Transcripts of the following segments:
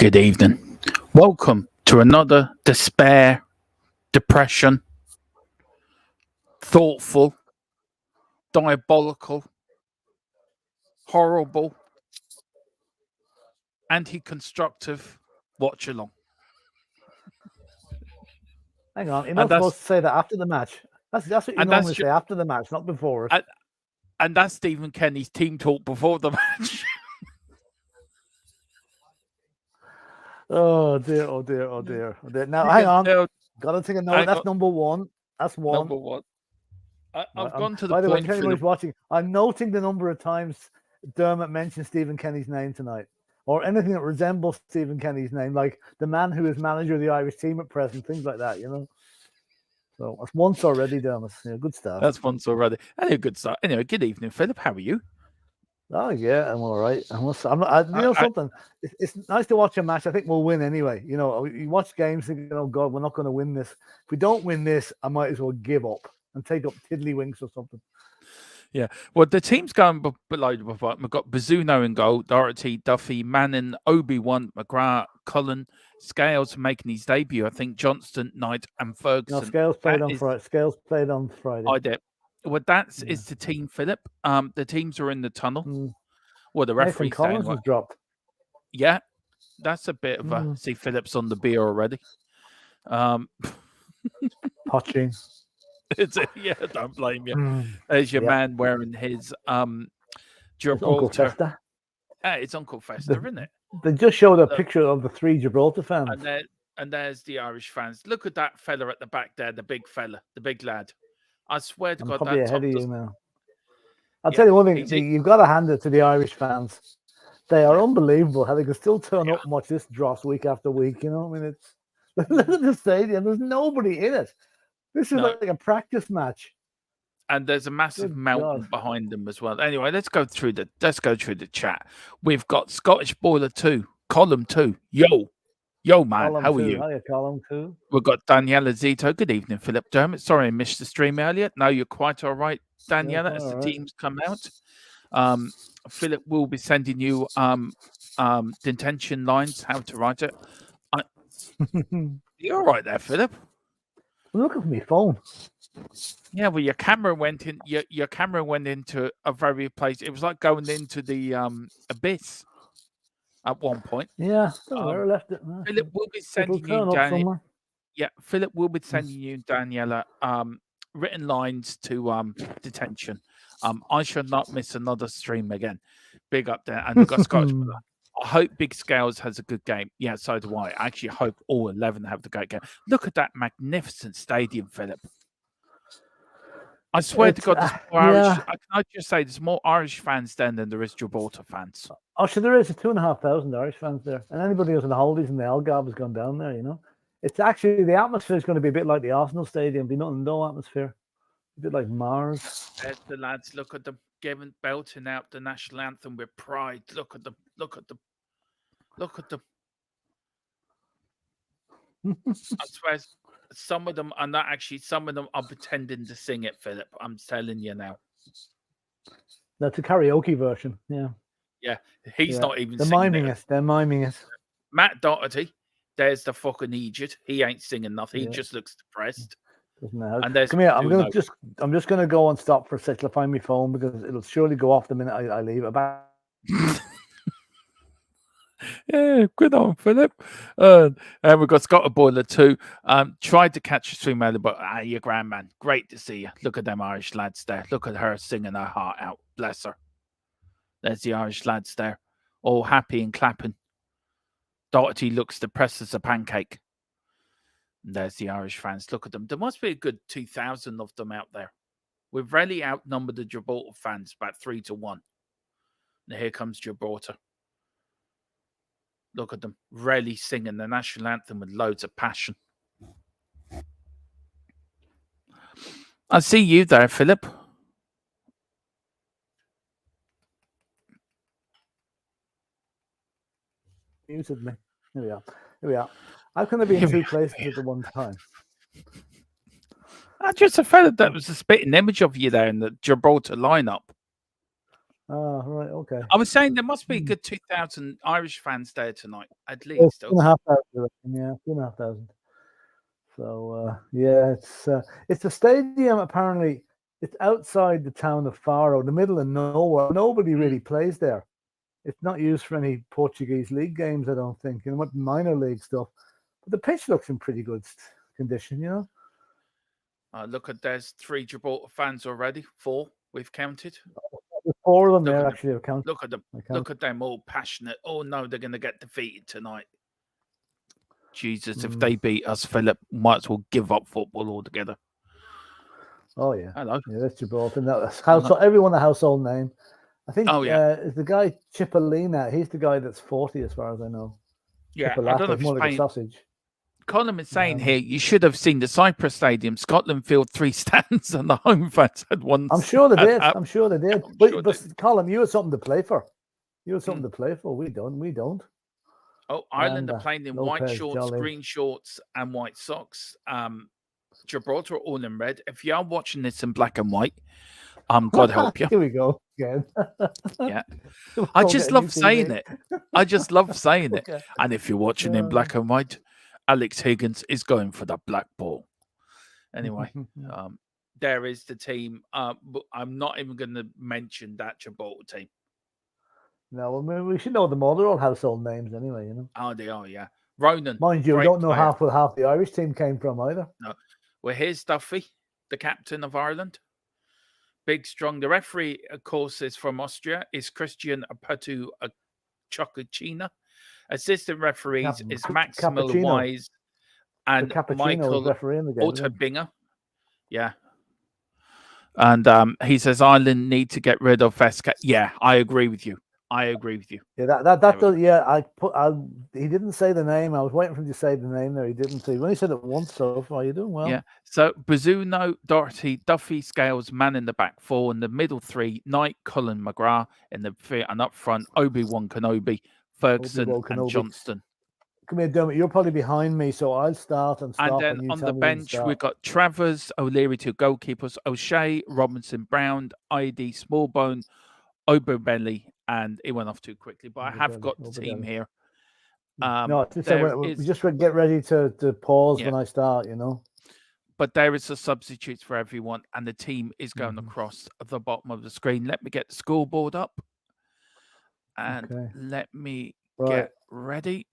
Good evening. Welcome to another despair, depression, thoughtful, diabolical, horrible, anti-constructive watch along. Hang on, you're not supposed to say that after the match. That's what you normally say after the match, not before it. And that's Stephen Kenny's team talk before the match. Oh dear, oh dear, oh dear, oh dear. Now, hang on. Got to take a note. That's number one. That's one. Number one. I've gone to the by the way, point. if anybody's watching, I'm noting the number of times Dermot mentioned Stephen Kenny's name tonight, or anything that resembles Stephen Kenny's name, like the man who is manager of the Irish team at present, things like that, you know. So that's once already, Dermot. Yeah, good stuff. That's once already. Anyway, good stuff. Anyway, good evening, Philip. How are you? Oh yeah, I'm all right. Something. It's nice to watch a match. I think we'll win anyway. You know, you watch games and oh God, we're not going to win this. If we don't win this, I might as well give up and take up tiddlywinks or something. Yeah. Well, the team's going below. We've got Bazzuno in goal, Doherty, Duffy, Manning, Obi-Wan, McGrath, Cullen, Scales making his debut. I think Johnston, Knight, and Ferguson. No, Scales played on Friday. Scales played on Friday. I did. Well, is the team, Philip. The teams are in the tunnel. Well, the referee's Collins was dropped. Yeah, that's a bit of a see. Philip's on the beer already. Potching. Yeah, don't blame you. There's your man wearing his Gibraltar. It's Uncle Fester, isn't it? They just showed a picture of the 3 Gibraltar fans. And there's the Irish fans. Look at that fella at the back there, the big fella, the big lad. I swear to God, probably ahead of you now. I'll tell you one thing, you've got to hand it to the Irish fans. They are unbelievable how they can still turn up and watch this dross week after week. You know, I mean, it's look at the stadium. There's nobody in it. This is like a practice match. And there's a massive mountain behind them as well. Anyway, let's go through the chat. We've got Scottish Boiler 2, Column 2. Yo, man, Column how two. are you? Hiya, Column 2. We've got Daniela Zito. Good evening, Philip Dermot. Sorry I missed the stream earlier. No, you're quite all right, Daniela, as the teams come out. Philip will be sending you the intention lines, how to write it. You're all right there, Philip. Look at my phone. Yeah, well, your camera went in. Your camera went into a very place. It was like going into the abyss at one point. Yeah, I left it. Philip will be sending you, Daniela. Yeah, Philip will be sending you, Daniela, written lines to detention. I shall not miss another stream again. Big up there, and we've got Scottish. I hope Big Scales has a good game. Yeah, so do I. I actually hope all 11 have the great game. Look at that magnificent stadium, Philip. I swear to God, there's more Irish. Can I just say there's more Irish fans than there is Gibraltar fans. Oh, sure, there is 2,500 Irish fans there, and anybody who's on the holidays in the Algarve has gone down there. You know, it's actually the atmosphere is going to be a bit like the Arsenal Stadium. Be no atmosphere, a bit like Mars. There's the lads. Look at them belting out the national anthem with pride. Look at them. Look at them. Look at them. I swear. Some of them are not actually. Some of them are pretending to sing it, Philip. I'm telling you now. That's a karaoke version. Yeah. Yeah. He's not even. They're miming it. They're miming it. Matt Doherty. There's the fucking Egypt. He ain't singing nothing. He just looks depressed. Doesn't matter. And come here. I'm just gonna go and stop for a sec to find my phone because it'll surely go off the minute I leave. About. Yeah, good on, Philip. And we've got Scott Boiler too. Tried to catch a stream earlier, but your grandman. Great to see you. Look at them Irish lads there. Look at her singing her heart out. Bless her. There's the Irish lads there, all happy and clapping. Doherty looks depressed as a pancake. And there's the Irish fans. Look at them. There must be a good 2,000 of them out there. We've really outnumbered the Gibraltar fans, about 3-1. And here comes Gibraltar. Look at them, really singing the national anthem with loads of passion. I see you there, Philip. Muted me. Here we are. How can there be in two places at the one time? I just felt that was a spitting image of you there in the Gibraltar lineup. Oh, right, okay. I was saying there must be a good 2,000 Irish fans there tonight, at least. 2,500, yeah, 2,500. So, it's a stadium, apparently. It's outside the town of Faro, the middle of nowhere. Nobody really plays there. It's not used for any Portuguese league games, I don't think. You know, minor league stuff. But the pitch looks in pretty good condition, you know. Look at there's 3 Gibraltar fans already. 4 we've counted. There's 4 of them Look there at actually. I've counted. Look at them. Look at them all passionate. Oh no, they're going to get defeated tonight. Jesus, if they beat us, Philip, might as well give up football altogether. Oh yeah. Hello. Yeah, that's Gibraltar. That's household. Everyone a household name. I think. Oh yeah. Is the guy Cipollina? He's the guy that's 40, as far as I know. Yeah. I don't know if more he's like a playing. sausage. Colin is saying here, you should have seen the Cyprus Stadium, Scotland Field 3 stands, and the home fans had one. I'm sure they did. I'm sure they did. Sure but Colin, you had something to play for. You had something to play for. We don't. Oh, Ireland are playing in white Lopez, shorts, Jolly. green shorts, and white socks. Gibraltar all in red. If you are watching this in black and white, God help you. Here we go again. Yeah. I just love saying it. I just love saying it. Okay. And if you're watching in black and white, Alex Higgins is going for the black ball. Anyway, there is the team. But I'm not even going to mention that Gibraltar team. No, we should know them all. They're all household names anyway, you know. Oh, they are, yeah. Ronan. Mind you, we don't know half where half the Irish team came from either. No. Well, here's Duffy, the captain of Ireland. Big, strong. The referee, of course, is from Austria. Is Christian Apatu Chocachina. Assistant referees is Max Miller-Wise and Michael Otterbinger. Yeah. And he says Ireland need to get rid of Vesca. Yeah, I agree with you. Yeah, that does. Yeah, he didn't say the name. I was waiting for him to say the name there. He didn't. He only said it once so far. You're doing well. Yeah. So Bazzuno, Doherty, Duffy, Scales, man in the back 4, in the middle 3, Knight, Cullen, McGrath in the 3, and up front Obi-Wan Kenobi, Ferguson, and Johnston. Come here, Dermot. You're probably behind me, so I'll start and stop. And then on the bench, we've got Travers, O'Leary, 2 goalkeepers, O'Shea, Robinson, Brown, ID, Smallbone, Oberbelly, and it went off too quickly. But I have got the team here. No, we just get ready to pause when I start, you know. But there is a substitute for everyone, and the team is going across the bottom of the screen. Let me get the scoreboard up, and let me get ready.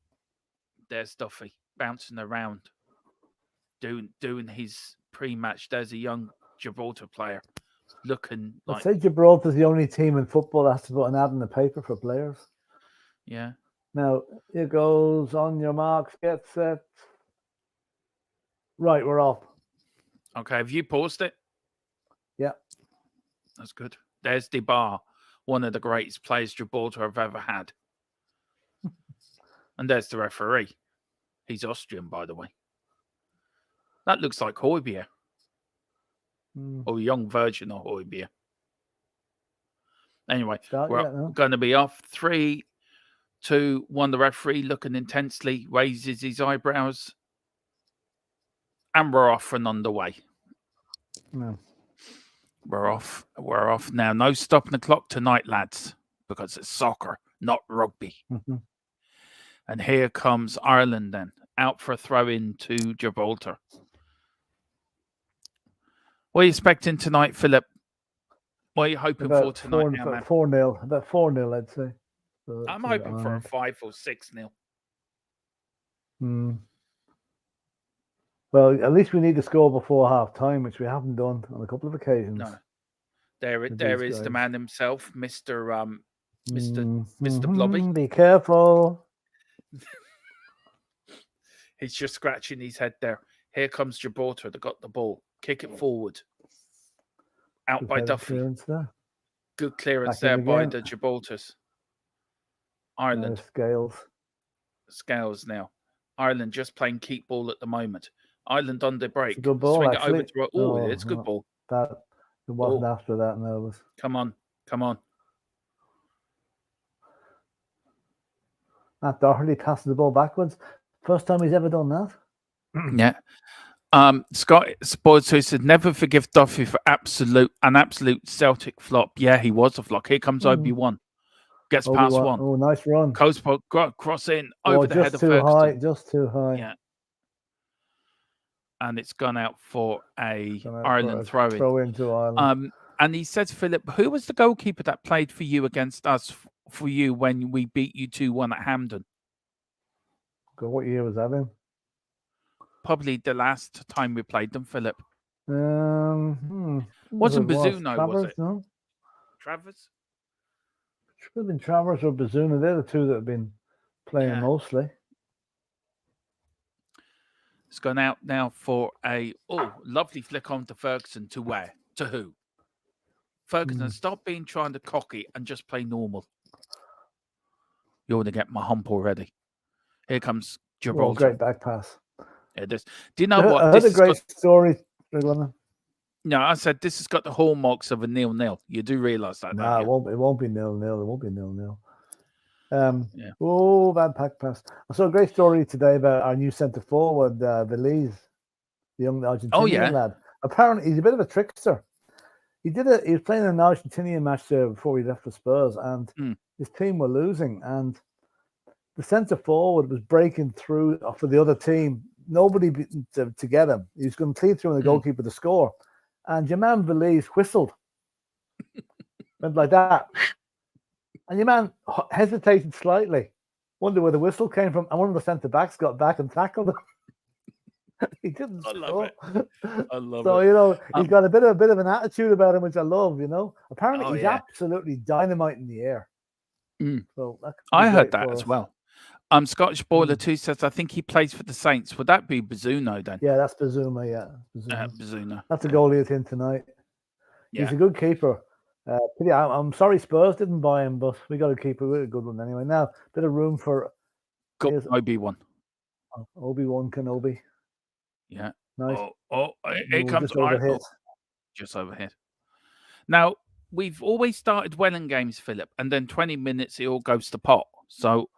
There's Duffy bouncing around, doing his pre-match. There's a young Gibraltar player looking like. I'd say Gibraltar's the only team in football that has to put an ad in the paper for players. Yeah. Now it goes on your marks, get set. Right, we're off. Okay, have you paused it? Yeah. That's good. There's DeBar, one of the greatest players Gibraltar have ever had. And there's the referee. He's Austrian, by the way. That looks like Højbjerg. Or a young version of Højbjerg. Anyway, we're going to be off. 3, 2, 1. The referee looking intensely, raises his eyebrows. And we're off and underway. No. We're off. We're off now. No stopping the clock tonight, lads, because it's soccer, not rugby. And here comes Ireland then, out for a throw-in to Gibraltar. What are you expecting tonight, Philip? What are you hoping for tonight? About 4-0. About 4-0, I'd say. I'm hoping for a 5 or 6-0. Well, at least we need to score before half time, which we haven't done on a couple of occasions. No. There is the man himself, Mr. Blobby. Be careful. He's just scratching his head there. Here comes Gibraltar. They got the ball. Kick it forward. Out by Duffy. Good clearance there by the Gibraltars. Ireland. Scales now. Ireland just playing keep ball at the moment. Ireland on the break. Good ball, swing actually. it over to it's a good ball. It wasn't after that, no. It was... Come on. Matt Doherty passes the ball backwards. First time he's ever done that. Yeah. Scott Sports who said never forgive Duffy for an absolute Celtic flop. Yeah, he was a flop. Here comes Obi-Wan. Gets past one. Oh, nice run. Cross in over the head of Ferguson. Just too high. Yeah. And it's gone out for Ireland throw-in. Throw-in to Ireland. And he says, Philip, who was the goalkeeper that played for you against us for you when we beat you 2-1 at Hampden? What year was that in? Probably the last time we played them, Philip. Wasn't Who it was? Bazzuno, was Travers, it? no? Travers? Should have been Travers or Bazuna. They're the two that have been playing Yeah. mostly. It's gone out now for a lovely flick on to Ferguson. To where? To who? Ferguson, stop being trying to cocky and just play normal. You're going to get my hump already. Here comes Gibraltar. Great back pass. Yeah, this. Do you know what? I heard a great story. No, I said this has got the hallmarks of a 0-0. You do realise that, No, don't you? it won't be 0-0. It won't be 0-0. Yeah. Oh, bad back pass. I saw a great story today about our new centre forward, Veliz, the young Argentinian lad. Apparently, he's a bit of a trickster. He was playing an Argentinian match there before he left for Spurs, and his team were losing, and the centre forward was breaking through for the other team. Nobody to get him. He was going to clean through on the goalkeeper to score, and your man Veliz whistled, went like that, and your man hesitated slightly, wondered where the whistle came from, and one of the centre backs got back and tackled him. He didn't. I love it. I love so, it. He's got a bit of an attitude about him, which I love. Apparently he's absolutely dynamite in the air. So I heard that as well. Scottish Boiler 2 says I think he plays for the Saints. Would that be Bazzuno then? Yeah, that's Bazuma. Yeah, Bazzuno. That's a goalie at him tonight. Yeah. He's a good keeper. I'm sorry Spurs didn't buy him, but we got to keep a good one anyway. Now, bit of room for Obi-Wan. Obi-Wan Kenobi. Yeah. Nice. Here comes overhit. Just overhit. Now, we've always started well in games, Philip, and then 20 minutes it all goes to pot. So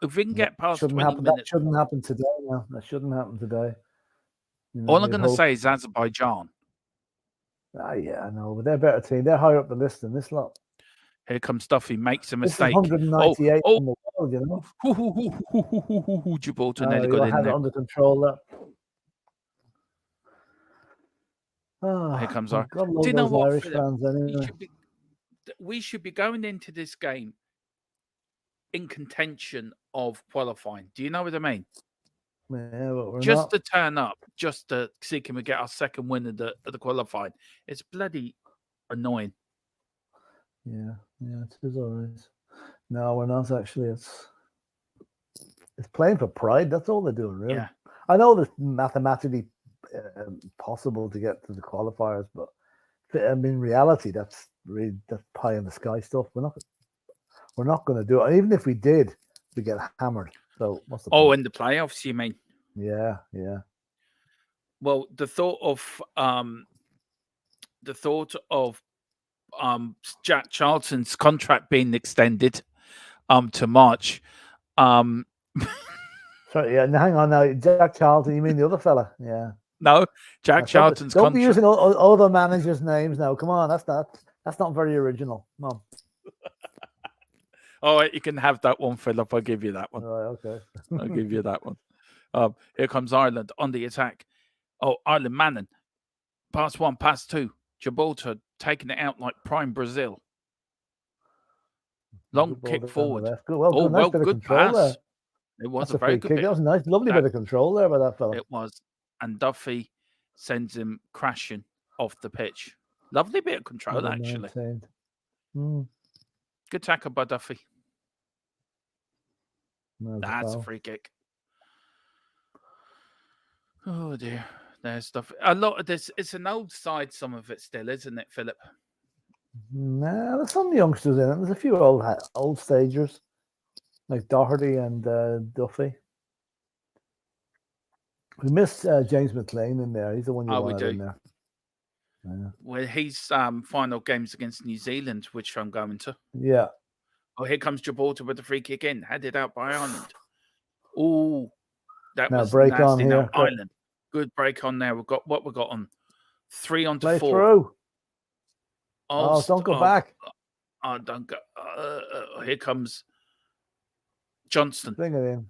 if we can get past 20 minutes... That shouldn't happen today now. That shouldn't happen today. All I'm going to say is Azerbaijan. Yeah, I know, but they're a better team. They're higher up the list than this lot. Here comes Duffy, makes a mistake. This is 198 in the world, Gibraltar nearly got in had there. It under control there. Here comes our... Do you know what, Irish fans, anyway. We should be going into this game in contention of qualifying. Do you know what I mean? Yeah, but we're just to turn up, just to see can we get our second win of the qualifying. It's bloody annoying. Yeah, it is alright. No, we're not actually. It's playing for pride. That's all they're doing, really. Yeah. I know it's mathematically possible to get to the qualifiers, but in reality, that's pie in the sky stuff. We're not going to do it. Even if we did, we get hammered. So what's the point? In the playoffs, you mean? Yeah. Well, the thought of Jack Charlton's contract being extended to March. Sorry, yeah. Hang on now, Jack Charlton. You mean the other fella? Yeah. No, Jack Charlton's contract. Don't be using other managers' names now. Come on, that's not very original. Come on. All right, you can have that one, Philip. I'll give you that one. All right, okay. I'll give you that one. Here comes Ireland on the attack. Ireland Manning. Pass one, pass two. Gibraltar taking it out like prime Brazil. Long kick forward. Good pass. There. It was a very good kick. That was a nice, lovely bit of control there by that fella. It was. And Duffy sends him crashing off the pitch. Lovely bit of control, actually. Good tackle by Duffy. That's a free kick. Oh, dear. There's stuff. A lot of this, it's an old side, some of it still, isn't it, Philip? Nah, there's some youngsters in it. There's a few old stagers, like Doherty and Duffy. We missed James McLean in there. He's the one you wanted in there. Yeah. Well, his final games against New Zealand, which I'm going to. Yeah. Oh, here comes Gibraltar with the free kick in, headed out by Ireland. Oh, that was break nasty. On here. Now, Ireland, good break on there. We've got what we got on 3 on to 4. Through. Don't go back. Don't go. Here comes Johnston. Bring it in.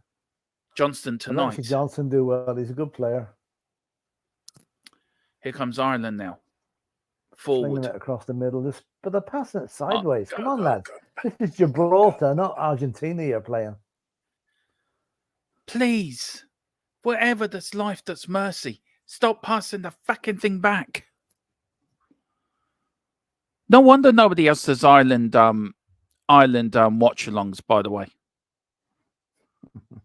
Johnston tonight. Johnston do well. He's a good player. Here comes Ireland now. Forward. Flinging it across the middle. But they're passing it sideways. Come on, lads. This is Gibraltar, not Argentina you're playing. Please. Wherever there's life, that's mercy. Stop passing the fucking thing back. No wonder nobody else does Ireland watch-alongs, by the way.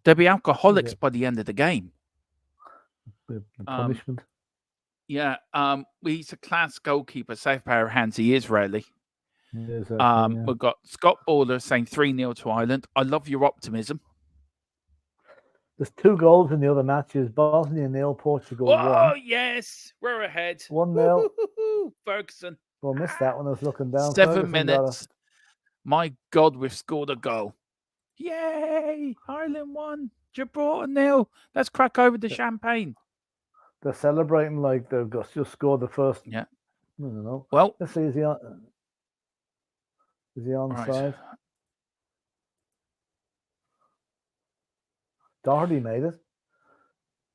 They'll be alcoholics by the end of the game. The punishment. Yeah, he's a class goalkeeper, safe pair of hands. He is really. Yes, yeah. We've got Scott Baller saying 3-0 to Ireland. I love your optimism. There's 2 goals in the other matches. Bosnia 0, Portugal 1. Oh, yes. We're ahead. 1-0. Ferguson. Well, missed that when I was looking down. 7 Ferguson minutes. My God, we've scored a goal. Yay! Ireland won. Gibraltar 0. Let's crack over the champagne. They're celebrating like they've just scored the first. Yeah. I don't know. Well, let's see. Is he onside? Doherty made it.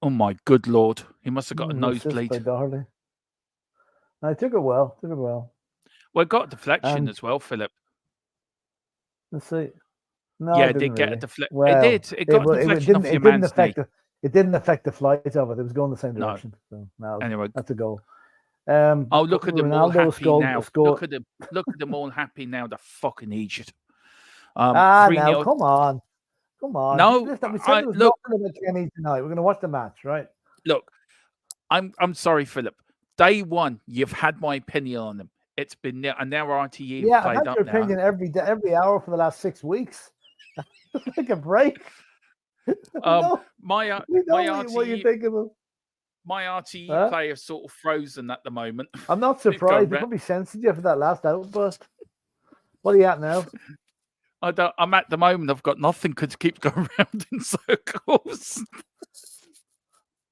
Oh my good Lord! He must have got a Assist nosebleed. by Doherty. I took it well. Well, it got a deflection as well, Philip. Let's see. No, yeah, it did get really. a deflection. Well, it did. It got a deflection off your man's knee. It didn't affect the flight of it. It was going the same direction. No. So anyway, that's a goal. Oh, look at them all happy now. Scored. Look at them all happy now. The fucking idiot. Now come on. No, we said there was nothing about Kenny tonight. We're going to watch the match, right? Look, I'm sorry, Philip. Day one, you've had my opinion on them. It's been and now RTE. Yeah, I've had your opinion every hour for the last 6 weeks. Take a break. My RTE. What you think of him? My RTE player is sort of frozen at the moment. I'm not surprised. He probably censored you for that last outburst. What are you at now? I'm at the moment. I've got nothing. Could keep going around in circles.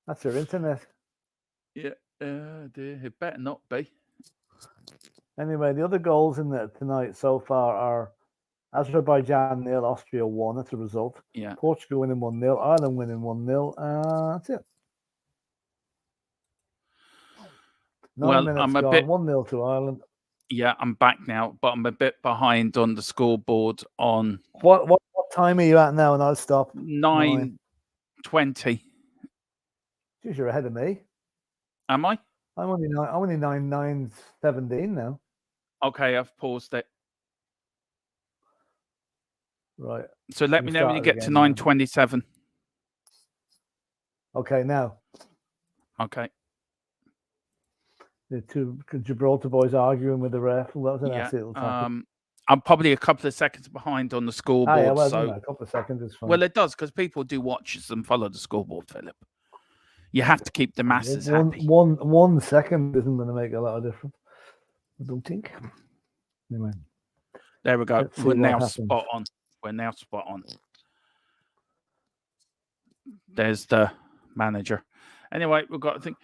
That's your internet. Yeah, dear, it better not be. Anyway, the other goals in there tonight so far are Azerbaijan 0, Austria 1. That's the result. Yeah. Portugal winning 1-0, Ireland winning 1-0. That's it. 9 minutes I'm a gone, bit 1-0 to Ireland. Yeah, I'm back now, but I'm a bit behind on the scoreboard. On what time are you at now? And I'll stop. 9:20. Jeez, you're ahead of me. Am I? I'm only 9:17 now. Okay, I've paused it. Right. So let me know when you get to 9:27. Okay, now. Okay. The 2 Gibraltar boys arguing with the ref. Well, that was an accident. I'm probably a couple of seconds behind on the scoreboard. A couple of seconds is fine. Well, it does because people do watch and follow the scoreboard, Philip. You have to keep the masses happy. 1 second isn't going to make a lot of difference. I don't think. Anyway. There we go. We're now spot on. There's the manager. Anyway, we've got to think.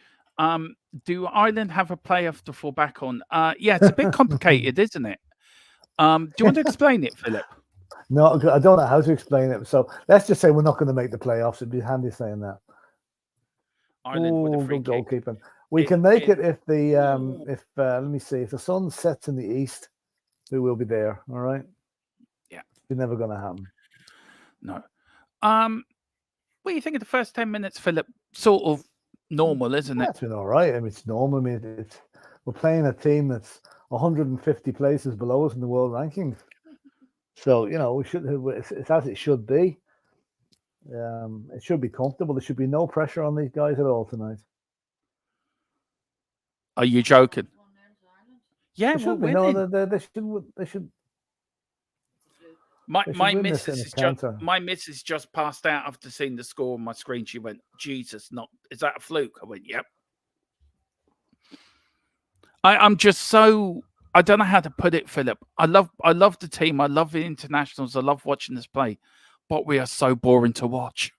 Do Ireland have a playoff to fall back on? Yeah, it's a bit complicated, isn't it? Do you want to explain it, Philip? No, I don't know how to explain it. So let's just say we're not going to make the playoffs. It'd be handy saying that. Ireland with a free goalkeeping. We can make it if the let me see, if the sun sets in the east, we will be there. All right. Yeah, it's never going to happen. No. What do you think of the first 10 minutes, Philip? Sort of normal, isn't it? It's been all right. I mean, it's normal. I mean, we're playing a team that's 150 places below us in the world rankings. So, we should. It's as it should be. It should be comfortable. There should be no pressure on these guys at all tonight. Are you joking? Yeah, we're winning. No, they should. My missus just passed out after seeing the score on my screen. She went, "Jesus, is that a fluke?" I went, "Yep." I'm just so, I don't know how to put it, Philip. I love the team. I love the internationals. I love watching this play, but we are so boring to watch.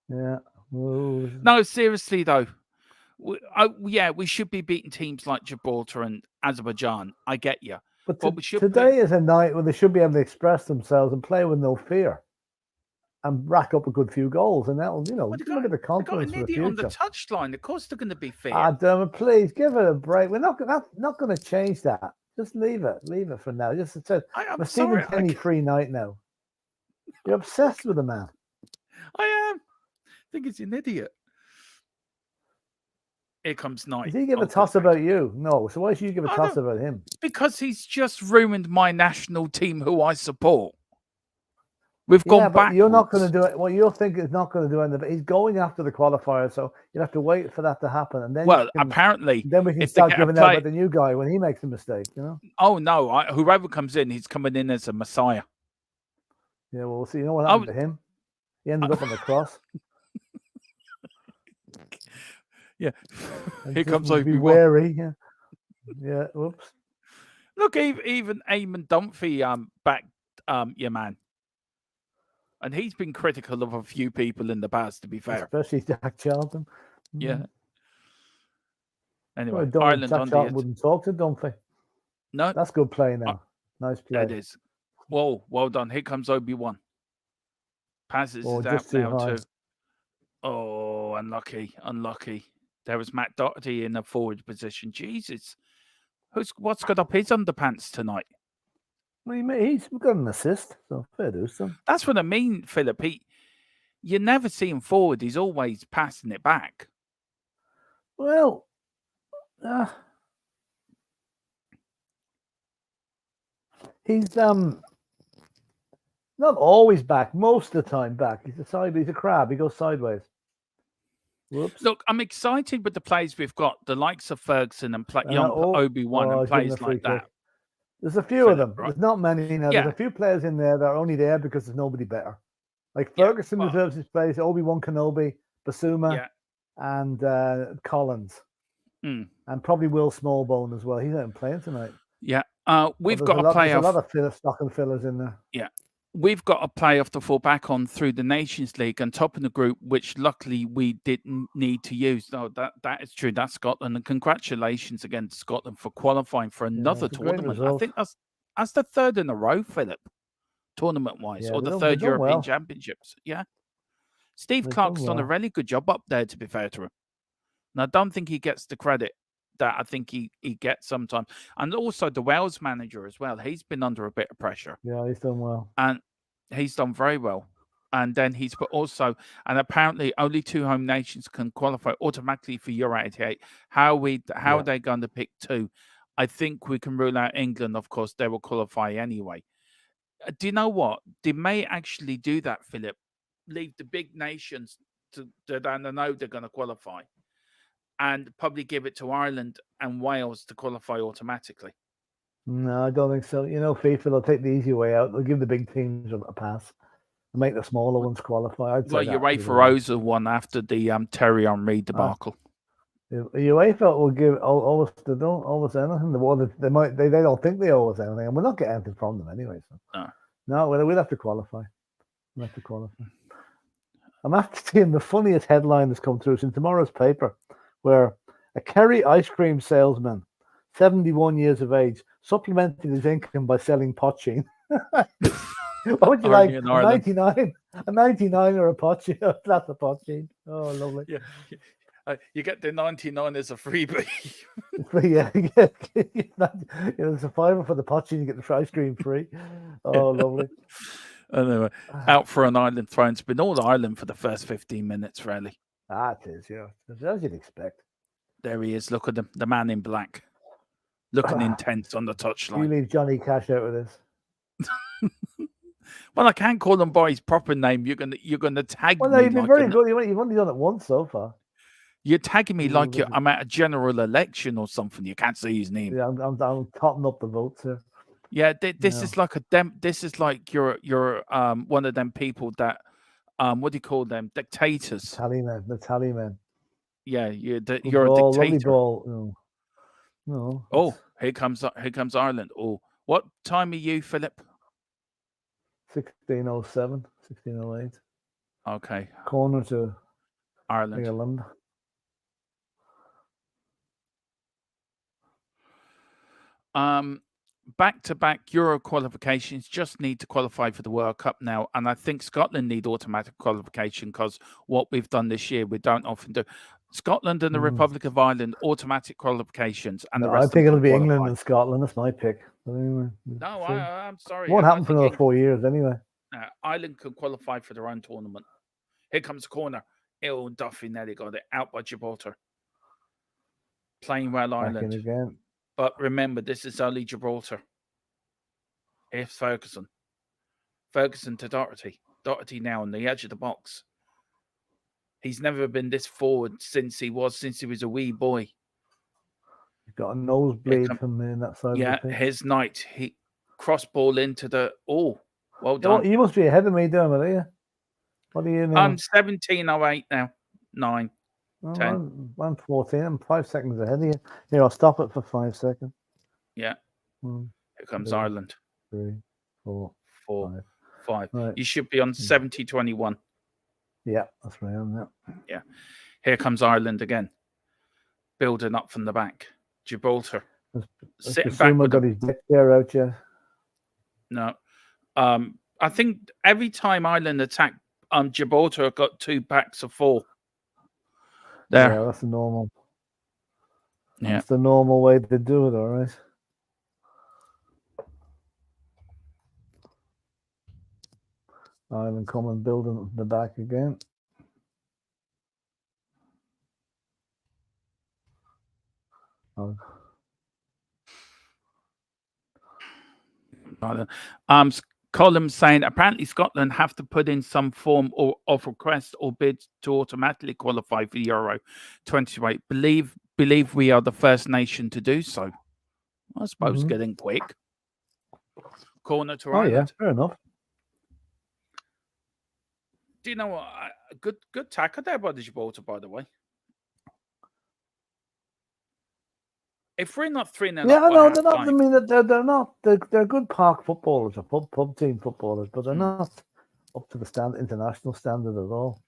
Yeah. Ooh. No, seriously though. We should be beating teams like Gibraltar and Azerbaijan. I get you. But today is a night where they should be able to express themselves and play with no fear and rack up a good few goals. And that'll, look at the confidence for the future. On the touchline. Of course they're going to be fair. Dermot, please give it a break. We're not going to change that. Just leave it. Leave it for now. Just said, we're Stephen Kenny free night now. You're obsessed with the man. I am. I think he's an idiot. Here comes Knight. Does he give Oh, a good toss grief. about you? No. So why should you give a I toss don't, about him? because he's just ruined my national team who I support. We've Yeah, gone but you're not going to backwards. do it. Well, you'll think it's not going to do anything. But he's going after the qualifier, so you'll have to wait for that to happen, and then Well, apparently, then we can if they start get a giving out play, about the new guy when he makes a mistake. You know. oh no, whoever comes in, he's coming in as a messiah. Yeah, well, we'll see. You know what I happened was, to him? He ended up on the cross. yeah. And Here just comes be Obi-Wan. wary. Yeah. Yeah. Whoops. Look, even Eamon Dunphy backed your man. And he's been critical of a few people in the past, to be fair. Especially Jack Charlton. Yeah. Anyway, Well, don't Ireland Jack on Charlton the wouldn't talk to Dunphy. no, That's good play now. Nice play. that is. Whoa, well done. Here comes Obi-Wan. Passes Oh, it just out too now high. to. Oh, unlucky. There was Matt Doherty in a forward position. Jesus, what's got up his underpants tonight? Well, he's got an assist, so fair do some. That's what I mean, Philip. You never see him forward. He's always passing it back. Well, he's not always back. Most of the time back. He's a crab. He goes sideways. Whoops. Look, I'm excited with the players we've got, the likes of Ferguson and young Obi-Wan and players like that. There's a few of them. Right? There's not many now. Yeah. There's a few players in there that are only there because there's nobody better. Like Ferguson deserves his place, Obi-Wan Kenobi, Basuma, and Collins. And probably Will Smallbone as well. He's not playing tonight. Yeah. We've got a playoff. There's a lot of stock and fillers in there. Yeah. We've got a playoff to fall back on through the Nations League and top in the group, which luckily we didn't need to use. No, that is true. That's Scotland. And congratulations again to Scotland for qualifying for another tournament. I think that's the third in a row, Philip, tournament-wise, or the third European Championships. Yeah. Steve Clarke's done a really good job up there, to be fair to him. And I don't think he gets the credit that I think he gets sometimes. And also the Wales manager as well. He's been under a bit of pressure. Yeah, he's done well. And he's done very well. And then he's put also, and apparently only 2 home nations can qualify automatically for Euro 88. How are they going to pick 2? I think we can rule out England. Of course, they will qualify anyway. Do you know what? They may actually do that, Philip. Leave the big nations that I know they're going to qualify, and probably give it to Ireland and Wales to qualify automatically. No, I don't think so. You know, FIFA will take the easy way out. They'll give the big teams a pass and make the smaller ones qualify. Well, UEFA won after the Terry Henry debacle. UEFA will give they don't owe us anything. They don't think they owe us anything, and we're not getting anything from them anyway. So. No, we'll have to qualify. I'm after seeing the funniest headline that's come through in tomorrow's paper, where a Kerry ice cream salesman, 71 years of age, supplemented his income by selling poaching. What would you like? A 99 or a poaching? That's a poaching. Oh, lovely. Yeah. You get the 99 as a freebie. Yeah, there's a $5 for the poaching. You get the ice cream free. Oh, lovely. Anyway, out for an Ireland throne. It's been all Ireland for the first 15 minutes, really. It is, yeah. As you'd expect. There he is. Look at him, the man in black, looking intense on the touchline. You leave Johnny Cash out of this. Well, I can't call him by his proper name. You're gonna tag me. Well, no, you've been very good. You've only done it once so far. You're tagging me like I'm at a general election or something. You can't say his name. Yeah, I'm totting up the votes here. Yeah, this is like This is like you're one of them people that what do you call them? Dictators. The tally men. Yeah, you're a dictator. No. Oh, here comes Ireland. Oh, what time are you, Philip? 16:07, 16:08. Okay. Corner to Ireland. Back-to-back Euro qualifications just need to qualify for the World Cup now, and I think Scotland need automatic qualification because what we've done this year we don't often do. Scotland and the Republic of Ireland automatic qualifications, and the rest. I think it'll be England and Scotland. That's my pick. Anyway, no, I'm sorry. It won't happen for another 4 years anyway. Ireland can qualify for their own tournament. Here comes the corner. Duffy nearly got it out by Gibraltar. Playing well, Back Ireland. in again. But remember, this is only Gibraltar. Here's Ferguson. Ferguson to Doherty. Doherty now on the edge of the box. He's never been this forward since he was a wee boy. He's got a nosebleed from in that side of the pitch. His Knight. He cross ball into the well done. Oh, you must be ahead of me, Dermot, are you? What are you now? I'm 17:08 now. 9. 10. I'm 14. I'm 5 seconds ahead of you. Here, I'll stop it for 5 seconds. Yeah. 1, Here comes 2, Ireland. 3, 4, 5. Right. You should be on 70-21. Yeah, that's right. Yeah. Here comes Ireland again. Building up from the back. Gibraltar. Sitting back with got his deck there out, yeah. No. I think every time Ireland attacked, Gibraltar got 2 packs of 4. There. Yeah, that's the normal. Yeah. That's the normal way to do it, all right. Ireland coming building the back again. Column saying apparently Scotland have to put in some form of request or bid to automatically qualify for Euro 2028. Believe we are the first nation to do so. I suppose getting quick. Corner to Ireland. Yeah, fair enough. Do you know what? Good tackle there by the Gibraltar, by the way. If we're not 3-0, yeah, no, they're not. I mean, they're not. They're good park footballers, or pub team footballers, but they're not up to the international standard at all.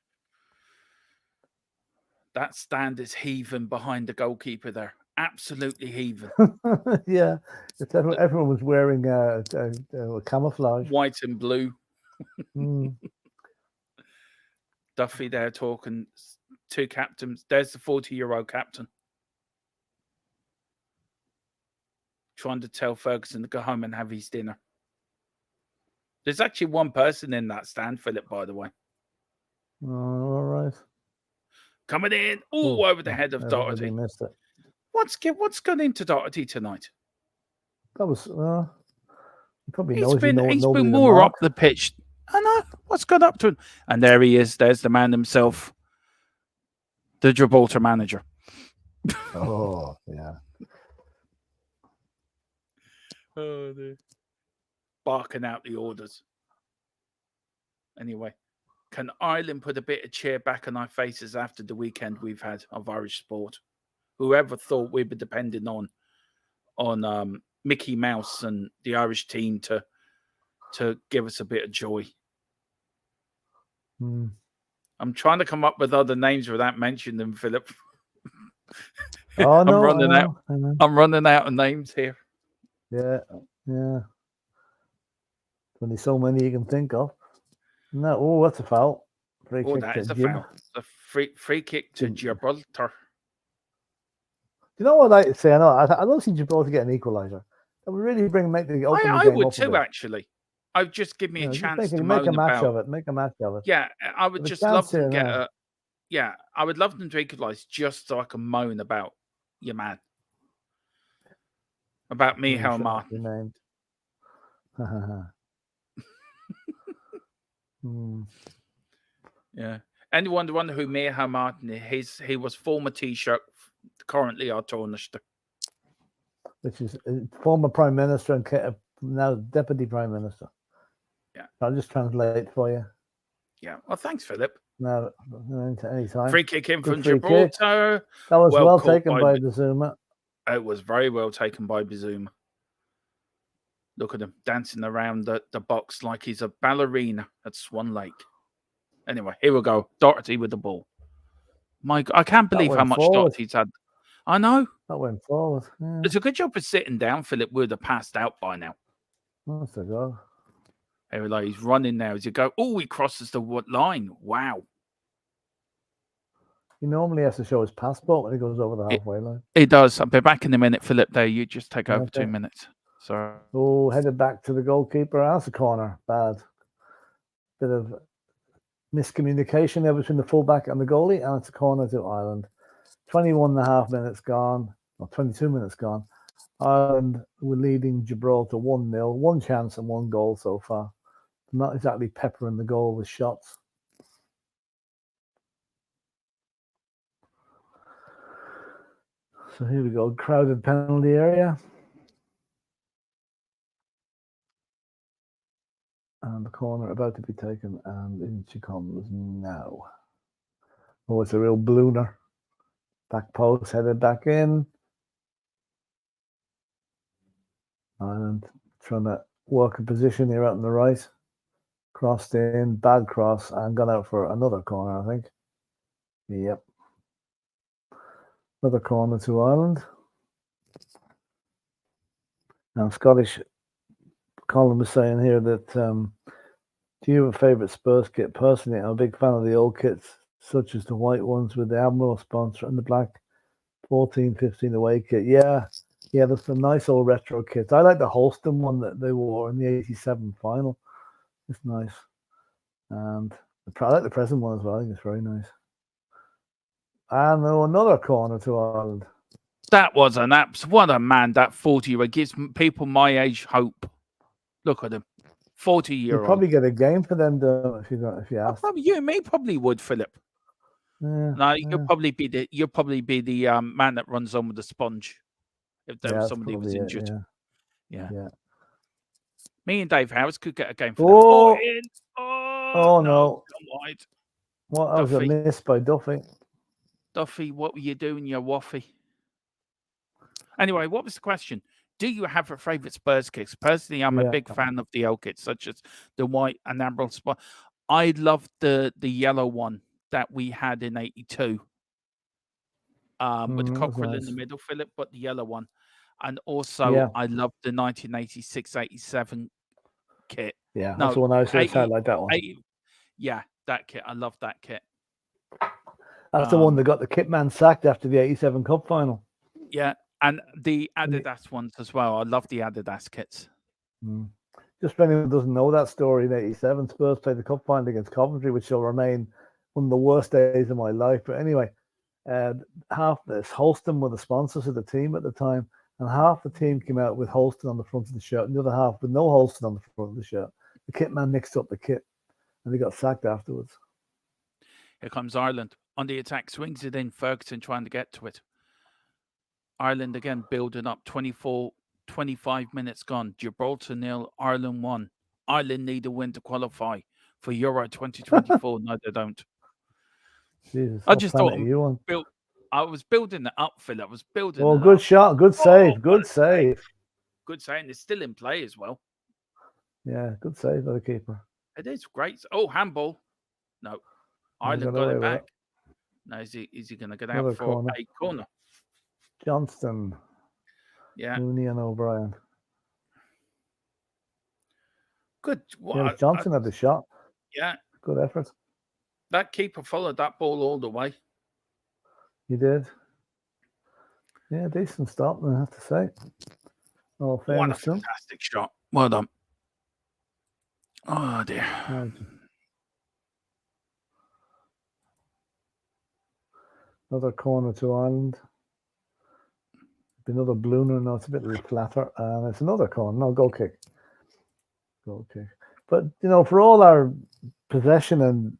That stand is heaving behind the goalkeeper there. Absolutely heaving. Yeah, everyone was wearing camouflage, white and blue. Duffy there talking. 2 captains. There's the 40-year-old captain. Trying to tell Ferguson to go home and have his dinner. There's actually 1 person in that stand, Philip, by the way. All right. Coming in. Over the head of Doherty. Missed it. What's gone into Doherty tonight? That was he probably he's knows been more up the pitch. I know. What's gone up to him? And there he is. There's the man himself. The Gibraltar manager. Oh, yeah. Oh, barking out the orders. Anyway, can Ireland put a bit of cheer back on our faces after the weekend we've had of Irish sport? Whoever thought we'd be depending on Mickey Mouse and the Irish team to give us a bit of joy? I'm trying to come up with other names without mentioning them, Philip. Oh, no, I'm running out of names here. Yeah. Only so many you can think of. No, that's a foul. That is a foul. A free kick to Gibraltar. You know what I say? I don't see Gibraltar get an equaliser. That would really make the open I game would up too, actually. I'd just give me a chance to make a match of it. Make a match of it. Yeah, I would just love to get a. Yeah, I would love them to equalise just so I can moan about your man. About me, how Martin. Yeah. Anyone wonder who Miha Martin is? He was former Taoiseach, currently our Taoiseach. Which is former Prime Minister and now Deputy Prime Minister. Yeah. I'll just translate for you. Yeah. Well, thanks, Philip. No, anytime. Free kick in from Gibraltar. That was well taken by Bizuma. It was very well taken by Bizuma. Look at him dancing around the box like he's a ballerina at Swan Lake. Anyway, here we go. Doherty with the ball. I can't believe how much Doherty's had. I know. That went forward. Yeah. It's a good job for sitting down, Philip. Would have passed out by now. That's a go. He's running now as you go. Oh, he crosses the line. Wow. He normally has to show his passport when he goes over the halfway line. He does. I'll be back in a minute, Philip. There, you just take over 2 minutes. So. Oh, headed back to the goalkeeper. That's a corner. Bad. Bit of miscommunication there between the fullback and the goalie, and it's a corner to Ireland. 21.5 minutes gone. Well, 22 minutes gone. Ireland were leading Gibraltar 1-0, one chance and one goal so far. Not exactly peppering the goal with shots. So here we go, crowded penalty area. And the corner about to be taken, and in she comes now. Oh, it's a real blooner. Back post, headed back in. Ireland trying to work a position here out on the right. Crossed in, bad cross, and gone out for another corner, I think. Yep. Another corner to Ireland. Now, Scottish Colin was saying here that do you have a favourite Spurs kit? Personally, I'm a big fan of the old kits, such as the white ones with the Admiral sponsor and the black 14-15 away kit. Yeah, there's some nice old retro kits. I like the Holston one that they wore in the 87 final. It's nice. And I like the present one as well. I think it's very nice. And another corner to Ireland. That was an what a man, that 40-year-old. Gives people my age hope. Look at him. 40-year-old. You'll probably get a game for them though, if you ask. Probably, you and me probably would, Philip. Yeah, no, you'll probably be the man that runs on with the sponge if there was somebody who was injured. Yeah. Me and Dave Howes could get a game for them. Oh no. Come wide. What was a miss by Duffy? Duffy, what were you doing, you waffy? Anyway, what was the question? Do you have a favourite Spurs kits? Personally, I'm a big fan of the old kits, such as the white and Admiral spot. I love the yellow one that we had in '82. With the cockerel in the middle, Philip, but the yellow one. And also, I love the 1986-87 kit. Yeah, that's the one I was going to say, like that one. Yeah, that kit. I love that kit. That's the one that got the kit man sacked after the 87 Cup final. Yeah, and the Adidas ones as well. I love the Adidas kits. Just for anyone who doesn't know that story, in '87, Spurs played the cup final against Coventry, which shall remain one of the worst days of my life. But anyway, half this Holston were the sponsors of the team at the time, and half the team came out with Holston on the front of the shirt, and the other half with no Holston on the front of the shirt. The kit man mixed up the kit, and they got sacked afterwards. Here comes Ireland on the attack, swings it in. Ferguson trying to get to it. Ireland again building up. 25 minutes gone. Gibraltar 0, Ireland 1. Ireland need a win to qualify for Euro 2024. No, they don't. Jesus, I just thought I was building it up, Phil. I was building. Oh, good shot, good save, good save. Good save. It's still in play as well. Yeah, good save by the keeper. It is great. Oh, handball. No, Ireland got it back. Now is he going to get out for a corner? Johnston. Yeah. Mooney and O'Brien. Good. Johnson had the shot. Yeah. Good effort. That keeper followed that ball all the way. He did. Yeah, decent stop, I have to say. Oh, what a fantastic shot. Well done. Oh, dear. Another corner to Ireland. Another bloomer. No, it's a bit flatter. And it's another corner. No, goal kick. Goal kick. But, for all our possession and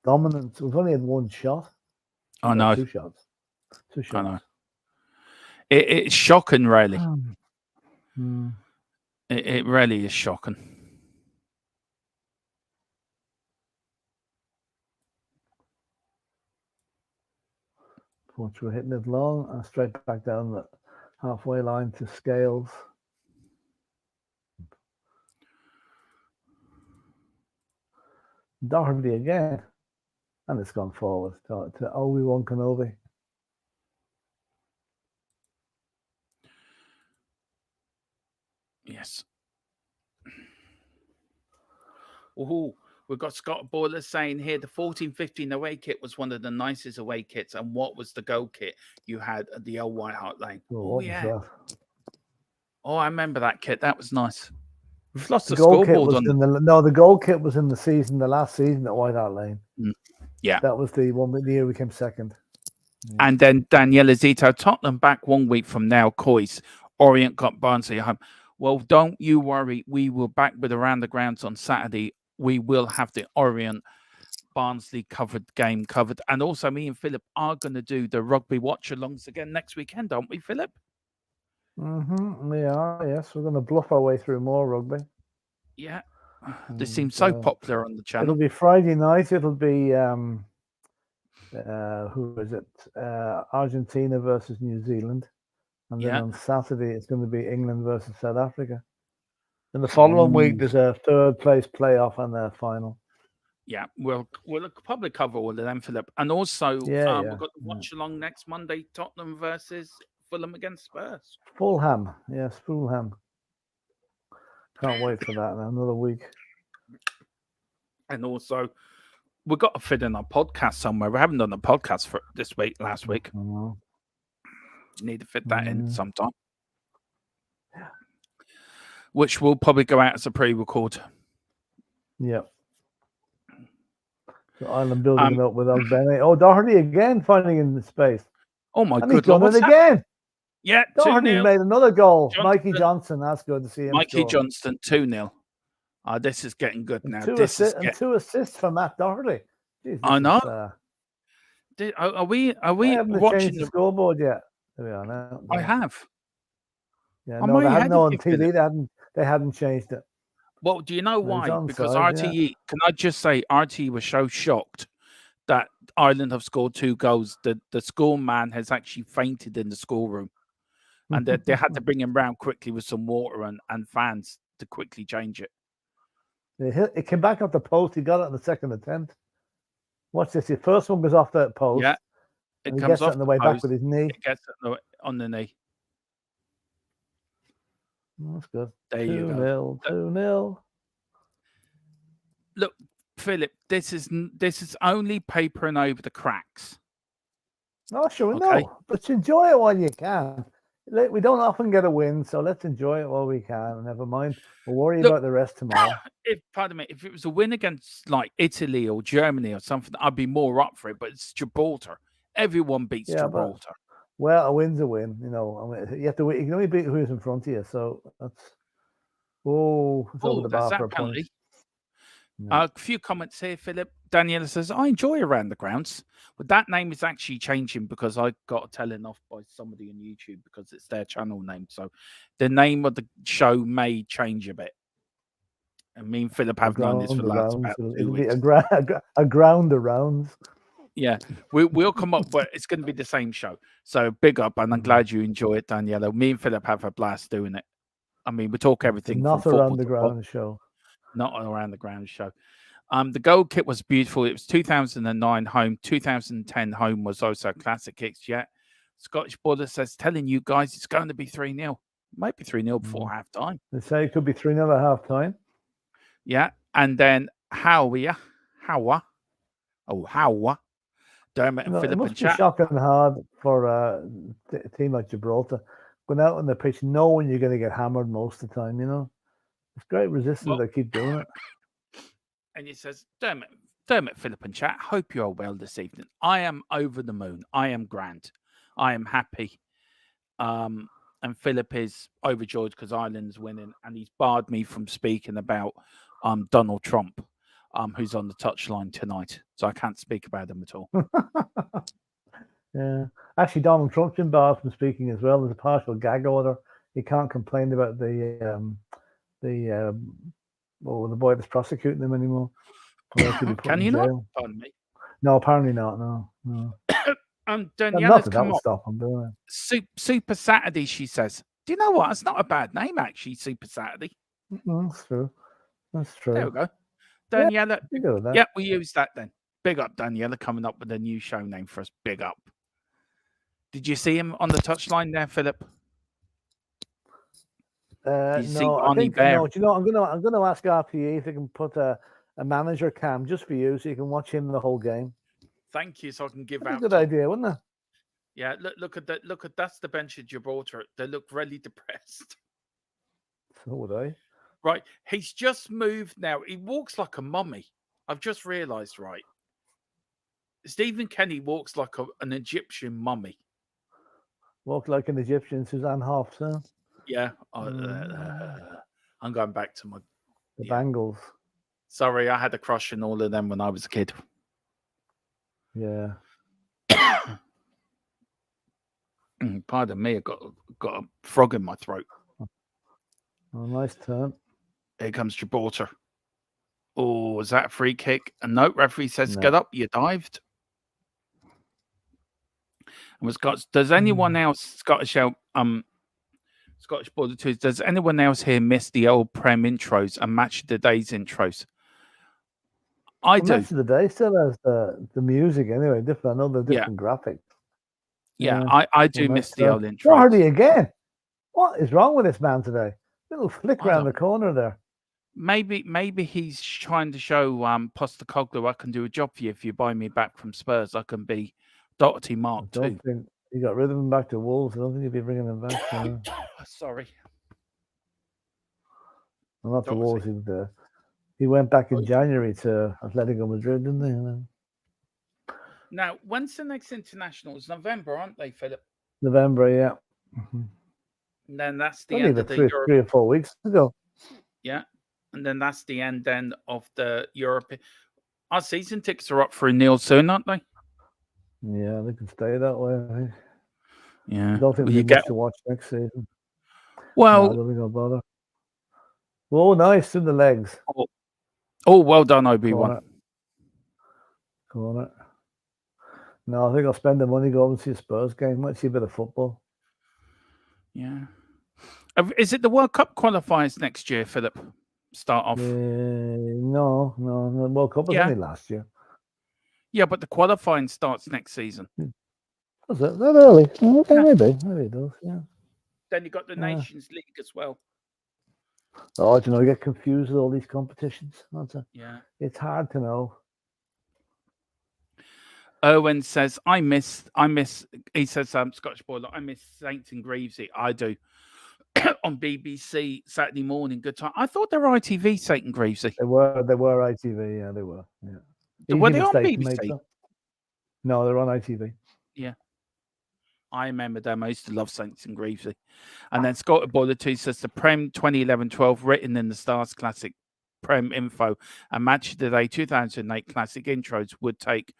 dominance, we've only had one shot. I know. 2 shots. 2 shots. I know. It's shocking, really. It really is shocking. Once we're hitting it long and straight back down the halfway line to Scales. Doherty again. And it's gone forward to Obi-Wan Kenobi. Yes. Oh, we've got Scott Boiler saying here the 14-15 away kit was one of the nicest away kits. And what was the goal kit you had at the old White Hart Lane? Oh, yeah. Oh, I remember that kit. That was nice. We've lost the goal kit scoreboard on the goal kit was in the last season at White Hart Lane. Yeah. That was the year we came second. And then Daniela Zito, Tottenham back 1 week from now, Coys. Orient got Barnsley at home. Well, don't you worry. We will back with Around the Grounds on Saturday. We will have the Orient Barnsley game covered. And also me and Philip are going to do the rugby watch-alongs again next weekend, aren't we, Philip? We are, yes. We're going to bluff our way through more rugby. Yeah. They seem so popular on the channel. It'll be Friday night. It'll be, who is it? Argentina versus New Zealand. And then on Saturday, it's going to be England versus South Africa. And the following week, there's a third place playoff and a final. Yeah, we'll probably cover all of them, Philip. And also, we've got the watch along next Monday, Tottenham versus Fulham against Spurs. Fulham, yes, Fulham. Can't wait for that now, another week. And also, we've got to fit in our podcast somewhere. We haven't done a podcast for this week, last week. Need to fit that in sometime. Which will probably go out as a pre-record. Yep. So Ireland building it up with Bennett. Oh, Doherty again, finding in the space. Oh my and good Lord! He's done it again. Yeah, Doherty made another goal. Mikey Johnson, that's good to see him. Mikey Johnston, 2-0. This is getting good now. Two assists for Matt Doherty. Jeez, I know. Are we watching the scoreboard yet? There we are now. I have. Yeah, no, they hadn't on TV. They hadn't changed it. Well, do you know why? Because RTE, can I just say, RTE was so shocked that Ireland have scored 2 goals that the school man has actually fainted in the schoolroom. And that they had to bring him round quickly with some water and fans to quickly change it. It came back off the post. He got it in the second attempt. Watch this. The first one goes off that post. Yeah. It comes off on the way back with his knee. It gets it on the knee. That's good. There you go. 2-0. Look, Philip, this is only papering over the cracks. Oh, sure, no. But enjoy it while you can. We don't often get a win, so let's enjoy it while we can. Never mind. We'll worry about the rest tomorrow. Pardon me, if it was a win against like Italy or Germany or something, I'd be more up for it. But it's Gibraltar. Everyone beats Gibraltar. Well, a win's a win. You know, I mean, you have to. You can only beat who's in front of you. So that's. It's over the bar for a point. A few comments here, Philip. Daniela says, I enjoy Around the Grounds. But that name is actually changing because I got telling off by somebody on YouTube because it's their channel name. So the name of the show may change a bit. And me and Philip have known this for the last about 2 weeks. A ground around. Yeah, we'll come up, but it's going to be the same show. So big up, and I'm glad you enjoy it, Daniela. Me and Philip have a blast doing it. I mean, we talk everything. Not around the ground show. Not Around the Ground show. The goal kit was beautiful. It was 2009 home. 2010 home was also classic kicks. Yeah. Scottish Border says, telling you guys it's going to be 3-0. Might be 3-0 before half time. They say it could be 3-0 at half time. Yeah. And then Howa. Dermot and Philip it must and be chat. Shocking hard for a team like Gibraltar. Going out on the pitch knowing you're going to get hammered most of the time, you know. It's great resistance. They keep doing it. And he says, Dermot, Philip and chat, hope you're well this evening. I am over the moon. I am grand. I am happy. And Philip is overjoyed because Ireland's winning. And he's barred me from speaking about Donald Trump, who's on the touchline tonight. So I can't speak about him at all. Yeah. Actually, Donald Trump's been barred from speaking as well. There's a partial gag order. He can't complain about the boy that's prosecuting him anymore. Can you not? Pardon me. No, apparently not. No. Daniela's come up. Stop him doing it. Super Saturday, she says. Do you know what? It's not a bad name, actually, Super Saturday. That's true. That's true. There we go. Daniela. Yeah, we use that then. Big up, Daniela, coming up with a new show name for us. Big up. Did you see him on the touchline there, Philip? No, I think no. Do you know? I'm going to ask RPE if they can put a manager cam just for you, so you can watch him the whole game. Thank you, so I can give That's out. A good idea, wouldn't it? Yeah, look at that. Look at that's the bench of Gibraltar. They look really depressed. So would I. Right, he's just moved now. He walks like a mummy. I've just realised. Right. Stephen Kenny walks like an Egyptian mummy. Walk like an Egyptian, Suzanne Hoffs, huh? Yeah, Mm, I'm going back to my the yeah. Bangles. Sorry, I had a crush on all of them when I was a kid. Yeah. Pardon me, I got a frog in my throat. Oh, nice turn. Here comes Gibraltar. Oh, is that a free kick? A note referee says, "Get No. up, you dived." And was got. Does anyone else Scottish Border Twos? Does anyone else here miss the old Prem intros and Match of the Days intros? I do. Match of the Day still has the music anyway. Different. I know they're Yeah, different graphics. yeah. Yeah. I Well, do nice miss the turn. old intros. Doherty again. What is wrong with this man today? Little flick I around don't. the corner there. Maybe he's trying to show Postecoglou, I can do a job for you if you buy me back from Spurs. I can be Doherty I Mark don't II. think he got rid of him back to Wolves. I don't think he'll be bringing him back. Sorry, Well, not to Doherty. Wolves. He went back in January to Atletico Madrid, didn't he? Now, when's the next international? It's November, aren't they, Philip? November, yeah. And then that's the Only end of about the three Europe. or 4 weeks ago. Yeah, and then that's the end then of the Europe. Our season tickets are up for renewal soon, aren't they? Yeah, they can stay that way. I think. Yeah. I don't think Will there'll you be get? much to watch next season. No, I Well, don't think I'll bother. Oh, nice in the legs. well done, Obi-Wan. Corner. No, I think I'll spend the money, go over and see a Spurs game. Might see a bit of football. Yeah. Is it the World Cup qualifiers next year, Philip? Start off. No. The World Cup was only last year. Yeah, but the qualifying starts next season. Was it that early? Okay, maybe it does. Yeah. Then you got the Nations League as well. Oh, do you know, I get confused with all these competitions. Yeah. It's hard to know. Owen says, I miss, he says, Scottish Boiler, I miss Saints and Greavesy. I do. On BBC Saturday morning, good time. I thought they were ITV, Saint and Greavesy. They were ITV, yeah, they were. Yeah. Were Easy they on mistake to BBC? make, though. No, they're on ITV. Yeah. I remember them. I used to love Saints and Greavesy. And then Scott Boiler 2 says the Prem 2011-12 written in the Stars Classic Prem info and Match of the Day 2008 Classic intros would take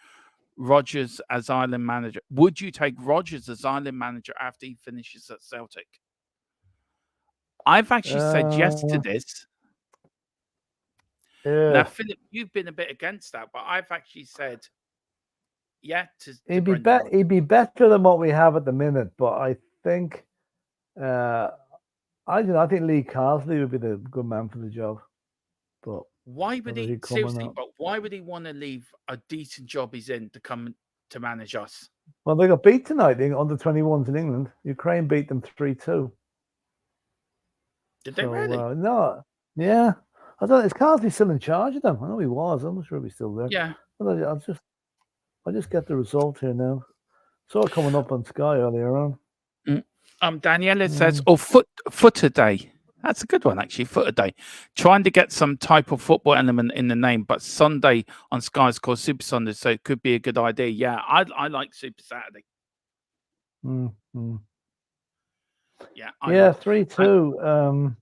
Rodgers as Ireland manager. Would you take Rodgers as Ireland manager after he finishes at Celtic? I've actually said yes to this. Yeah. Now, Philip, you've been a bit against that, but I've actually said yeah to He'd Brendan. be better than what we have at the minute, but I think I think Lee Carsley would be the good man for the job. But why would he seriously? But why would he want to leave a decent job he's in to come to manage us? Well, they got beat tonight under 21s in England. Ukraine beat them 3-2. Did they really? No, yeah. I don't know. Is Carsley still in charge of them? I know he was. I'm not sure if he's still there. Yeah. I'll just get the result here now. Saw it coming up on Sky earlier on. Daniela says, foot a day. That's a good one, actually. Foot a day. Trying to get some type of football element in the name, but Sunday on Sky is called Super Sunday, so it could be a good idea. Yeah, I like Super Saturday. Yeah. 3-2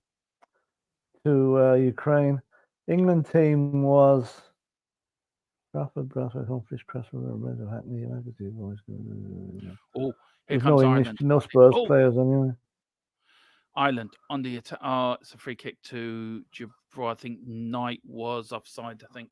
to Ukraine. England team was Bradford, Humphries, Cresswell, Red Hackney, United. Oh, here There's comes no Ireland. No Spurs players anyway. Ireland on the attack. It's a free kick to Gibraltar. I think Knight was offside, I think.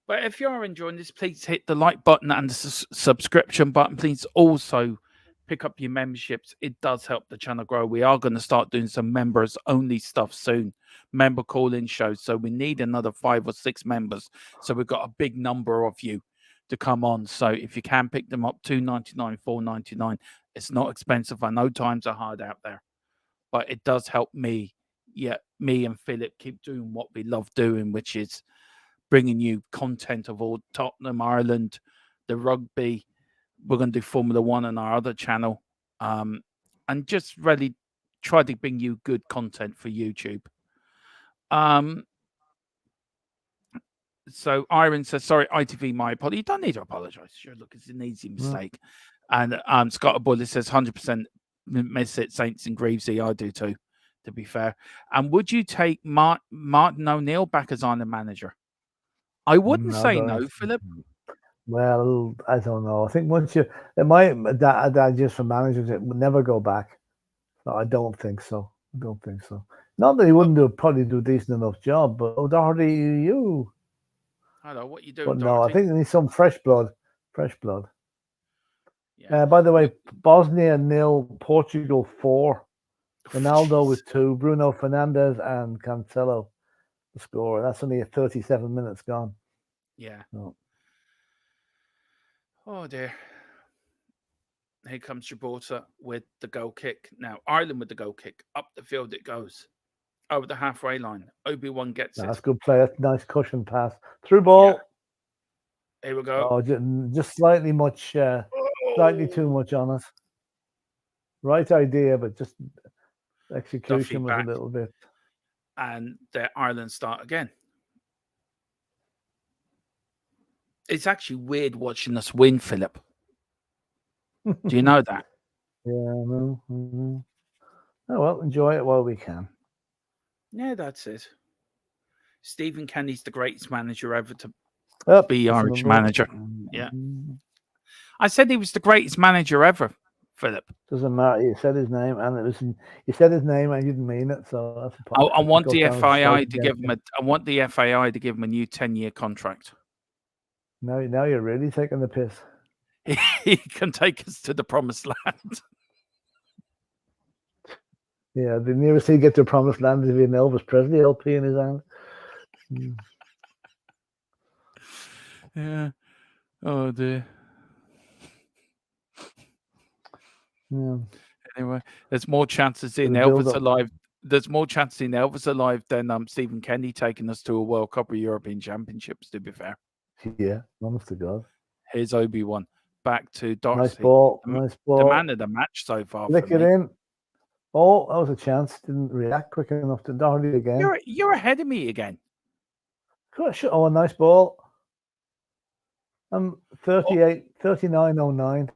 But if you are enjoying this, please hit the like button and the subscription button. Please also pick up your memberships. It does help the channel grow. We are going to start doing some members only stuff soon. Member call-in shows. So we need another 5 or 6 members. So we've got a big number of you to come on. So if you can pick them up, $2.99, $4.99. It's not expensive. I know times are hard out there, but it does help me. Yeah, me and Philip keep doing what we love doing, which is bringing you content of all Tottenham, Ireland, the rugby. We're going to do Formula One on our other channel, and just really try to bring you good content for YouTube. So Iron says, sorry, ITV, my apology. You don't need to apologise. Sure, look, it's an easy No. mistake. And Scott Bullet says 100% miss it, Saints and Greavesy. I do too, to be fair. And would you take Martin O'Neill back as Ireland manager? I wouldn't No, say don't no, think so. Philip. Well, I don't know. I think once you, it might that just for managers, it would never go back. No, I don't think so. I don't think so. Not that he But, wouldn't probably do a decent enough job, but O'Doherty, you. hello, what you doing, But no, I Doherty? think they need some fresh blood. Fresh blood. Yeah. By the We, way, Bosnia 0, Portugal 4, Ronaldo with 2, Bruno Fernandes and Cancelo the scorer. That's only 37 minutes gone. yeah. No. Oh, dear. Here comes Gibraltar with the goal kick. Now, Ireland with the goal kick. Up the field it goes. Over the halfway line. Obi-Wan gets No, it. that's good play. That's a nice cushion pass. Through Yeah. ball. Here we go. Oh, just slightly too much on us. Right idea, but just Duffy execution was a back. little bit. And the Ireland start again. It's actually weird watching us win, Philip. Do you know that? Yeah, no. Mm-hmm. Oh well, enjoy it while we can. Yeah, that's it. Stephen Kenny's the greatest manager ever to be That's Irish another. manager. Yeah. I said he was the greatest manager ever, Philip. Doesn't matter. You said his name, and it was. You said his name, and you didn't mean it. So that's a I want goes the down as a strike FAI to give against him you. I want the FAI to give him a new 10-year contract. Now you're really taking the piss. He can take us to the promised land. Yeah, the nearest he get to promised land is if he an Elvis Presley LP in his hand. Mm. Yeah. Oh dear. Yeah. Anyway, there's more chances in The build Elvis up. alive. There's more chances in Elvis alive than Stephen Kenny taking us to a World Cup or European Championships. To be fair, Yeah, honest to God. here's Obi-Wan back to Nice Darcy, ball. the, Nice the ball. man of the match so far for Flick it me. in. Oh, that was a chance. Didn't react quick enough to Doherty again. You're ahead of me again. Oh, a nice ball. 39.09.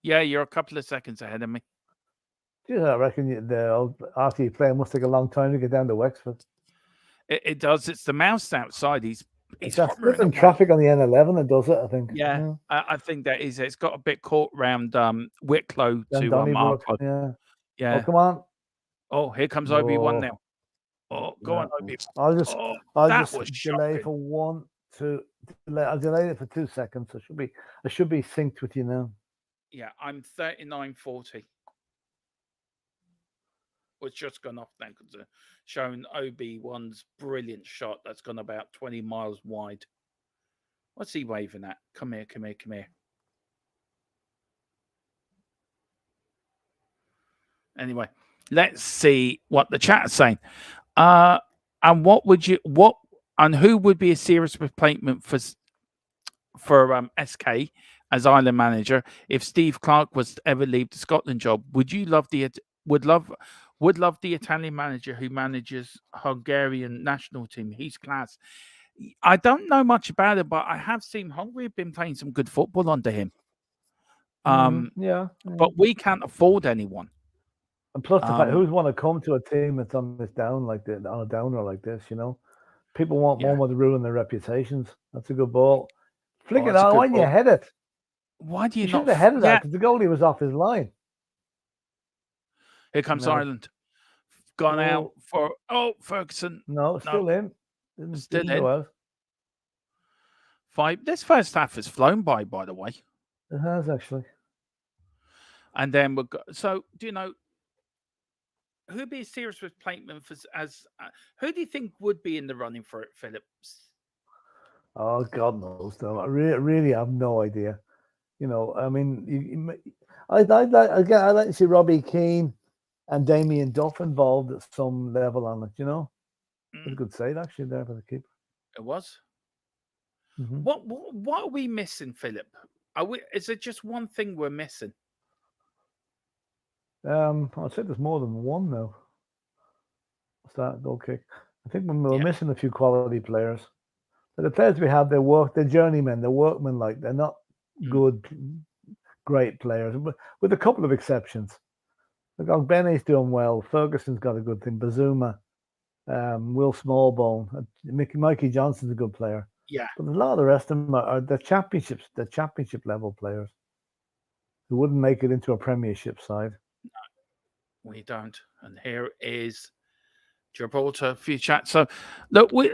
Yeah, you're a couple of seconds ahead of me. Geez, I reckon after you play, it must take a long time to get down to Wexford. It does. It's the mouse outside. He's that flipping traffic on the N11 that does it, I think. Yeah, I think that is. It's got a bit caught round Wicklow to Donnybrook. Arklow. Yeah. Yeah. Oh, come on. Oh, here comes Obi-Wan Oh, now. Oh, go on, Obi. I'll that just was delay shocking. for I'll delay it for 2 seconds. I should be synced with you now. Yeah, I'm 39.40. Was just gone off then because showing Obi-Wan's brilliant shot that's gone about 20 miles wide. What's he waving at? Come here, come here, come here. Anyway, let's see what the chat is saying. And who would be a serious replacement for SK as Ireland manager if Steve Clarke was to ever leave the Scotland job? Would you love the Italian manager who manages Hungarian national team? He's class. I don't know much about it, but I have seen Hungary have been playing some good football under him. Yeah. But we can't afford anyone. And plus the fact who's want to come to a team that's on this down like this, on a downer like this, you know? People won't want to ruin their reputations. That's a good ball. Flick it on. Why didn't you head it? Why do you should not have headed that because the goalie was off his line. Here comes Ireland. Gone out for Ferguson. No, still in. Didn't go out. 5. This first half has flown by the way. It has actually. And then we've got. So do you know who'd be a serious replacement who do you think would be in the running for it, Phillips? Oh, God knows. Though. I really have no idea. You know, I mean, I'd like to see Robbie Keane and Damien Duff involved at some level on it. You know, it was a good save actually there for the keeper. It was. Mm-hmm. What are we missing, Philip? Is it just one thing we're missing? I'd say there's more than one now. What's that goal kick? I think we're missing a few quality players. But the players we have, they're journeymen, they're workmen. Like they're not Mm. good, great players, with a couple of exceptions. Like Benny's doing well. Ferguson's got a good thing. Bazuma, Will Smallbone, Mikey Johnson's a good player. Yeah, But a lot of the rest of them are the championship level players who wouldn't make it into a Premiership side. we don't. And here is Gibraltar for your chat. So, look, we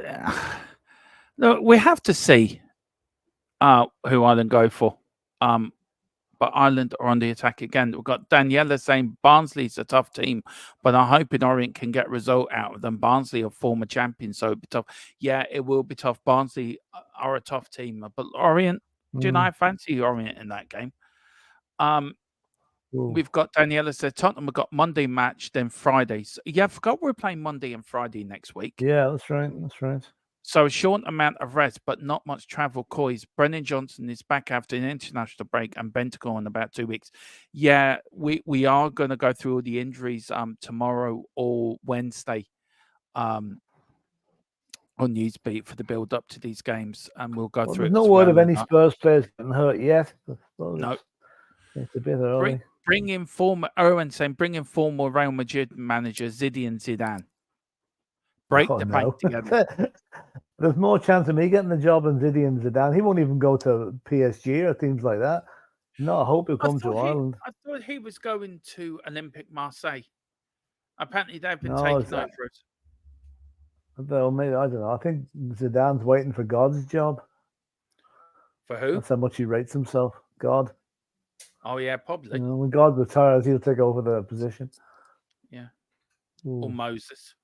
have to see who Ireland go for. But Ireland are on the attack again. We've got Daniela saying Barnsley's a tough team, but I'm hoping Orient can get a result out of them. Barnsley are former champions, so it'll be tough. Yeah, it will be tough. Barnsley are a tough team, but Orient, do you know, I fancy Orient in that game. We've got Daniela said Tottenham have got Monday match, then Fridays. Yeah, I forgot we're playing Monday and Friday next week. Yeah, that's right. That's right. So a short amount of rest, but not much travel. Coys. Brennan Johnson is back after an international break, and Bentacle in about 2 weeks. Yeah, we are going to go through all the injuries tomorrow or Wednesday on Newsbeat for the build up to these games, and we'll go through There's it no as word well. of any Spurs players getting hurt yet. No, it's a bit early. Bring in former Owen saying bring in former Real Madrid manager Zinedine Zidane. Break the paint together. There's more chance of me getting the job than Zinedine Zidane. He won't even go to PSG or teams like that. No, I hope he'll come to Ireland. I thought he was going to Olympique Marseille. Apparently, they've been taking over it. Well, maybe, I don't know. I think Zidane's waiting for God's job. For who? That's how much he rates himself. God. Oh, yeah, probably. You know, when God retires, he'll take over the position. Yeah. Or Moses.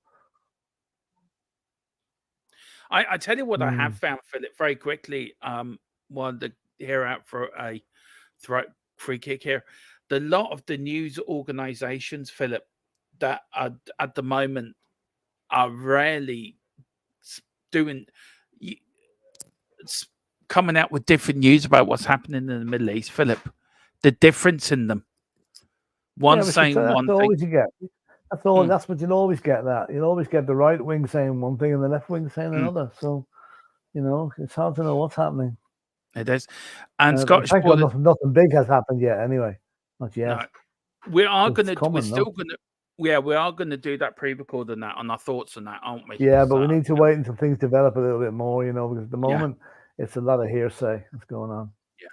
I tell you what I have found, Philip, very quickly. Wanted to hear out for a free kick here. The lot of the news organizations, Philip, that are at the moment are rarely doing coming out with different news about what's happening in the Middle East, Philip. The difference in them. One saying one thing. Always you get. That's all. That's what you'll always get. That you'll always get the right wing saying one thing and the left wing saying another. So, you know, it's hard to know what's happening. It is. And Scottish nothing big has happened yet. Anyway, not yet. No. We are going to. We're still going to. Yeah, we are going to do that pre-record on that, on our thoughts on that, aren't we? Yeah, but we need to wait until things develop a little bit more, you know, because at the moment it's a lot of hearsay that's going on. Yeah.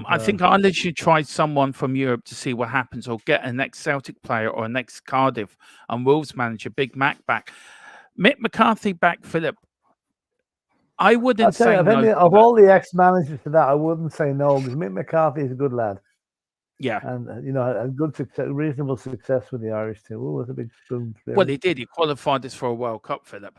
I think Ireland should try someone from Europe to see what happens, or get an ex-Celtic player or an ex-Cardiff and Wolves manager, Big Mac back. Mick McCarthy back, Philip. I wouldn't say no. Of all the ex-managers to that, I wouldn't say no, because Mick McCarthy is a good lad. Yeah, and you know, a good success, reasonable success with the Irish too. Oh, it was a big spoon. Well, he did. He qualified us for a World Cup, Philip.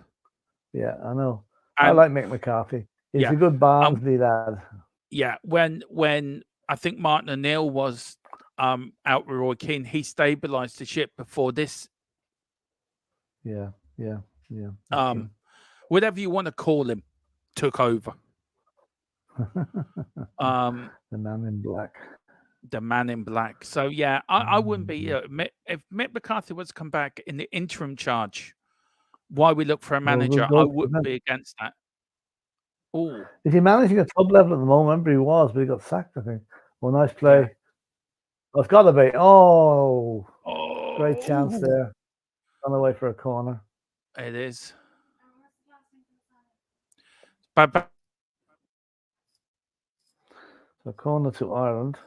Yeah, I know. I like Mick McCarthy. He's a good Barnsley lad. Yeah, when I think Martin O'Neill was out with Roy Keane, he stabilised the ship before this. Yeah. Whatever you want to call him, took over. The man in black. The man in black. So yeah, I wouldn't be if Mick McCarthy was to come back in the interim charge. While we look for a manager, I wouldn't be against that. Oh, is he managing at top level at the moment? Remember he was, but he got sacked, I think. Well, nice play. Yeah. Oh, it's got to be. Oh, great chance there. Gone away for a corner. It is. Bye. So corner to Ireland.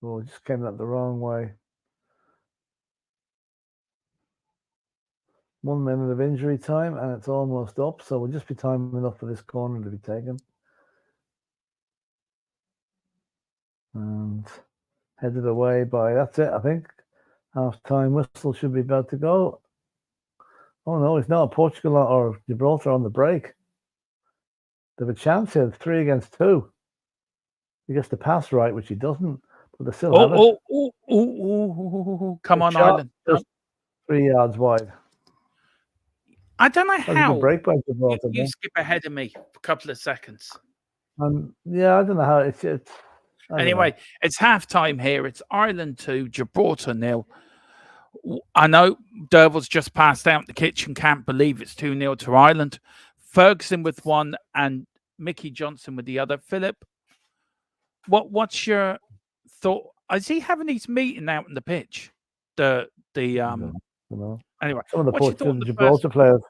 Oh, it just came out the wrong way. 1 minute of injury time, and it's almost up. So we'll just be time enough for this corner to be taken. And headed away by, that's it, I think. Half-time whistle should be about to go. Oh, no, it's not Portugal or Gibraltar on the break. They have a chance here. It's 3 against 2. He gets the pass right, which he doesn't, but they still have it. Come on, Ireland. Just 3 yards wide. I don't know how break by Gibraltar, you skip ahead of me for a couple of seconds. Yeah, I don't know how it's anyway, it's half time here. It's Ireland 2, Gibraltar 0. I know Derval's just passed out in the kitchen. Can't believe it's 2-0 to Ireland. Ferguson with one and Mickey Johnson with the other. Philip, what's your thought? Is he having his meeting out in the pitch? The You know. Anyway, Some of the what's your thought Portugal, in the the first? Gibraltar players.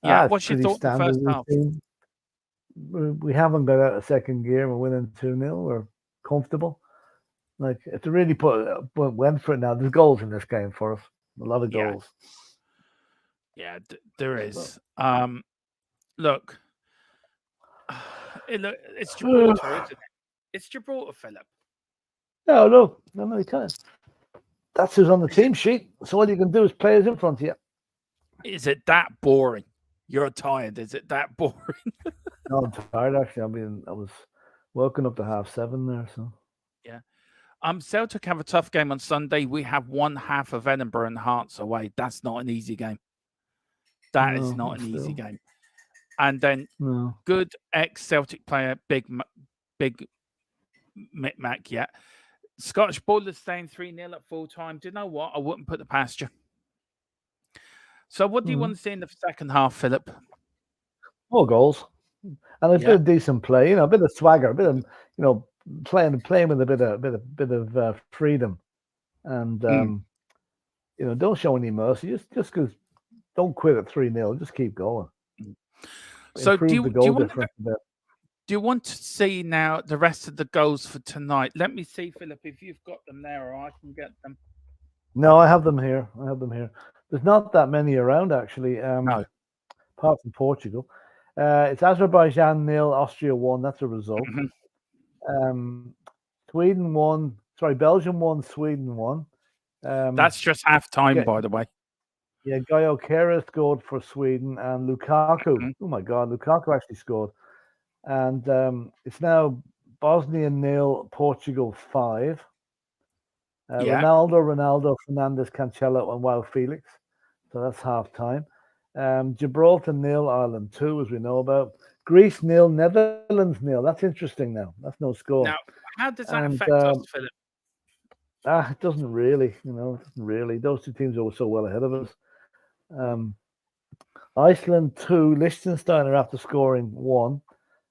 Yeah, It's what's your pretty thought in the standard first half? routine. We haven't got out of second gear. We're winning 2-0. We're comfortable. Like, if they really went for it now, there's goals in this game for us. A lot of Yeah, goals. yeah, there So, is. Look, it's Gibraltar, isn't it? It's Gibraltar, Philip. no, you can't. That's who's on the Is it, team sheet. So all you can do is players in front of you. is it that boring? You're tired. Is it that boring? No, I'm tired actually. I mean, I was woken up to 7:30 there. So Yeah. Celtic have a tough game on Sunday. We have one half of Edinburgh and Hearts away. That's not an easy game. That is no, not an easy still game. And then no. good ex-Celtic player, big Mac, yeah. Scottish Ballers staying 3-0 at full time. Do you know what? I wouldn't put the past you. So what do you want to see in the second half, Philip? More goals and a bit of decent play. You know, a bit of swagger, a bit of playing with a bit of freedom, and don't show any mercy. Just because don't quit at 3-0. Just keep going. So Improve the goal difference a bit. Do you want to see now the rest of the goals for tonight? Let me see, Philip, if you've got them there, or I can get them. No, I have them here. There's not that many around actually. No. Apart from Portugal, it's Azerbaijan 0, Austria 1. That's a result. Sweden 1. Sorry, Belgium 1, Sweden 1. That's just half time, by the way. Yeah, Gaio Kera scored for Sweden, and Lukaku. Oh my God, Lukaku actually scored. And it's now Bosnia 0, Portugal 5. Ronaldo, Fernandes, Cancelo, and Wow Felix. So that's half time. Gibraltar 0, Ireland 2, as we know about. Greece 0, Netherlands 0. That's interesting now. That's no score. Now, how does that affect us, Philip? It doesn't really. It doesn't really. Those two teams are so well ahead of us. Iceland 2, Liechtenstein are after scoring 1,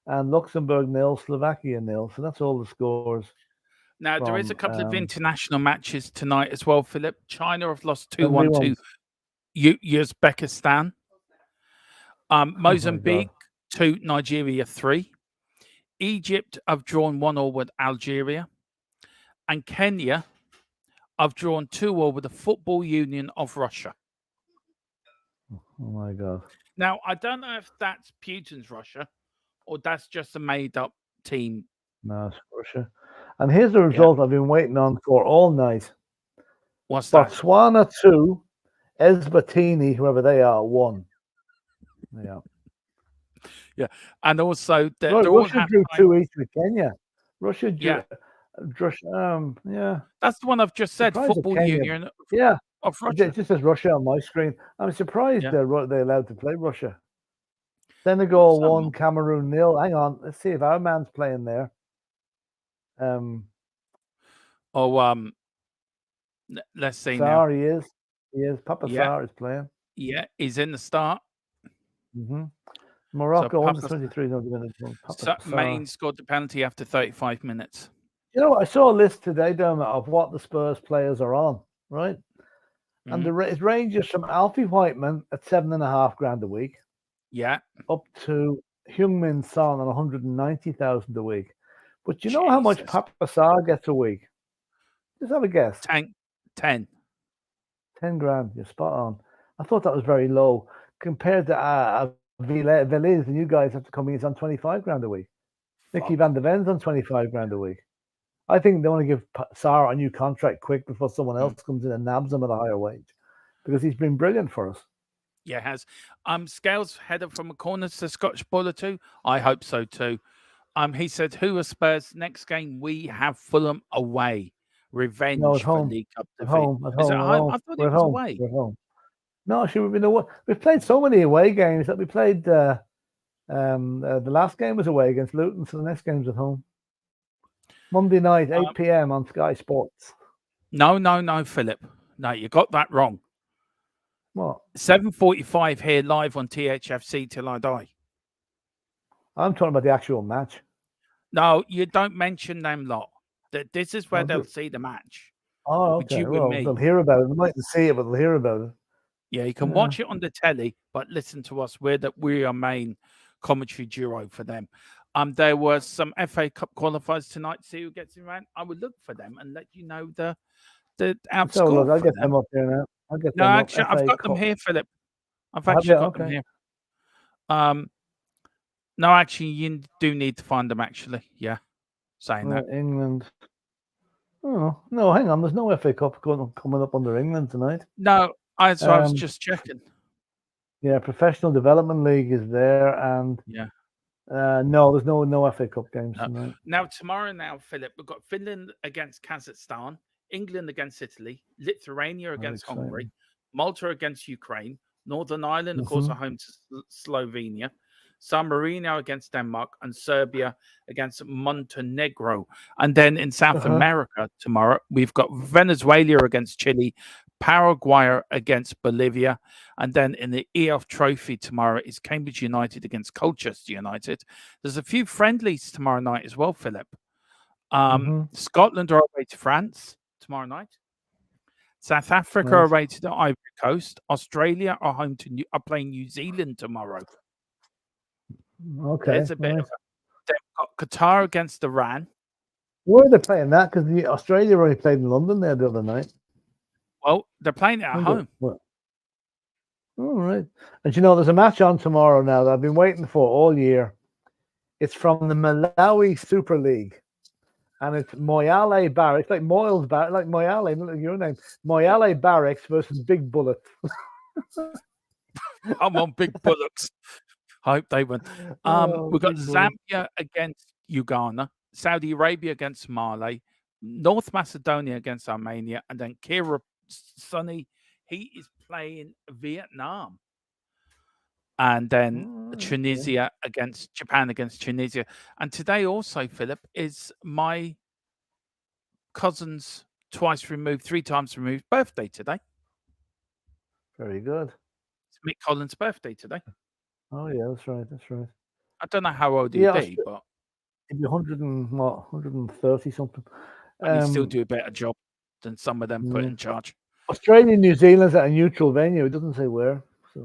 and Luxembourg 0, Slovakia 0. So that's all the scores. Now, there is a couple of international matches tonight as well, Philip. China have lost 2-1 to Uzbekistan. Mozambique 2, Nigeria 3. Egypt have drawn 1-1 with Algeria. And Kenya have drawn 2-2 with the Football Union of Russia. Oh my God. Now, I don't know if that's Putin's Russia or that's just a made-up team. No, it's Russia. And here's the result I've been waiting on for all night. What's that? Botswana 2, Eswatini, whoever they are, 1. Yeah. And also, Russia drew 2 each with Kenya. Russia drew. That's the one I've just said. Football Union of Russia. It just says Russia on my screen. I'm surprised they're allowed to play Russia. Senegal 1, Cameroon 0. Hang on, let's see if our man's playing there. Let's see now. He is. Papa Sarr is playing. Yeah, he's in the start. Morocco under 23. Maine scored the penalty after 35 minutes. You know what? I saw a list today, Dermot, of what the Spurs players are on, right? And it ranges from Alfie Whiteman at $7,500 a week. Yeah. Up to Heung-min Son on 190,000 a week. But you know how much Papa Sarr gets a week? Just have a guess. 10 grand. You're spot on. I thought that was very low compared to Veliz, and you guys have to come in. He's on 25 grand a week. Mickey van der Ven's on 25 grand a week. I think they want to give Sarr a new contract quick before someone else comes in and nabs him at a higher wage, because he's been brilliant for us. Yeah, has. Scales headed from a corner to Scottish Bowler too. I hope so too. He said, "Who are Spurs? Next game we have Fulham away. Revenge for League Cup defeat." Is it home? I thought it was away. We're home. No, we've been away. We've played so many away games that we played. The last game was away against Luton, so the next game's at home. Monday night, 8 p.m. on Sky Sports. No, Philip. No, you got that wrong. What? 7:45 here live on THFC till I die. I'm talking about the actual match. No, you don't mention them lot. This is where I'll they'll do. see the match Oh, with okay. you and Well, they'll me. hear about it. They mightn't see it, but they'll hear about it. Yeah, you can Yeah. watch it on the telly, but listen to us. We are main commentary duo for them. There was some FA Cup qualifiers tonight. See who gets in round. I would look for them and let you know the Let's have a look. outscore I'll for get them them. up here now. I'll get No, them up. actually, I've FA got them Cup. here, Philip. I've Have actually you? got them Okay. here. No, actually, you do need to find them. Actually, yeah, saying that. England. Oh no, hang on. There's no FA Cup coming up under England tonight. No, I was Um, just checking. yeah, Professional Development League is there, and Yeah. no, there's no FA Cup games No. tonight. Now tomorrow, Philip, we've got Finland against Kazakhstan, England against Italy, Lithuania Very against Hungary, exciting. Malta against Ukraine, Northern Ireland, of course, Mm-hmm. are home to Slovenia, San Marino against Denmark, and Serbia against Montenegro. And then in South America tomorrow, we've got Venezuela against Chile, Paraguay against Bolivia, and then in the EF Trophy tomorrow is Cambridge United against Colchester United. There's a few friendlies tomorrow night as well, Philip. Scotland are away to France tomorrow night. South Africa are away to the Ivory Coast. Australia are are playing New Zealand tomorrow. Okay. There's a bit of they've got Qatar against Iran. Where are they playing that? Because Australia only played in London there the other night. Well, they're playing it at home. All right. And there's a match on tomorrow now that I've been waiting for all year. It's from the Malawi Super League. And it's Moyale Barracks, like Moyles Barracks, like Moyale, look your name. Moyale Barracks versus Big Bullet. I'm on Big Bullocks. Hope they win. We've got Zambia against Uganda, Saudi Arabia against Mali, North Macedonia against Armenia, and then Kira Sonny, he is playing Vietnam. And then Tunisia against Japan against Tunisia. And today also, Philip, is my cousin's three times removed birthday today. Very good. It's Mick Collins' birthday today. Oh yeah, that's right. That's right. I don't know how old he'd be, but he'd be 130 something. And he'd still do a better job than some of them put in charge. Australia, New Zealand's at a neutral venue. It doesn't say where. So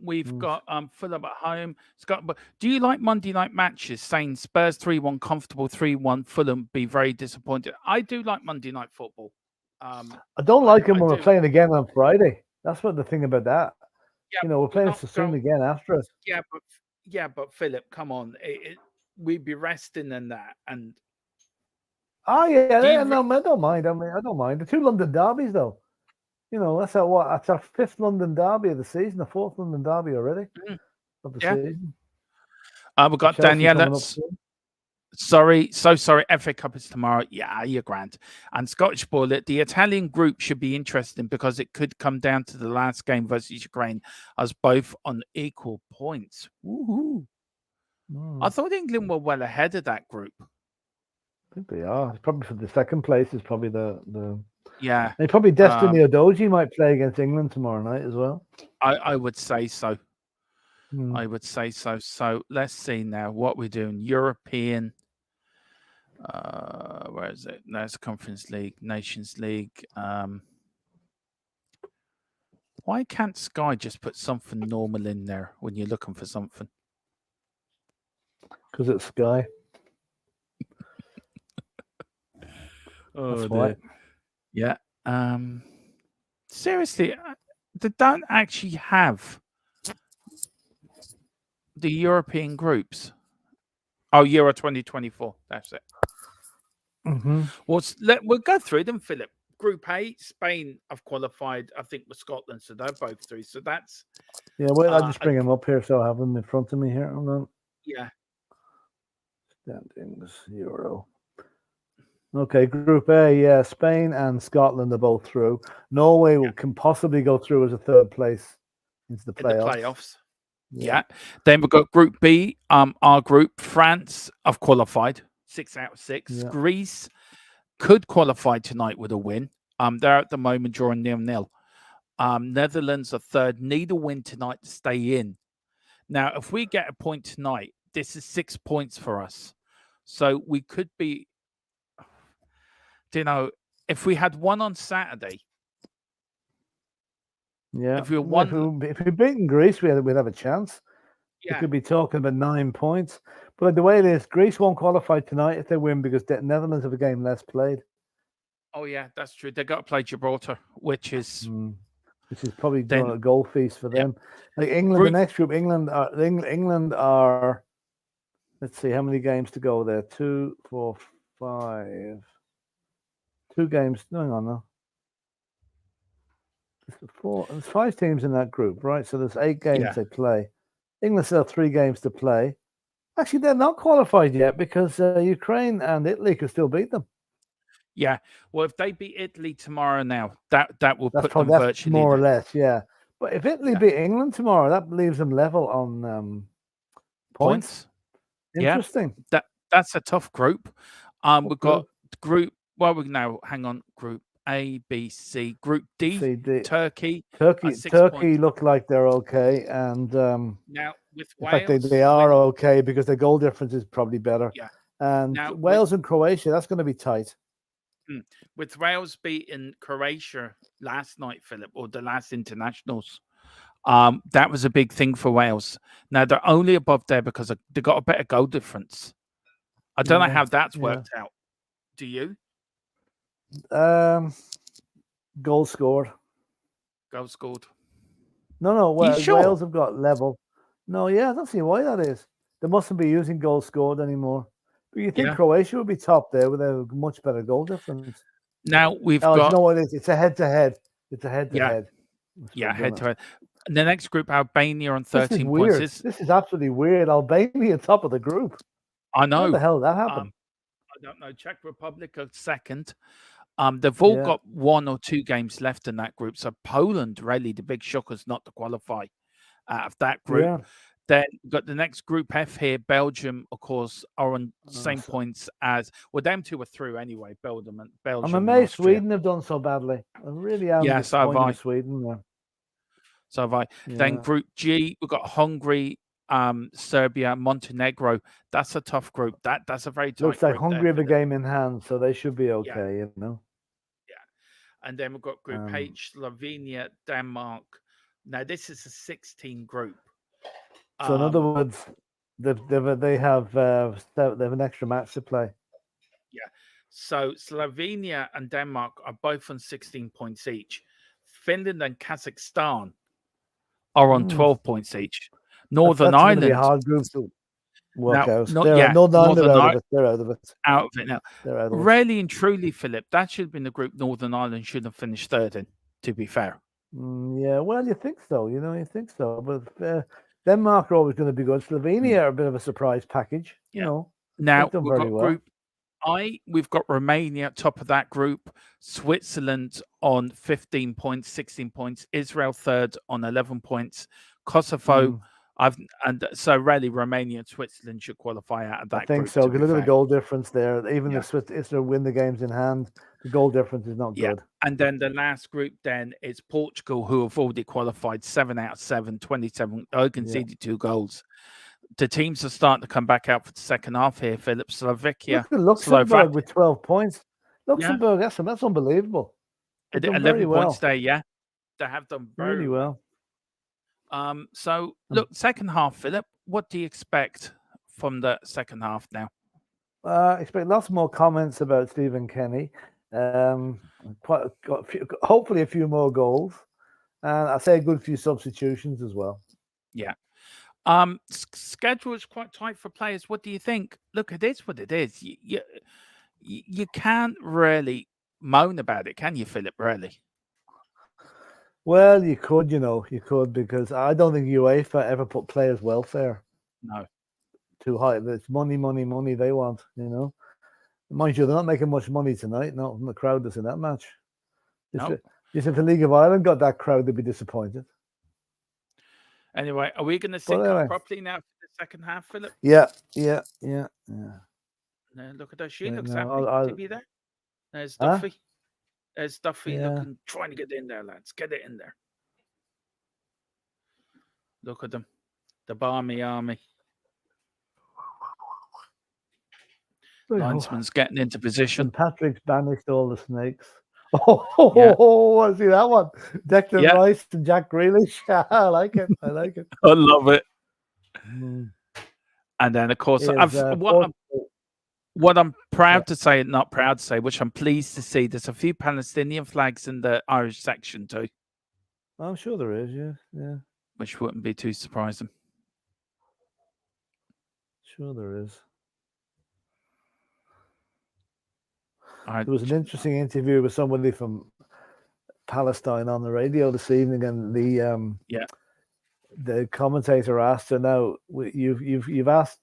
we've got Fulham at home. But do you like Monday night matches? Saying Spurs 3-1 comfortable, 3-1 Fulham be very disappointed. I do like Monday night football. I don't like them when we're playing again on Friday. That's what the thing about that. Yeah, we're playing Sassoon again after us. Yeah, but Philip, come on, we'd be resting in that. And no, I don't mind. I don't mind the two London derbies though. That's our fifth London derby of the season, the fourth London derby already of the season. We've got Daniela. So sorry. FA Cup is tomorrow. Yeah, you're grand. And Scottish Bullet, the Italian group should be interesting because it could come down to the last game versus Ukraine as both on equal points. Woohoo! I thought England were well ahead of that group. I think they are. Probably for the second place is probably the yeah. They probably Destiny Odoji might play against England tomorrow night as well. I would say so. I would say so. So let's see now what we're doing. European. Where is it? There's Conference League, Nations League. Why can't Sky just put something normal in there when you're looking for something? Because it's Sky. That's why. Yeah. Seriously, they don't actually have the European groups. Oh, Euro 2024. That's it. Well, we'll go through them, Philip. Group A, Spain have qualified, I think, with Scotland, so they're both through. So that's I'll just bring them up here, so I have them in front of me here. Yeah. Standings Euro. Okay, Group A, Spain and Scotland are both through. Norway can possibly go through as a third place into the playoffs. Yeah. Then we've got Group B, our group. France have qualified 6 out of 6. Greece, could qualify tonight with a win. They're at the moment drawing 0-0. Netherlands are third, need a win tonight to stay in. Now, if we get a point tonight, this is 6 points for us. So we could be, if we had one on Saturday, Yeah, if we won, if we beaten Greece, we'd have a chance. We yeah, could be talking about 9 points. But like the way it is, Greece won't qualify tonight if they win because the Netherlands have a game less played. oh yeah, that's true. They got to play Gibraltar, which is probably then a goal feast for yeah. them. Like England, the next group, England are. Let's see how many games to go there. 2, 4, 5. 2 games. No, hang on, no. There's 5 teams in that group, right? So there's 8 games they play. England still have 3 games to play. Actually, they're not qualified yet because Ukraine and Italy could still beat them. Yeah. Well, if they beat Italy tomorrow now, that will put them that's virtually more or less, yeah. But if Italy beat England tomorrow, that leaves them level on points. Interesting. Yeah. That's a tough group. We've got group. Well, we now hang on. Group A, B, C. Group D. C, D. Turkey. Turkey look like they're okay, and now with in Wales, fact they are okay because the goal difference is probably better. Yeah. And now, Wales and Croatia, that's going to be tight. With Wales beating Croatia last night, Philip, or the last internationals, that was a big thing for Wales. Now they're only above there because they got a better goal difference. I don't know how that's worked out. Do you? Goal scored. Goal scored. No. Wales have got level. No, I don't see why that is. They mustn't be using goal scored anymore. But you think Croatia would be top there with a much better goal difference? Now we've got. You know what it is? It's a head-to-head. It's a head-to-head. Yeah, head-to-head. The next group, Albania on 13 points. This is absolutely weird. Albania top of the group. I know. How the hell did that happen? I don't know. Czech Republic are second. They've all got 1 or 2 games left in that group. So Poland, really, the big shockers not to qualify out of that group. Yeah. Then we've got the next group F here. Belgium, of course, are on same points as them 2 are through anyway. Belgium. I'm amazed Sweden have done so badly. I really am disappointed in Sweden there. So have I. Yeah. Then Group G, we've got Hungary, Serbia, Montenegro. That's a tough group. That's a very tight Looks like Hungary have a game in hand, so they should be okay, Yeah. And then we've got Group H, Slovenia, Denmark. Now this is a 16 group. So in other words, they have an extra match to play. Yeah. So Slovenia and Denmark are both on 16 points each. Finland and Kazakhstan are on 12 points each. Northern Ireland. Going to be a hard group to work out. Northern Ireland, they're out of it. Out of it now. Really and truly, Philip, that should have been the group Northern Ireland should have finished third in, to be fair. Yeah, well, you think so. You think so. But Denmark are always going to be good. Slovenia are a bit of a surprise package. You know. Now, we've got Group I. We've got Romania top of that group. Switzerland on 15 points, 16 points. Israel third on 11 points. Kosovo. So really, Romania and Switzerland should qualify out of that group. I think so. Look at the goal difference there. Even if Israel win the games in hand, the goal difference is not good. And then the last group then is Portugal, who have already qualified 7 out of 7, 27, conceded 2 goals. The teams are starting to come back out for the second half here, Philip. Slovakia. Look at Luxembourg with 12 points. Luxembourg, that's unbelievable. 11 points there, They have done very well. So, look, second half, Philip, what do you expect from the second half now? I expect lots more comments about Stephen Kenny. Hopefully a few more goals. And I say a good few substitutions as well. Yeah. Schedule is quite tight for players. What do you think? Look, it is what it is. You can't really moan about it, can you, Philip, really? Well, you could, because I don't think UEFA ever put players' welfare too high. It's money they want, Mind you, they're not making much money tonight, not from the crowd that's in that match. If the League of Ireland got that crowd, they'd be disappointed. Anyway, are we going to sync up properly now for the second half, Philip? Yeah. Look at that. She looks happy to be there. There's Huh? Duffy. There's Duffy Yeah. looking, trying to get in there, lads. Get it in there. Look at them. The Barmy Army. Linesman's getting into position. St. Patrick's banished all the snakes. Yeah. Oh, I see that one. Declan Yeah. Rice and Jack Grealish. I like it. I like it. I love it. Mm. And then, of course, Is what I'm yeah. proud to say, not proud to say, which I'm pleased to see, there's a few Palestinian flags in the Irish section too, I'm sure there is. Yeah, yeah, which wouldn't be too surprising. sure there is. I, There was an interesting interview with somebody from Palestine on the radio this evening, and yeah, the commentator asked her, "Now you've asked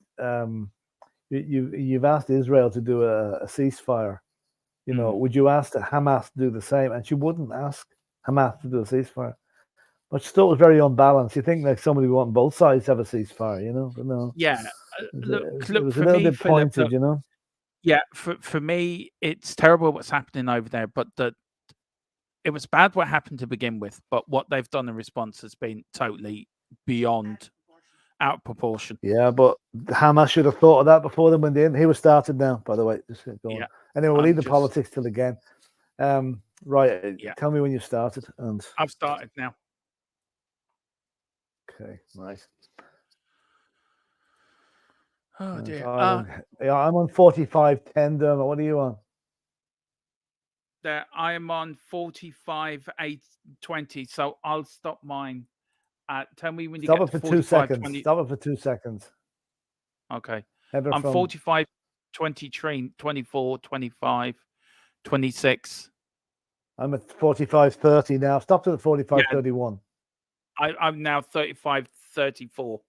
you've asked Israel to do a ceasefire. You know, would you ask Hamas to do the same?" And she wouldn't ask Hamas to do a ceasefire, but she thought it was very unbalanced. You think like somebody would want both sides to have a ceasefire, you know? But no, yeah. it was a For little me, bit Philip. pointed, you know. Yeah, for me, it's terrible what's happening over there, but it was bad what happened to begin with, but what they've done in response has been totally beyond out of proportion. Yeah, but Hamas should have thought of that before they went in. He was started now, by the way. Just go on. Yeah, Anyway, we'll I'm leave the just politics till again. Right, yeah. tell me when you started. And I've started now. okay, nice. Oh dear. Yeah, I'm on 45-10, Dermot. What are you on? There, I am on 45-8-20, so I'll stop mine. Tell me when you Stop get it to for 2 seconds. 45-20. Stop it for 2 seconds. Okay. Heather I'm from 45-20, 24, 25, 26. I'm at 45-30 now. Stop it at Yeah, 45-31. I'm now 35-34.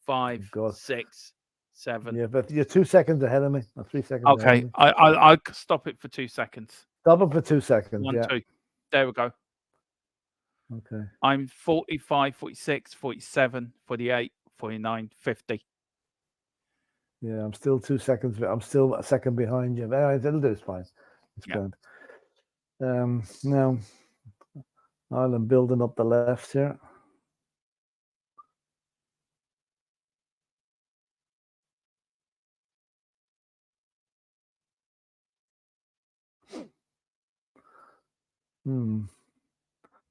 5, God. 6, 7. Yeah, but you're 2 seconds ahead of me. Or 3 seconds ahead of Okay, me. I'll stop it for 2 seconds. Stop it for 2 seconds. 1, Yeah. 2. There we go. Okay. I'm 45, 46, 47, 48, 49, 50. Yeah, I'm still 2 seconds. I'm still a second behind you. But anyway, it'll do. It's fine. It's good. Now, Ireland building up the left here.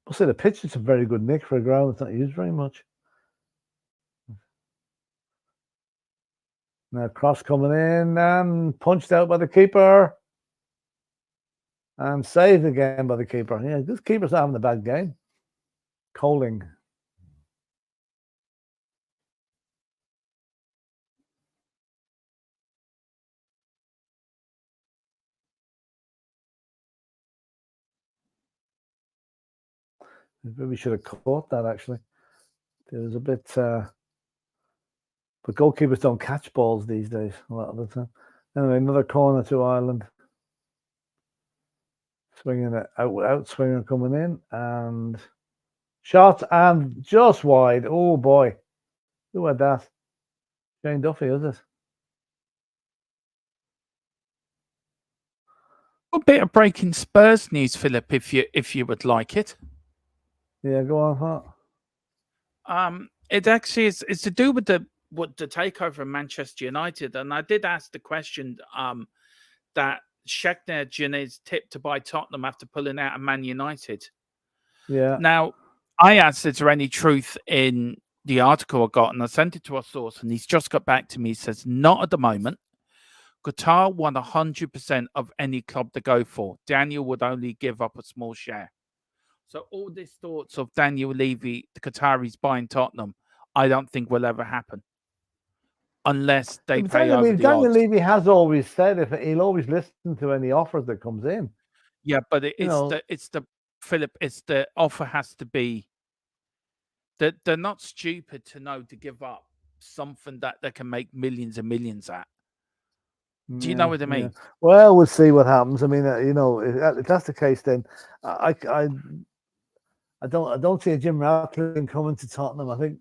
I'll say the pitch is a very good nick for a ground that's not used very much. Now cross coming in and punched out by the keeper. And saved again by the keeper. Yeah, this keeper's not having a bad game. Coling. Maybe should have caught that actually. It was a bit but goalkeepers don't catch balls these days a lot of the time. Anyway, another corner to Ireland. Swinging it out swinger coming in and shot and just wide. Oh boy. Who had that? Shane Duffy, is it? A bit of breaking Spurs news, Philip, if you would like it. Yeah, go on, huh? It actually is. It's to do with the takeover of Manchester United, and I did ask the question that Shakhtar Donetsk tipped to buy Tottenham after pulling out of Man United. Yeah. Now, I asked, is there any truth in the article I got, and I sent it to our source, and he's just got back to me. He says, not at the moment. Qatar won 100% of any club to go for. Daniel would only give up a small share. So all these thoughts of Daniel Levy, the Qataris buying Tottenham, I don't think will ever happen. Unless they pay over the odds. Daniel Levy has always said if he'll always listen to any offers that comes in. Yeah, but it's the offer has to be that they're not stupid to know to give up something that they can make millions and millions at. Do you know what I mean? Yeah. Well, we'll see what happens. I mean, if that's the case, then I don't see a Jim Ratcliffe coming to Tottenham. I think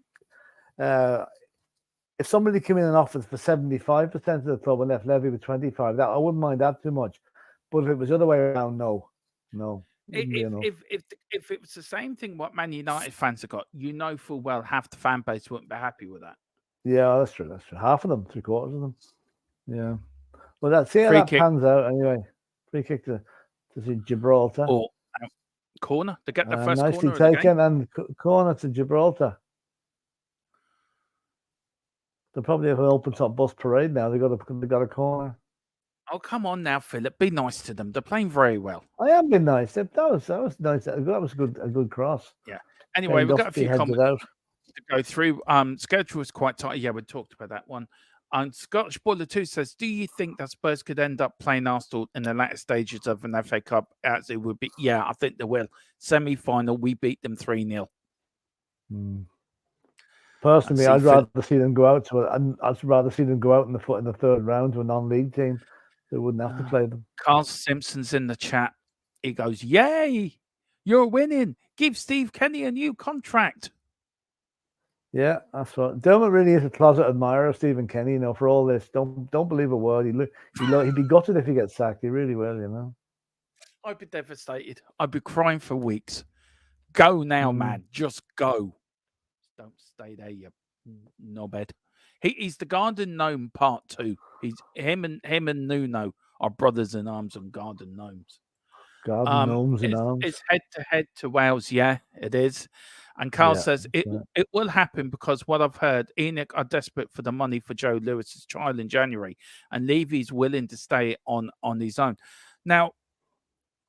if somebody came in and offered for 75% of the club and left Levy with 25%, that I wouldn't mind that too much. But if it was the other way around, no, I- wouldn't be enough. If it was the same thing what Man United fans have got, full well half the fan base wouldn't be happy with that. Yeah, that's true. That's true. Half of them, 3/4 of them. Yeah. Well, see how Free that kick pans out anyway. Free kick to see Gibraltar. or corner. They get the first Nicely corner of the game. taken and corner to Gibraltar. They probably have an open top bus parade now. They got a corner. Oh, come on now, Philip. Be nice to them. They're playing very well. I am being nice. That was nice. That was a good cross. Yeah. Anyway, we've got a few comments out. to go through. Schedule was quite tight. Yeah, we talked about that one. Scottish Boiler 2 says, do you think that Spurs could end up playing Arsenal in the latter stages of an FA Cup as it would be? Yeah, I think they will. Semi-final, we beat them 3-0. Personally, I'd rather see them go out I'd rather see them go out in the third round to a non-league team. They wouldn't have to play them. Carl Simpson's in the chat. He goes, yay, you're winning. Give Steve Kenny a new contract. Yeah, that's right. Dermot really is a closet admirer of Stephen Kenny, for all this. Don't believe a word. He'd be gutted if he gets sacked. He really will, I'd be devastated. I'd be crying for weeks. Go now, man. Just go. Don't stay there, you knobhead. He's the Garden Gnome Part 2. He's him and Nuno are brothers in arms and Garden Gnomes. Gnomes in arms. It's head to Wales. Yeah, it is. And Carl says it will happen because what I've heard, Enoch are desperate for the money for Joe Lewis's trial in January, and Levy's willing to stay on his own. Now,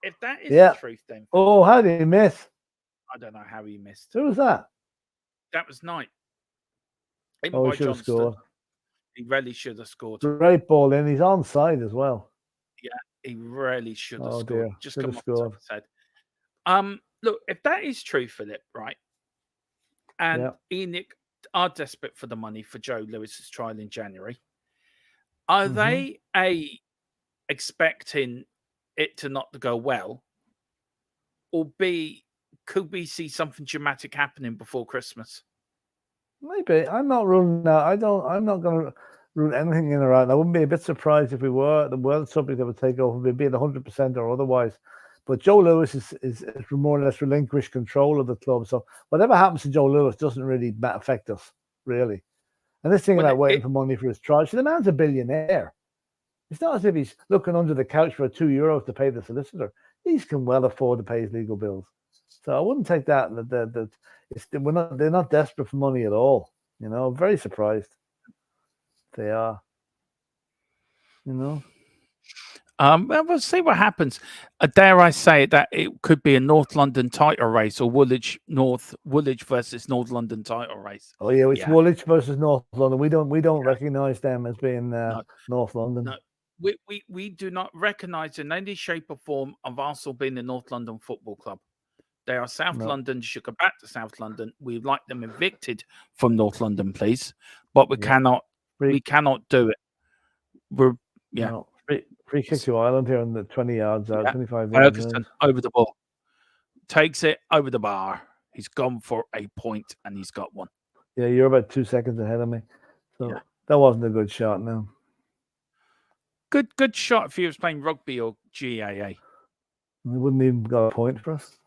if that is the truth, then how did he miss? I don't know how he missed. Who was that? That was Knight. He should have scored. He really should have scored. Great ball in. He's onside as well. Yeah, he really should have scored. Dear. Just come off the head. Look, if that is true, Philip, right? And Enoch are desperate for the money for Joe Lewis's trial in January. Are they expecting it to not go well, or B, could we see something dramatic happening before Christmas? Maybe. I'm not ruling out. I'm not going to rule anything in or out. I wouldn't be a bit surprised if the world subject that would take over, be it 100% or otherwise. But Joe Lewis is more or less relinquished control of the club. So whatever happens to Joe Lewis doesn't really affect us, really. And this thing about waiting for money for his trial, the man's a billionaire. It's not as if he's looking under the couch for €2 to pay the solicitor. He can well afford to pay his legal bills. So I wouldn't take that. They're not desperate for money at all. I'm very surprised. They are. We'll see what happens. Dare I say that it could be a North London title race or Woolwich versus North London title race. Oh yeah, it's Woolwich versus North London. We don't recognise them as being North London. No. We do not recognise in any shape or form of Arsenal being the North London Football Club. They are South London. Should go back to South London. We'd like them evicted from North London, please. But we cannot. We cannot do it. No. Free kick to Ireland here on the 20 yards out, 25 yards. Ferguson over the ball. Takes it over the bar. He's gone for a point and he's got one. Yeah, you're about 2 seconds ahead of me. So that wasn't a good shot now. Good shot if he was playing rugby or GAA. He wouldn't even got a point for us.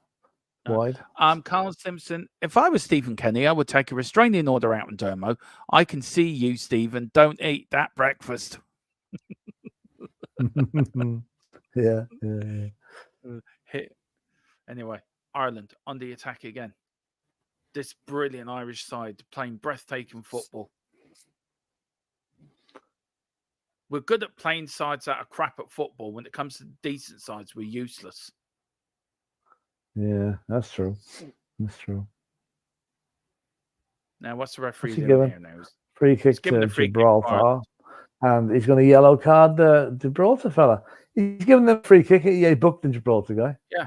Wide. Carl Simpson, if I was Stephen Kenny, I would take a restraining order out on Dermo. I can see you, Stephen. Don't eat that breakfast. Yeah. Anyway, Ireland on the attack again. This brilliant Irish side playing breathtaking football. We're good at playing sides that are crap at football. When it comes to decent sides, we're useless. Yeah, that's true. Now, what's the referee doing here now? Free kick to Gibraltar. And he's going to yellow card the Gibraltar fella. He's giving them a free kick. He booked the Gibraltar guy. Yeah.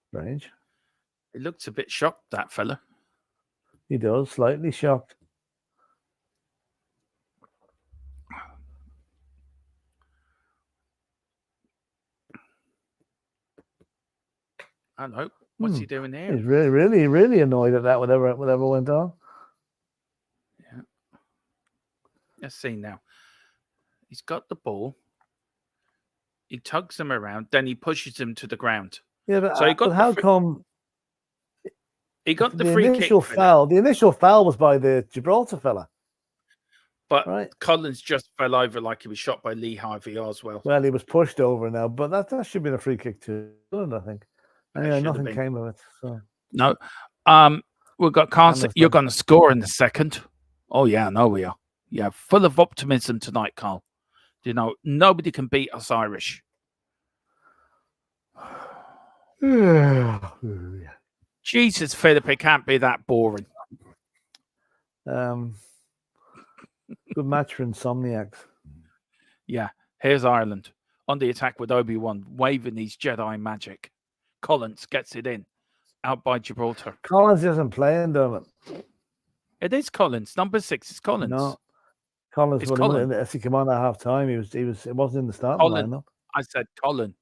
Strange. He looks a bit shocked, that fella. He does, slightly shocked. I don't know. What's he doing here? He's really annoyed at that, whatever went on. Yeah. Let's see now. He's got the ball. He tugs him around, then he pushes him to the ground. Yeah, So he but got how come the free kick, initial Philip, foul? The initial foul was by the Gibraltar fella, but right? Collins just fell over like he was shot by Lee Harvey Oswald. Well, he was pushed over now, but that should have been a free kick too, I think. Anyway, should have nothing been. came of it. So No. We've got Carl. Hammer's You're done. going to score in the second. Oh, yeah, I know we are. Yeah, full of optimism tonight, Carl. You know, nobody can beat us Irish. Jesus, Philip, it can't be that boring. Good match for insomniacs. Yeah, here's Ireland on the attack with Obi-Wan waving his Jedi magic. Collins gets it in, out by Gibraltar. Collins isn't playing, Dermot. It is Collins. Number 6 is Collins. No, Collins. It's Well, Colin. as he came on at half time, it wasn't in the starting Colin. lineup. I said Colin.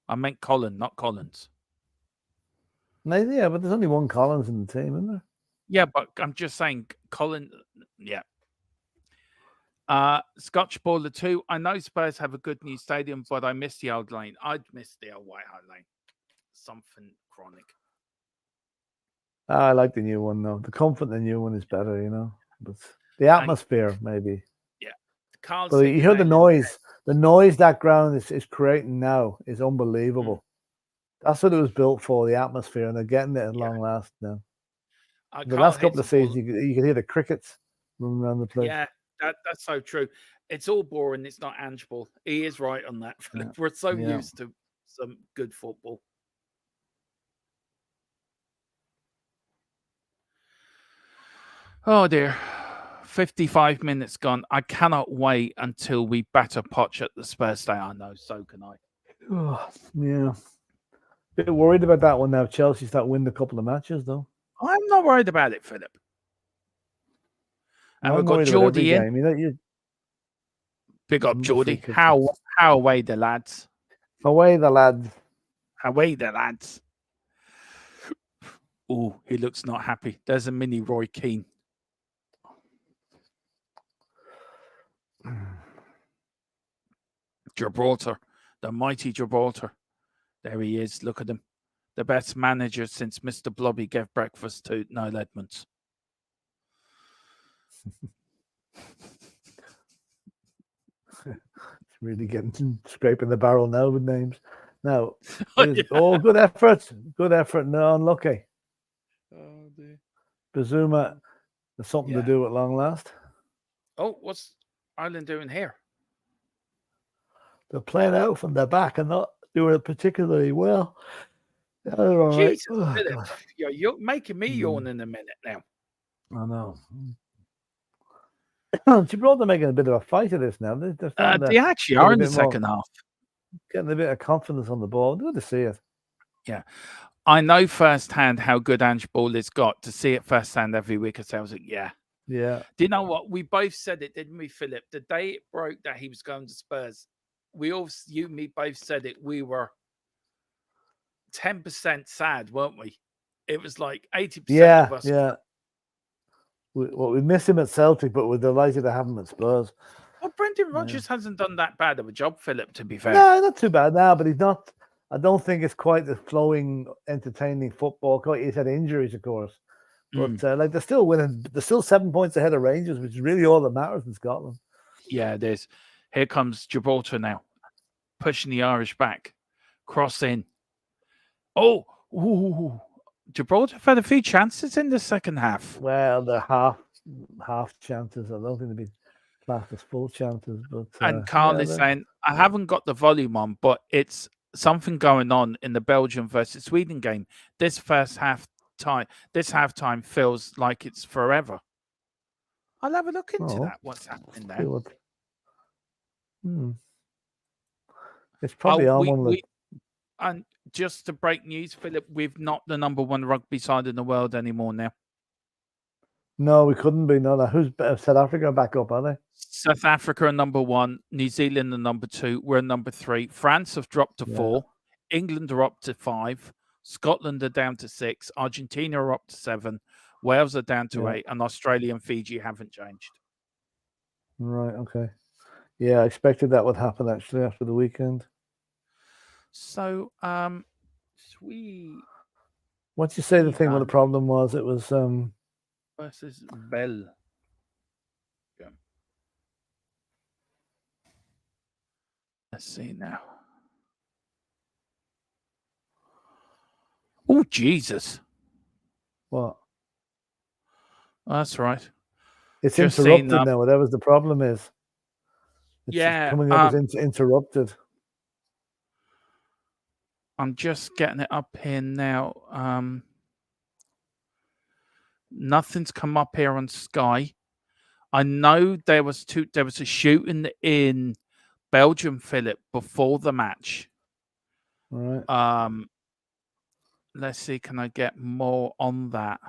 I meant Colin, not Collins. Yeah, but there's only one Collins in the team, isn't there? Yeah, but I'm just saying Colin. Yeah. Scotch Baller 2. I know Spurs have a good new stadium, but I miss the old lane. I'd miss the old White Hart Lane. Something chronic. I like the new one though. The comfort in the new one is better, you know. But the atmosphere, maybe. Yeah. Carl, but you hear the noise. The noise that ground is creating now is unbelievable. That's what it was built for, the atmosphere, and they're getting it at long last now. The last couple of seasons, you could hear the crickets running around the place. Yeah, that's so true. It's all boring. It's not Ange ball. He is right on that. Yeah. We're so used to some good football. Oh dear. 55 minutes gone. I cannot wait until we batter Poch at the Spurs Day. I know, so can I. Oh, yeah. Bit worried about that one now. Chelsea start winning a couple of matches, though. I'm not worried about it, Philip. And we've got Geordie in. Game. Big up Geordie. How away the lads? Away the lads. Away the lads. Oh, he looks not happy. There's a mini Roy Keane. Gibraltar, the mighty Gibraltar. There he is. Look at him. The best manager since Mr. Blobby gave breakfast to Noel Edmonds. It's really scraping the barrel now with names. Now, good effort. Good effort. No, unlucky. Oh, dear. Bazuma, there's something to do at long last. Oh, what's Ireland doing here? They're playing out from their back and not doing it particularly well. Jesus, Philip, you're making me yawn in a minute now. I know. Gibraltar making a bit of a fight of this now. They actually are in the second half. Getting a bit of confidence on the ball. Good to see it. Yeah. I know firsthand how good Ange Ball has got. To see it firsthand every week, I was like, yeah. Yeah. Do you know what? We both said it, didn't we, Philip? The day it broke that he was going to Spurs, you and me both said it. We were 10% sad, weren't we? It was like 80% of us. Yeah. We miss him at Celtic, but we're delighted to have him at Spurs. Well, Brendan Rodgers hasn't done that bad of a job, Philip, to be fair. No, not too bad now, but he's not. I don't think it's quite the flowing, entertaining football. He's had injuries, of course. But they're still winning. They're still 7 points ahead of Rangers, which is really all that matters in Scotland. Yeah, it is. Here comes Gibraltar now, pushing the Irish back, cross in. Oh, Gibraltar had a few chances in the second half. Well, they're half chances. I don't think they'd be classed as full chances. But and Carl is saying, I haven't got the volume on, but it's something going on in the Belgium versus Sweden game. This halftime feels like it's forever. I'll have a look into that. What's happening there? It's probably on one of the... And just to break news, Philip, we're not the number one rugby side in the world anymore now. No, we couldn't be. No, who's South Africa back up, are they? South Africa are number 1. New Zealand are number 2. We're number 3. France have dropped to 4. England are up to 5. Scotland are down to 6. Argentina are up to 7. Wales are down to 8. And Australia and Fiji haven't changed. Right, okay. Yeah, I expected that would happen actually after the weekend. So, Sweden Once you say the thing, what the problem was, it was versus Bell. Yeah. Let's see now. Oh, Jesus. what? Oh, that's right. It's Just interrupted seen, now. Whatever the problem is, it's yeah, coming up as interrupted. I'm just getting it up here now. Nothing's come up here on Sky. I know there was a shooting in Belgium, Philip, before the match. Right. Let's see, can I get more on that?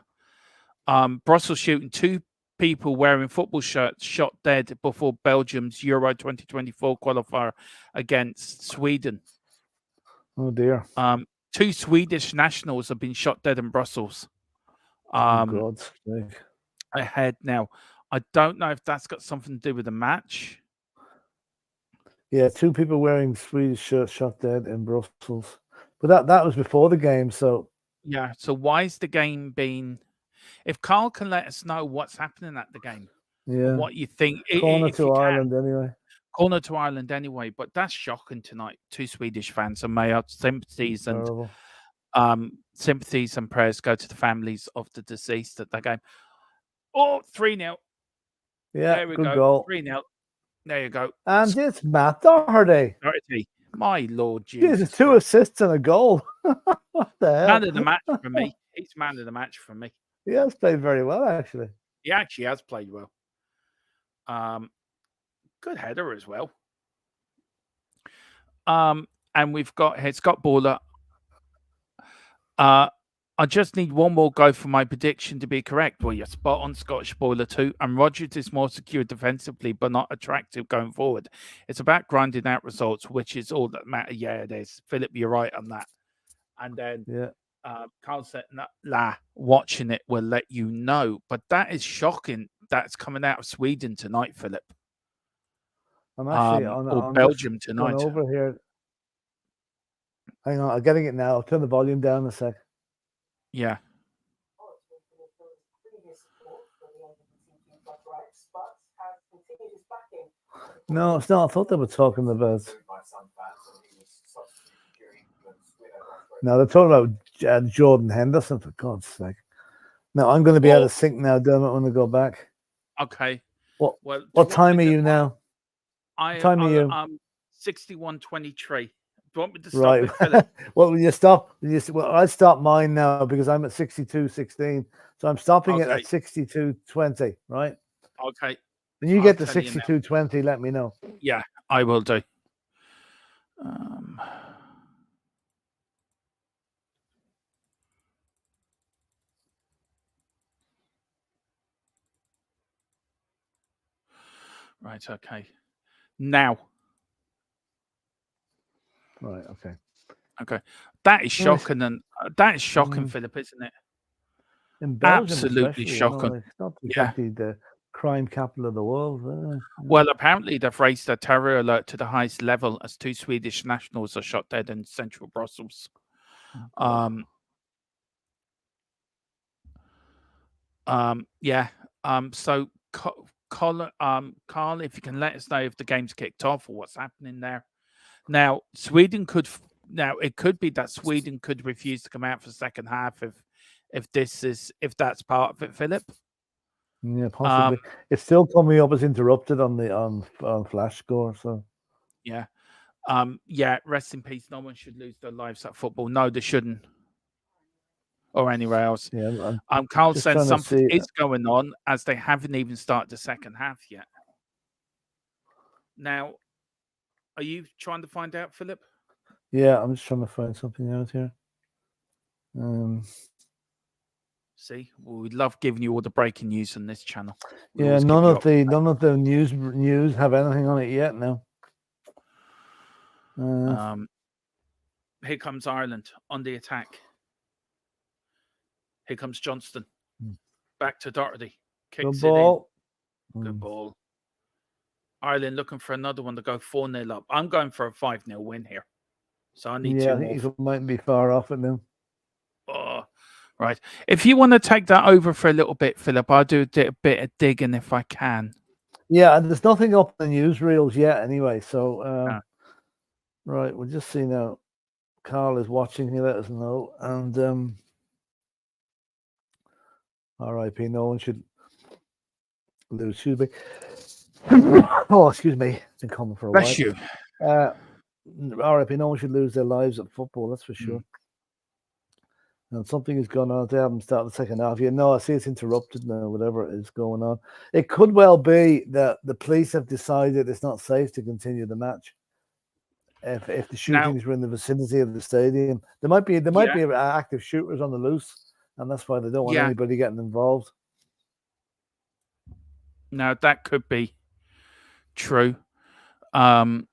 Brussels shooting, 2 people wearing football shirts shot dead before Belgium's Euro 2024 qualifier against Sweden. Oh dear. 2 Swedish nationals have been shot dead in Brussels. Oh God's sake. Ahead now. I don't know if that's got something to do with the match. Yeah, 2 people wearing Swedish shirts shot dead in Brussels. But that was before the game, so Yeah. So why is the game being? If Carl can let us know what's happening at the game, yeah. what you think, Corner if to you Ireland can, anyway. corner to Ireland anyway. But that's shocking tonight. 2 Swedish fans, and may our sympathies Terrible. and prayers go to the families of the deceased at that game. Oh, 3-0. Yeah, There we good go. goal. 3-0. There you go. And it's Matt Doherty. My Lord Jesus, Jesus. 2 assists and a goal. What the hell? Man of the match for me. He's man of the match for me. He has played very well, actually. He actually has played well. Good header as well. And we've got here Scott Baller. I just need one more go for my prediction to be correct. Well, you're spot on, Scottish Baller too. And Rodgers is more secure defensively, but not attractive going forward. It's about grinding out results, which is all that matters. Yeah, it is. Philip, you're right on that. And then Carl said, "La, watching it will let you know." But that is shocking. That's coming out of Sweden tonight, Philip. I'm actually or Belgium tonight. Going over here. Hang on, I'm getting it now. I'll turn the volume down a sec. Yeah. No, it's not. I thought they were talking about. No, they're talking about Jordan Henderson, for God's sake. No, I'm going to be out of sync now, Dermot, when I go back. Okay. What time are you now? What time are you? 61:23. Do you want me to stop right. it, Philip? Well, will you stop? Well, I stop mine now because I'm at 62:16. So I'm stopping it at 62:20, right? Okay. When you get to 62:20, let me know. Yeah, I will do. Right, okay. Now. Right, okay. Okay. That is shocking, and that is shocking, Philip, isn't it? In Belgium, absolutely shocking. It's not exactly the crime capital of the world. Well, apparently they've raised a terror alert to the highest level as 2 Swedish nationals are shot dead in central Brussels. Yeah. So, Carl, if you can let us know if the game's kicked off or what's happening there. Now, it could be that Sweden could refuse to come out for the second half if that's part of it, Philip. Yeah, possibly. It's still coming up as interrupted on Flash Score. So yeah, rest in peace. No one should lose their lives at football. No, they shouldn't, or anywhere else. Yeah, Carl says something is going on as they haven't even started the second half yet. Now, are you trying to find out, Philip? Yeah, I'm just trying to find something out here. See, we love giving you all the breaking news on this channel. Yeah, none of the news have anything on it yet now. Here comes Ireland on the attack. Here comes Johnston. Back to Doherty. Kicks Good ball. Good ball. Ireland looking for another one to go 4-0 up. I'm going for a 5-0 win here. So I need Yeah, two I think more. you mightn't be far off it now. Oh, right. If you want to take that over for a little bit, Philip, I'll do a bit of digging if I can. Yeah, and there's nothing up in the newsreels yet anyway. So, Ah. right, we'll just see now. Carl is watching. He let us know. And RIP, no one should lose. Excuse me. Oh, excuse me. Been coming for a Bless while. you. RIP, no one should lose their lives at football, that's for sure. And something is going on. They haven't started the second half. You know, I see it's interrupted now, whatever is going on. It could well be that the police have decided it's not safe to continue the match. If the shootings were in the vicinity of the stadium, there might be active shooters on the loose, and that's why they don't want anybody getting involved. Now that could be true. I'm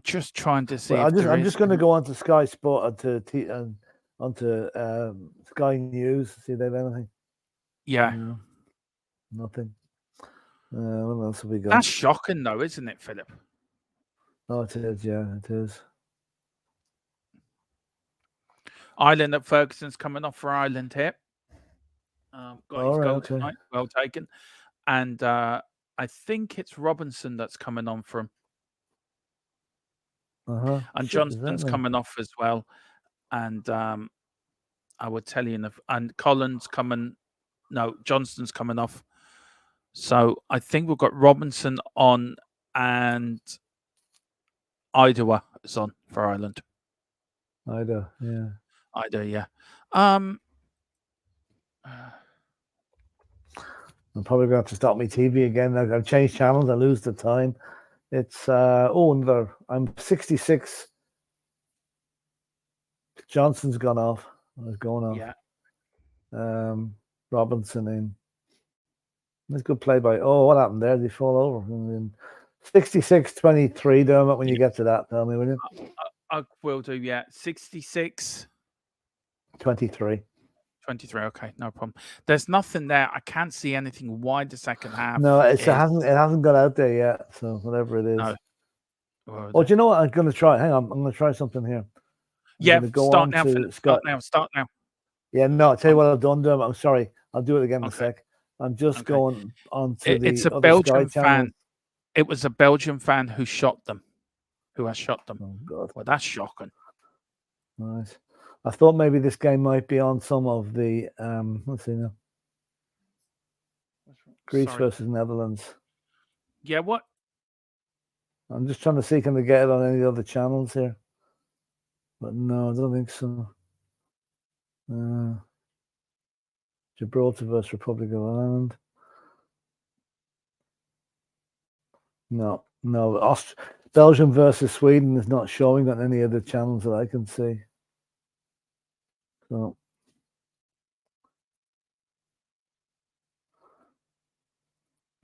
just trying to see. Well, I'm just going to go onto Sky Sport onto Sky News. See if they have anything. Yeah. No, nothing. What else have we got? That's shocking, though, isn't it, Philip? Oh, it is. Yeah, it is. Ireland at Ferguson's coming off for Ireland here. Got his goal tonight. Well taken. And I think it's Robinson that's coming on for him. And Johnston's coming off as well. And I would tell you, and Collins coming. No, Johnston's coming off. So I think we've got Robinson on and Idaho is on for Ireland. Idaho, yeah. I'm probably going to have to stop my TV again. I've changed channels. I lose the time. It's I'm 66. Johnson's gone off. I was going off. Yeah. Robinson in. That's good play by. Oh, what happened there? Did he fall over? 66-23, Dermot. When you get to that, tell me, will you? I will do. Yeah, 66. 23. 23. Okay, no problem. There's nothing there. I can't see anything. Why the second half? No, it hasn't got out there yet. So whatever it is. No. Oh, do you know what I'm going to try? Hang on, I'm going to try something here. Start now, Philip. Start now. Yeah, no, I'll tell you what I've done, Dermot. I'm sorry. I'll do it again in a sec. I'm just going on to the It's a Belgian fan. It was a Belgian fan who shot them. Who has shot them. Oh, God. Well, that's shocking. Right. I thought maybe this game might be on some of the let's see now. Greece versus Netherlands. Yeah, what? I'm just trying to see can they get it on any other channels here. But no, I don't think so. Gibraltar versus Republic of Ireland. No. Belgium versus Sweden is not showing on any other channels that I can see. So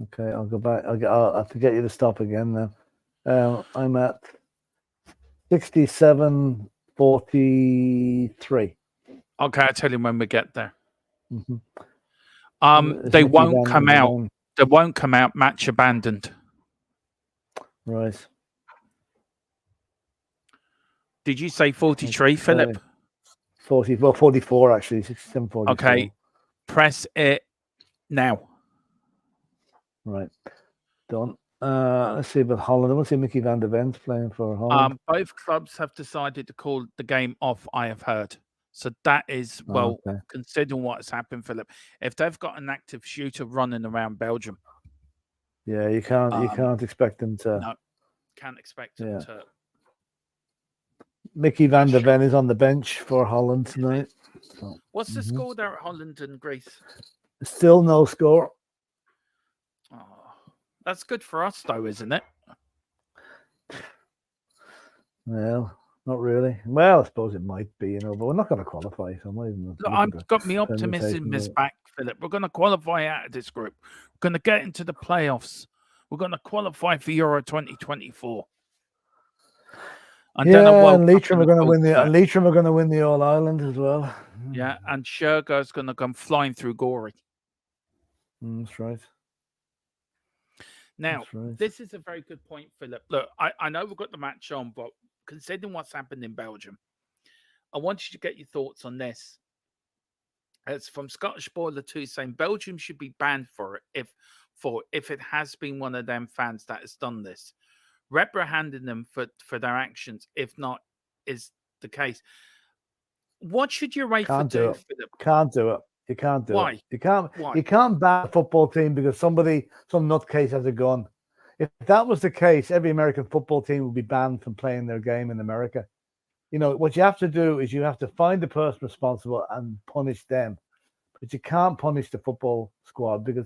okay, I'll go back. I'll have to get you to stop again now. I'm at 67-43. Okay, I'll tell you when we get there. Mm-hmm. They won't come out. They won't come out. Match abandoned. Right. Did you say 43, Philip? 44 actually. 67-44. Okay, press it now. Right. Done. Let's see about Holland. I want to see Mickey van der Ven's playing for Holland. Both clubs have decided to call the game off, I have heard. So that is, considering what has happened, Philip, if they've got an active shooter running around Belgium. Yeah, you can't expect them to. No, can't expect them to. Mickey van der Ven is on the bench for Holland tonight. So, what's the score there at Holland and Greece? Still no score. Oh, that's good for us, though, isn't it? Well, not really. Well, I suppose it might be, but we're not going to qualify. So I've got me optimism is back, Philip. We're going to qualify out of this group. We're going to get into the playoffs. We're going to qualify for Euro 2024. And and Leitrim are going to win the Leitrim are going to win the All Ireland as well. Yeah, and Shergar's going to come flying through Gorey. That's right. Now, That's right. this is a very good point, Philip. Look, I know we've got the match on, but considering what's happened in Belgium, I want you to get your thoughts on this. It's from Scottish Boiler 2 saying Belgium should be banned for it if it has been one of them fans that has done this. Reprimanding them for their actions, if not is the case. What should UEFA Can't do do, it. Philip? Can't do it. You can't do Why? it. You can't. Why? You can't ban a football team because some nutcase has a gun. If that was the case, every American football team would be banned from playing their game in America. What you have to do is you have to find the person responsible and punish them, but you can't punish the football squad because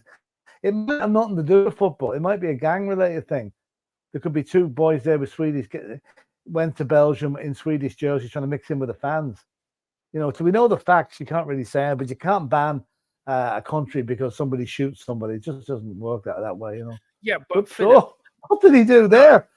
it might have nothing to do with football. It might be a gang-related thing. There could be two boys there with Swedish went to Belgium in Swedish jerseys trying to mix in with the fans. So we know the facts. You can't really say it, but you can't ban a country because somebody shoots somebody. It just doesn't work that way. Yeah, but Philip, what did he do there?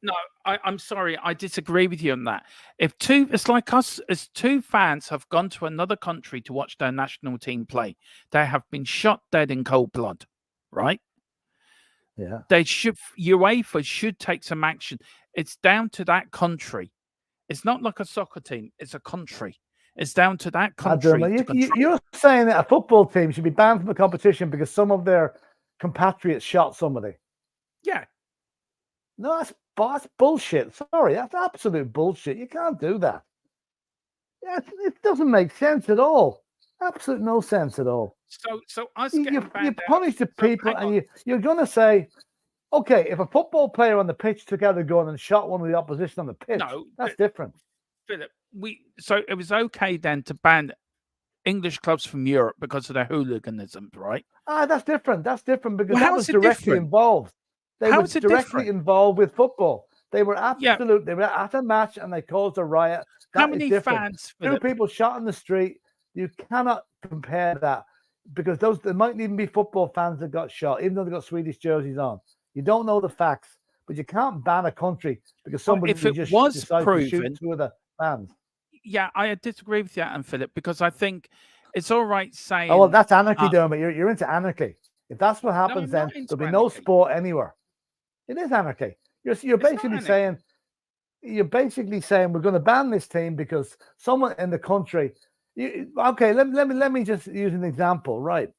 No, I'm sorry, I disagree with you on that. It's like us as two fans have gone to another country to watch their national team play. They have been shot dead in cold blood, right? Yeah. UEFA should take some action. It's down to that country. It's not like a soccer team. It's a country. It's down to that country. You're saying that a football team should be banned from the competition because some of their compatriots shot somebody. Yeah. No, that's bullshit. Sorry, that's absolute bullshit. You can't do that. Yeah, it doesn't make sense at all. Absolute no sense at all. So us you punish the people, and you're going to say, okay, if a football player on the pitch took out a gun and shot one of the opposition on the pitch, that's different. Philip, so it was okay then to ban English clubs from Europe because of their hooliganism, right? That's different. That's different because that was directly involved. They were directly involved with football. They were They were at a match and they caused a riot. How many fans? Two people shot in the street. You cannot compare that because there mightn't even be football fans that got shot, even though they got Swedish jerseys on. You don't know the facts, but you can't ban a country because somebody just decides to shoot two of the fans. Yeah, I disagree with that, and Philip, because I think it's all right saying. Oh well, that's anarchy, Dermot. You're into anarchy. If that's what happens, then there'll be no sport anywhere. It is anarchy. You're basically saying we're going to ban this team because someone in the country. Okay, let me just use an example, right?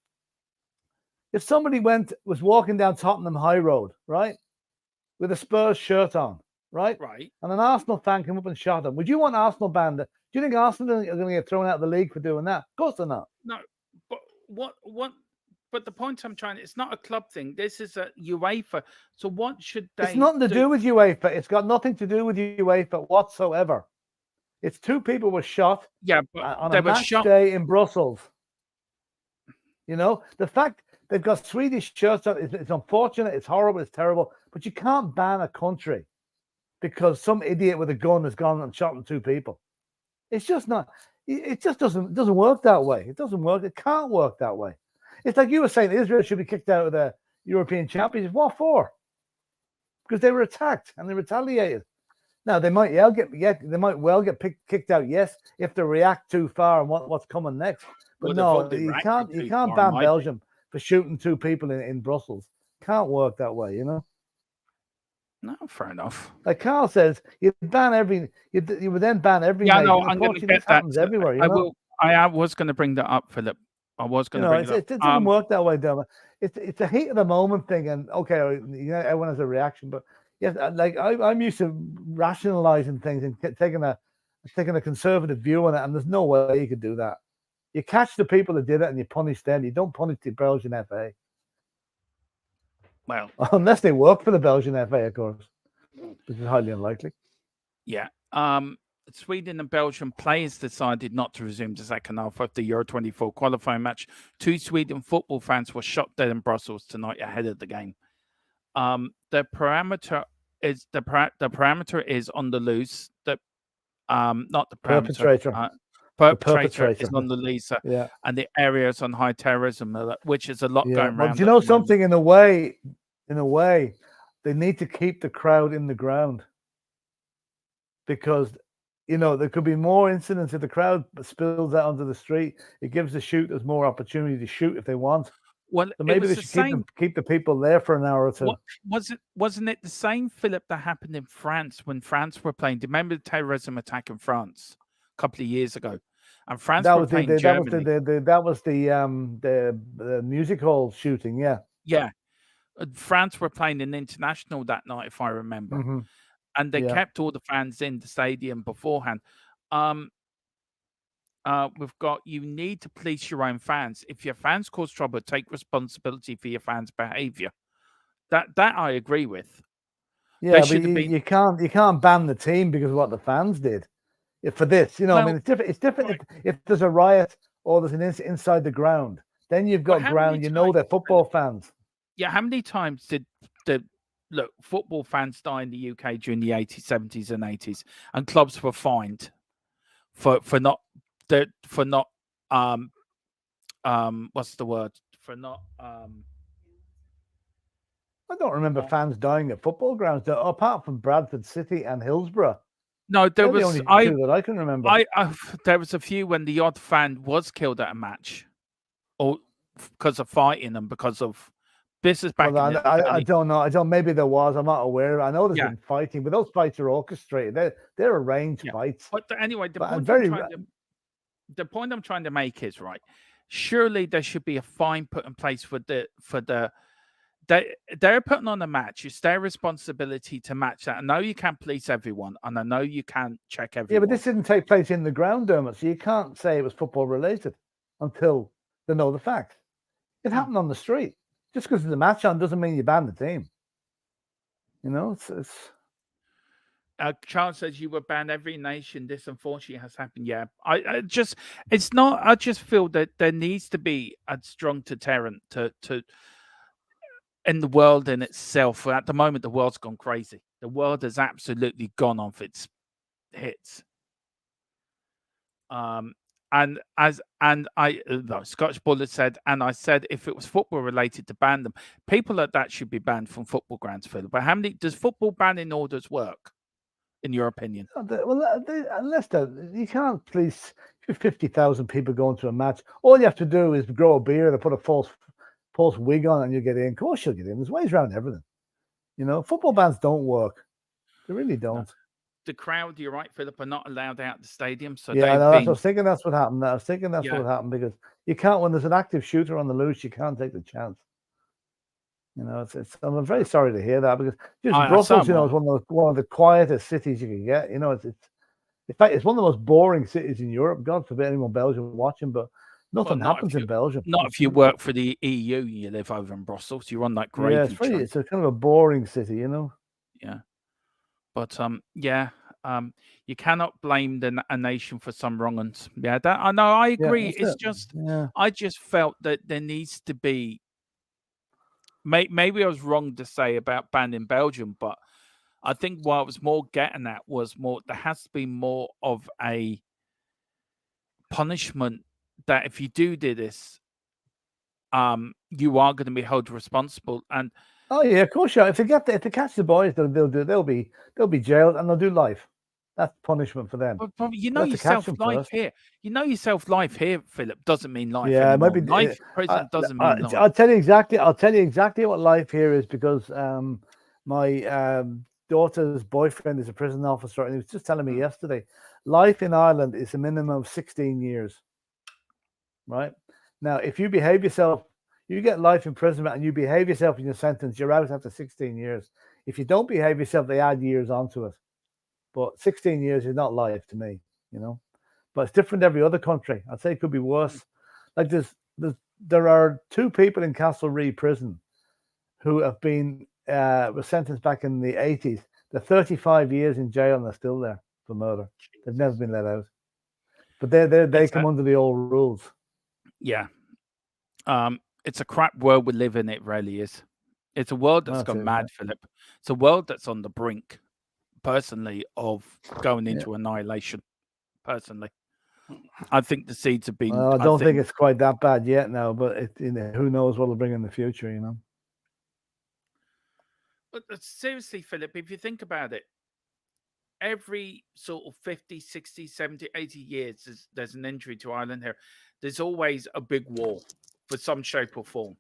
If somebody was walking down Tottenham High Road, right, with a Spurs shirt on, right, and an Arsenal fan came up and shot him, would you want Arsenal banned? Do you think Arsenal are going to get thrown out of the league for doing that? Of course they're not. No, but what? But the point I'm trying, it's not a club thing. This is a UEFA. So what should they? It's nothing to do with UEFA. It's got nothing to do with UEFA whatsoever. It's two people were shot. Yeah, but on a match day in Brussels. The fact they've got Swedish shirts on. It's unfortunate. It's horrible. It's terrible. But you can't ban a country because some idiot with a gun has gone and shot two people. It's just not. It just doesn't work that way. It doesn't work. It can't work that way. It's like you were saying, Israel should be kicked out of the European Championship. What for? Because they were attacked and they retaliated. Now they might get kicked out. Yes, if they react too far and what's coming next. But no, you can't ban Belgium for shooting two people in Brussels. Can't work that way, No, fair enough. Like Carl says, you would then ban every. Yeah, no, I'm going to get that. Everywhere. I was going to bring that up, Philip. I was going to bring it up. It doesn't work that way, Dermot. It's a heat of the moment thing, and okay, everyone has a reaction, but yes, like I'm used to rationalizing things and taking a conservative view on it, and there's no way you could do that. You catch the people that did it and you punish them. You don't punish the Belgian FA. Well, unless they work for the Belgian FA, of course, which is highly unlikely. Yeah. Sweden and Belgium players decided not to resume the second half of the Euro 24 qualifying match. Two Sweden football fans were shot dead in Brussels tonight ahead of the game. The parameter is on the loose. Not the parameter. Perpetrator is on the loose. Yeah. And the areas on high terrorism, which is a lot going around. Do you know something? In a way, they need to keep the crowd in the ground because. There could be more incidents if the crowd spills out onto the street. It gives the shooters more opportunity to shoot if they want. Well, So it maybe was they the should keep same. them keep the people there for an hour or two. What wasn't it the same, Philip, that happened in France when France were playing? Do you remember the terrorism attack in France a couple of years ago? And France That were was playing Germany. that was the music hall shooting. Yeah. Yeah, France were playing an international that night, if I remember, Hmm. and they Yeah. kept all the fans in the stadium beforehand. Um, we've got you need to police your own fans. If your fans cause trouble, take responsibility for your fans' behavior. That I agree with. They Yeah, but should have been you can't ban the team because of what the fans did. If for this, I mean, well. it's different. It's different Right. if there's a riot or there's an inside the ground. Then you've Well, got how many ground. You know times, they're football fans. yeah, how many times did the look football fans die in the UK during the 80s, 70s, and 80s, and clubs were fined for not for not um what's the word for not I don't remember uh, fans dying at football grounds, apart from Bradford City and Hillsborough. no, there They're the was only two that I can remember. I there was a few when the odd fan was killed at a match or because of fighting and because of this is Well, back in the I early. don't know. I don't. Maybe there was. I'm not aware. I know there's Yeah, been fighting, but those fights are orchestrated. They're arranged yeah, fights. but anyway, But I'm very. the point I'm trying to make is right. Surely there should be a fine put in place for the they're putting on a match. It's their responsibility to match that. I know you can't police everyone, and I know you can't check Yeah, but everyone. this didn't take place in the ground, Dermot. So you can't say it was football related until they know the facts. It Hmm. happened on the street. Just because there's a match on doesn't mean you ban the team. It's Charles says you would ban every nation. This unfortunately has happened. Yeah, I just it's not. I just feel that there needs to be a strong deterrent to in the world in itself. At the moment, the world's gone crazy. The world has absolutely gone off its hits. Um, and as and I no, Scottish Bullet said, and I said if it was football related to ban them, people like that should be banned from football grounds. Phil, but how many does football banning orders work, in your opinion? unless you can't police 50,000 people going to a match. All you have to do is grow a beard or put a false wig on, and you get in. Of course, you'll get in. There's ways around everything. Football bans don't work. They really No. don't. The crowd, you're right, Philip, are not allowed out the stadium, so Yeah, they've no, that's what I been was thinking. That's what happened. I was thinking that's yeah. what happened because you can't when there's an active shooter on the loose. You can't take the chance. It's. I'm very sorry to hear that because just So Brussels, am I. is one of the quietest cities you can get. It's in fact it's one of the most boring cities in Europe. God forbid anyone Belgium watching, but Well, nothing happens in Belgium. not if you work for the EU, you live over in Brussels, you're on that Yeah, gravy train. it's a kind of a boring city. Yeah. But yeah, you cannot blame a nation for some wrong'uns. Yeah, that I know. I Yeah, agree. that's It's it. just Yeah, I just felt that there needs to be. Maybe I was wrong to say about banning Belgium, but I think what I was more getting at was more. There has to be more of a punishment that if you do this, you are going to be held responsible. And oh yeah, of course. Yeah, if they catch the boys, they'll be jailed and they'll do life. That's punishment for them. but you But know they have to catch yourself, them life first. here. You know yourself, life here, Philip, doesn't mean life Yeah, it might anymore. be. Life prison doesn't mean life. I'll tell you exactly. I'll tell you exactly what life here is because my daughter's boyfriend is a prison officer, and he was just telling me Mm, yesterday. Life in Ireland is a minimum of 16 years. Right now, if you behave yourself, you get life imprisonment, and you behave yourself in your sentence, you're out after 16 years. If you don't behave yourself, they add years onto it. But 16 years is not life to me. You know. But it's different every other country. I'd say it could be mm. worse. Like there are two people in Castlereagh prison who have been were sentenced back in the 80s. They're 35 years in jail and they're still there for murder. They've never been let out. But they It's come under the old rules. yeah. It's a crap world we live in. It really is. It's a world that's That's gone it. Yeah. mad, Philip. It's a world that's on the brink, personally, of going Yeah. into annihilation. Personally, I think the seeds have been. Well, I I don't think think, it's quite that bad yet now, but who knows what it'll bring in the future, but seriously, Philip, if you think about it, every sort of 50, 60, 70, 80 years, there's an injury to Ireland here. There's always a big war for some shape or form.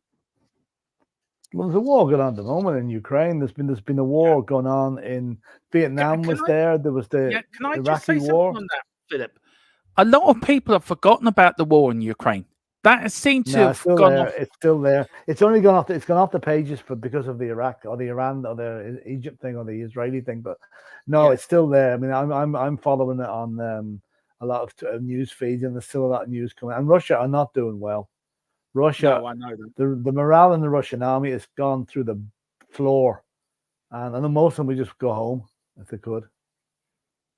Well, there's a war going on at the moment in Ukraine. There's been a war going on in Vietnam. Can There was the can I just Iraqi say war. something on that, Philip? A lot of people have forgotten about the war in Ukraine. That has seemed to No, it's have still gone there. off. It's still there. It's only gone off. It's gone off the pages because of the Iraq or the Iran or the Egypt thing or the Israeli thing. But no, it's still there. I mean, I'm following it on a lot of news feeds, and there's still a lot of news coming. And Russia are not doing well. Russia, No, I know that. the morale in the Russian army has gone through the floor, and I know most of them would just go home if they could.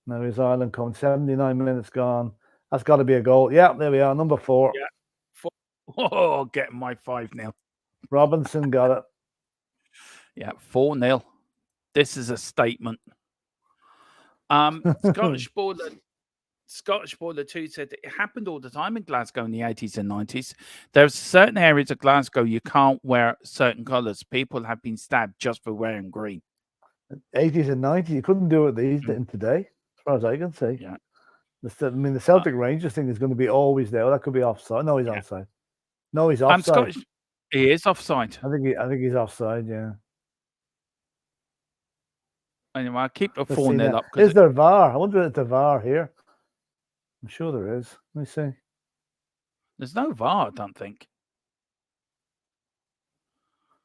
Now his Ireland coming, 79 minutes gone. That's got to be a goal. Yeah, there we are, number 4. Yeah. Oh, getting my 5-0. Robinson got it. Yeah, 4-0. This is a statement. Scottish Baller 2 said it happened all the time in Glasgow in the 80s and 90s. There's certain areas of Glasgow you can't wear certain colours. People have been stabbed just for wearing green. 80s and 90s, you couldn't do it in today, as far as I can see. Yeah. The Celtic Rangers thing is going to be always there. That could be offside. No, he's offside. No, he's offside. He is offside. I think he's offside. Yeah. Anyway, I'll keep the 4-0 up. Is there VAR? I wonder if there's VAR here. I'm sure there is. Let me see. There's no VAR, I don't think.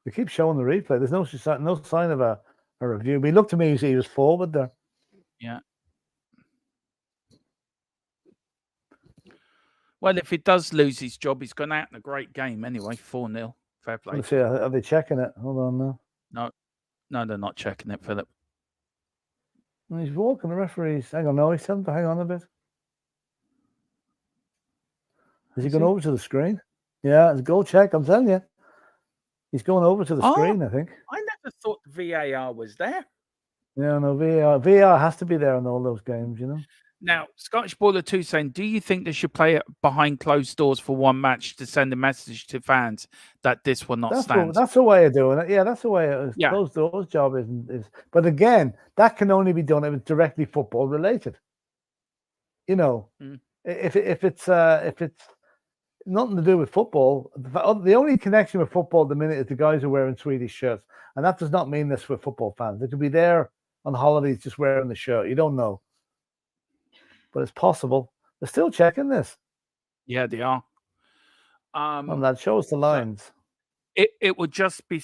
They keep showing the replay. There's no sign of a review. But he looked to me, he was forward there. Yeah. Well, if he does lose his job, he's gone out in a great game anyway. 4-0. Fair play. Let's see. Are they checking it? Hold on now. No, they're not checking it, Philip. He's walking. The referee's. Hang on, no, he's telling him to hang on a bit. Has he gone over to the screen? Yeah, it's a goal check. I'm telling you. He's going over to the screen, I think. I never thought VAR was there. Yeah, no, VAR has to be there in all those games, you know. Now, Scottish Baller 2 saying, do you think they should play it behind closed doors for one match to send a message to fans that this will not stand? That's the way of doing it. Yeah, that's the way it is. Yeah. Closed doors job is. But again, that can only be done if it's directly football related. You know, if it's nothing to do with football, the only connection with football at the minute is the guys who are wearing Swedish shirts, and that does not mean this for football fans. They could be there on holidays just wearing the shirt. You don't know. But it's possible. They're still checking this. Yeah, they are. And that shows the lines. It would just be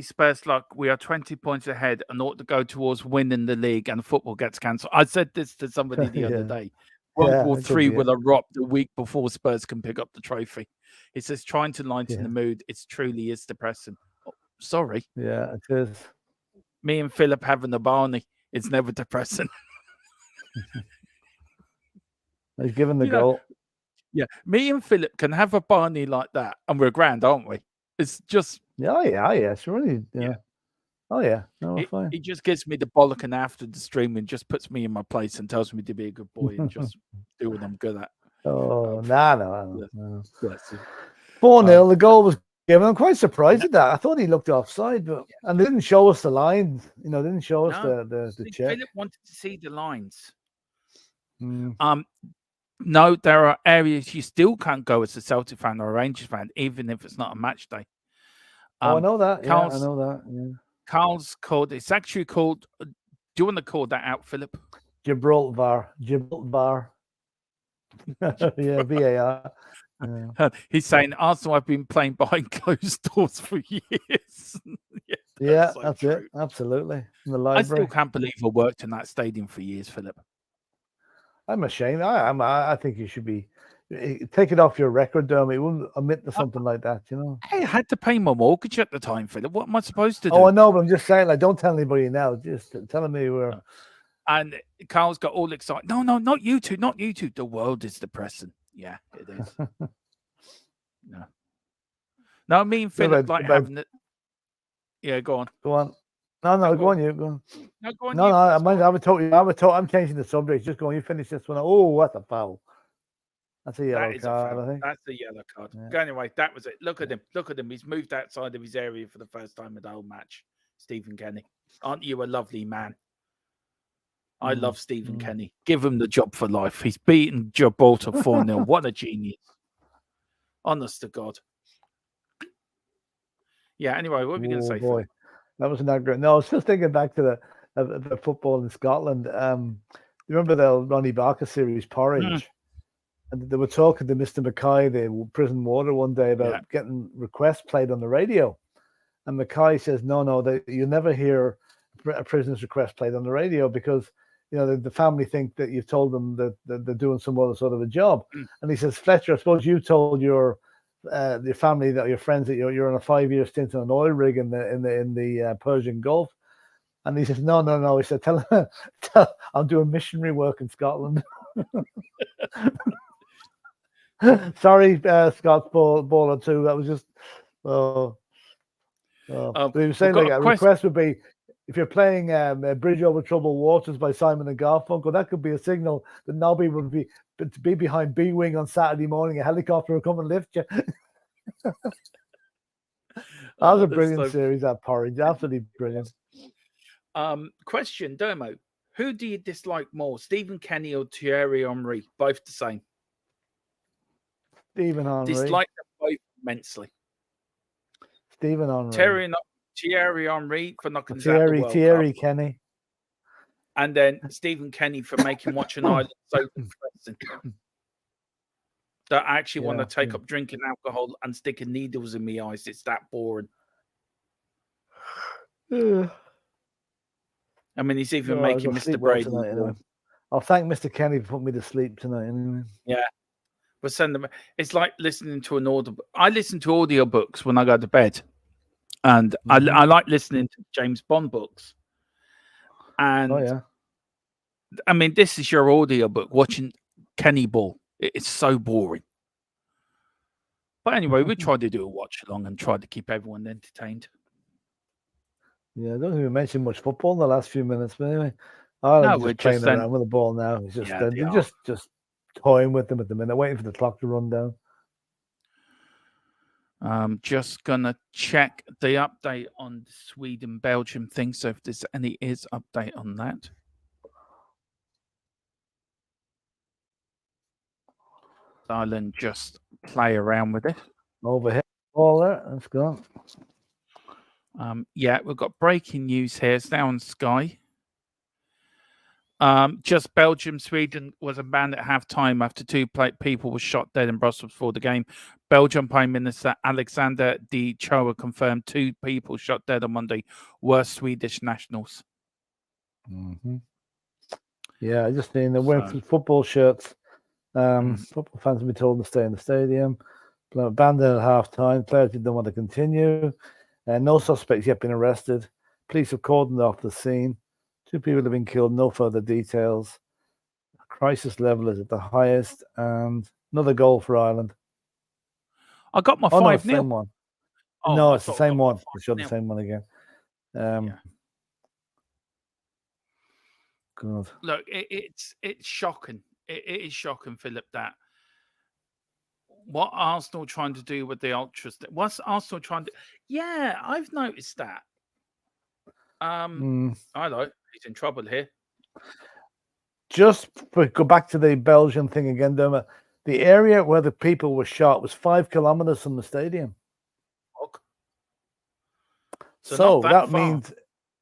Spurs luck. We are 20 points ahead and ought to go towards winning the league, and football gets cancelled. I said this to somebody the other day. World War III will erupt the week before Spurs can pick up the trophy. It says trying to lighten the mood. It truly is depressing. Oh, sorry. Yeah, it is. Me and Philip having a Barney. It's never depressing. He's given the goal. Yeah, me and Philip can have a Barney like that, and we're grand, aren't we? It's just yeah, sure. Yeah. Oh yeah, no, we're fine. He just gives me the bollocking after the stream and just puts me in my place and tells me to be a good boy and just do what I'm good at. Oh, no. 4-0, the goal was given. I'm quite surprised at that. I thought he looked offside, but and they didn't show us the line. You know, they didn't show us the check. Philip wanted to see the lines. No, there are areas you still can't go as a Celtic fan or a Rangers fan, even if it's not a match day. I know that. I know that. Yeah. Carl's called. It's actually called. Do you want to call that out, Philip? Gibraltar. Yeah, VAR. Yeah. He's saying Arsenal have been playing behind closed doors for years. That's true. It. Absolutely. In the library. I still can't believe I worked in that stadium for years, Philip. I'm ashamed. I think you should be take it off your record, Dermot. You wouldn't admit to something like that, you know. I had to pay my mortgage at the time, Philip. What am I supposed to do? Oh, I know, but I'm just saying, like, don't tell anybody now. Just telling me where. And Carl's got all excited. No, not you two, not you two. The world is depressing. Yeah, it is. No, me and Philip having it. Yeah, go on. Go on. No, go on, you. Go on. No, go on. I would totally. I'm changing the subject. Just go on. You finish this one. Oh, what a foul! That's a yellow card. I think that's a yellow card. Yeah. Anyway, that was it. Look at him. Look at him. He's moved outside of his area for the first time in the whole match. Stephen Kenny, aren't you a lovely man? I love Stephen Kenny. Give him the job for life. He's beaten Gibraltar 4-0. What a genius! Honest to God. Yeah. Anyway, what were you going to Oh say, boy, Philip? that was not great. No, I was just thinking back to the football in Scotland. You remember the Ronnie Barker series, Mm, Porridge? And they were talking to Mr. Mackay, the prison warder, one day yeah. about getting requests played on the radio. And Mackay says, no, you never hear a prisoner's request played on the radio because, the family think that you've told them that they're doing some other sort of a job. Mm. And he says, Fletcher, I suppose you told your family, that your friends, that you're on a 5-year stint on an oil rig in the Persian Gulf. And he says, no. He said, tell I'm doing missionary work in Scotland. Sorry, Scott's baller too. That was just But he was We've saying got like a a question. request would be if you're playing Bridge Over Troubled Waters by Simon and Garfunkel, that could be a signal that Nobby would be behind B Wing on Saturday morning. A helicopter will come and lift you. That was a That's brilliant so. series, that Porridge. Absolutely brilliant. Question, Dermo. Who do you dislike more, Stephen Kenny or Thierry Henry? Both the same. Stephen Henry. Dislike them both immensely. Stephen Henry. Thierry Henry for knocking us out the World Thierry Cup. Kenny. And then Stephen Kenny for making watching Ireland so depressing. That I actually want to take up drinking alcohol and sticking needles in my eyes. It's that boring. I mean, he's even making Mr. Brady. Tonight, anyway. I'll thank Mr. Kenny for putting me to sleep tonight. Anyway. Yeah. But send them. It's like listening to an audio. I listen to audiobooks when I go to bed. And I like listening to James Bond books. And I mean, this is your audiobook, watching Kenny Ball. It's so boring. But anyway, we tried to do a watch along and tried to keep everyone entertained. Yeah, I don't even mention much football in the last few minutes, but anyway, Ireland just playing around with the ball now. It's just they're just toying with them at the minute, waiting for the clock to run down. I'm just gonna check the update on the Sweden-Belgium thing. So if there's any update on that. Ireland just play around with it. Overhead ball there, that's gone. Yeah, we've got breaking news here. It's now on Sky. Just Belgium, Sweden was banned at half-time after two people were shot dead in Brussels before the game. Belgium Prime Minister Alexander De Choa confirmed 2 people shot dead on Monday were Swedish nationals. Yeah, I just mean they're wearing football shirts. Football fans have been told to stay in the stadium. Banned at half-time. Players didn't want to continue. No suspects yet been arrested. Police have cordoned off the scene. 2 people have been killed. No further details. Crisis level is at the highest. And another goal for Ireland. I got my 5-0. No, it's the same one. No, it's the same one. They showed the same one again. God. Look, it's shocking. It is shocking, Philip, that what Arsenal trying to do with the ultras. What's Arsenal trying to? Yeah, I've noticed that. I know he's in trouble here. Just go back to the Belgian thing again, Dermot. The area where the people were shot was 5 kilometers from the stadium. Okay. So that means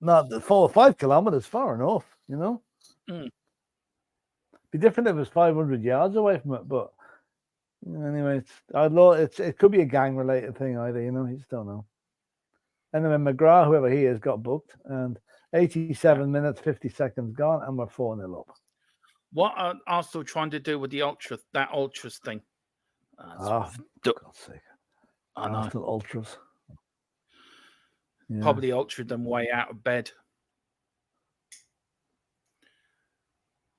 not 5 kilometers, far enough, you know. Be different if it was 500 yards away from it, but anyway, it could be a gang-related thing either, you know. You just don't know. Anyway, McGrath, whoever he is, got booked, and 87 minutes, 50 seconds gone, and we're 4-0 up. What are Arsenal trying to do with the ultras thing? For God's sake. Arsenal ultras. Yeah. Probably ultra them way out of bed.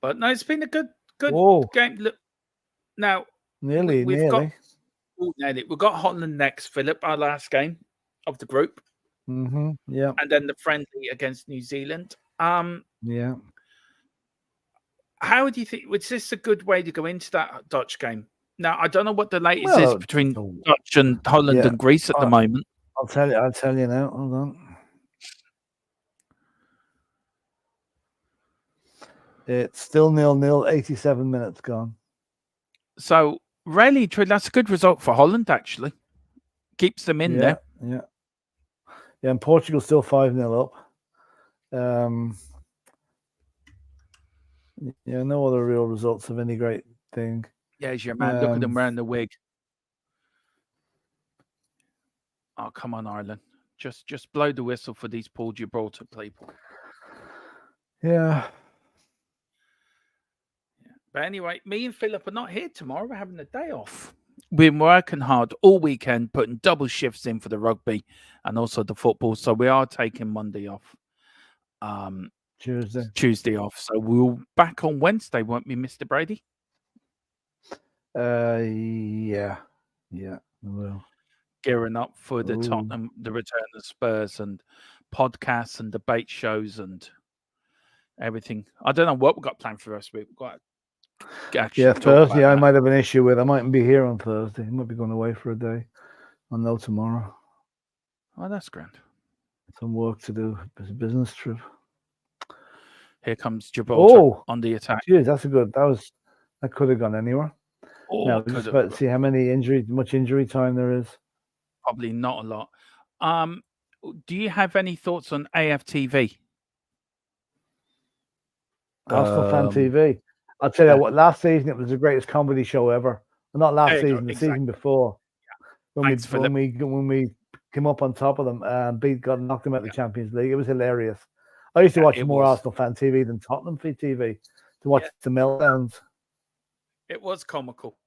But no, it's been a good game. Look, now nearly. We've got Holland next, Philip, our last game of the group. Yeah. And then the friendly against New Zealand. Yeah. How do you think? Was this a good way to go into that Dutch game? Now, I don't know what the latest is between Dutch and Holland and Greece at the moment. I'll tell you now. Hold on. It's still 0-0, 87 minutes gone. So, really, that's a good result for Holland, actually. Keeps them in there. Yeah. Yeah, and Portugal's still 5-0 up. Yeah, no other real results of any great thing. There's your man. Look at him wearing the wig. Oh, come on, Ireland. Just blow the whistle for these poor Gibraltar people. Yeah. But anyway, me and Philip are not here tomorrow. We're having a day off. We've been working hard all weekend, putting double shifts in for the rugby and also the football. So we are taking Monday off. Tuesday off. So we'll back on Wednesday, won't we, Mr. Brady? Yeah, we will. Gearing up for the Tottenham, the return of Spurs, and podcasts and debate shows and everything. I don't know what we've got planned for us. We've got Thursday I might have an issue with. I mightn't be here on Thursday. I might be going away for a day. I'll know tomorrow. Oh, that's grand. Some work to do. It's a business trip. Here comes Gibraltar on the attack. Geez, that's a good. That could have gone anywhere. Now we're just about to see how much injury time there is. Probably not a lot. Do you have any thoughts on AFTV? Arsenal Fan TV. I'll tell you what. Last season it was the greatest comedy show ever. Well, not last season, the season before. When we came up on top of them and knocked them out of the Champions League, it was hilarious. I used to watch more Arsenal Fan TV than Tottenham TV to watch the meltdowns. It was comical.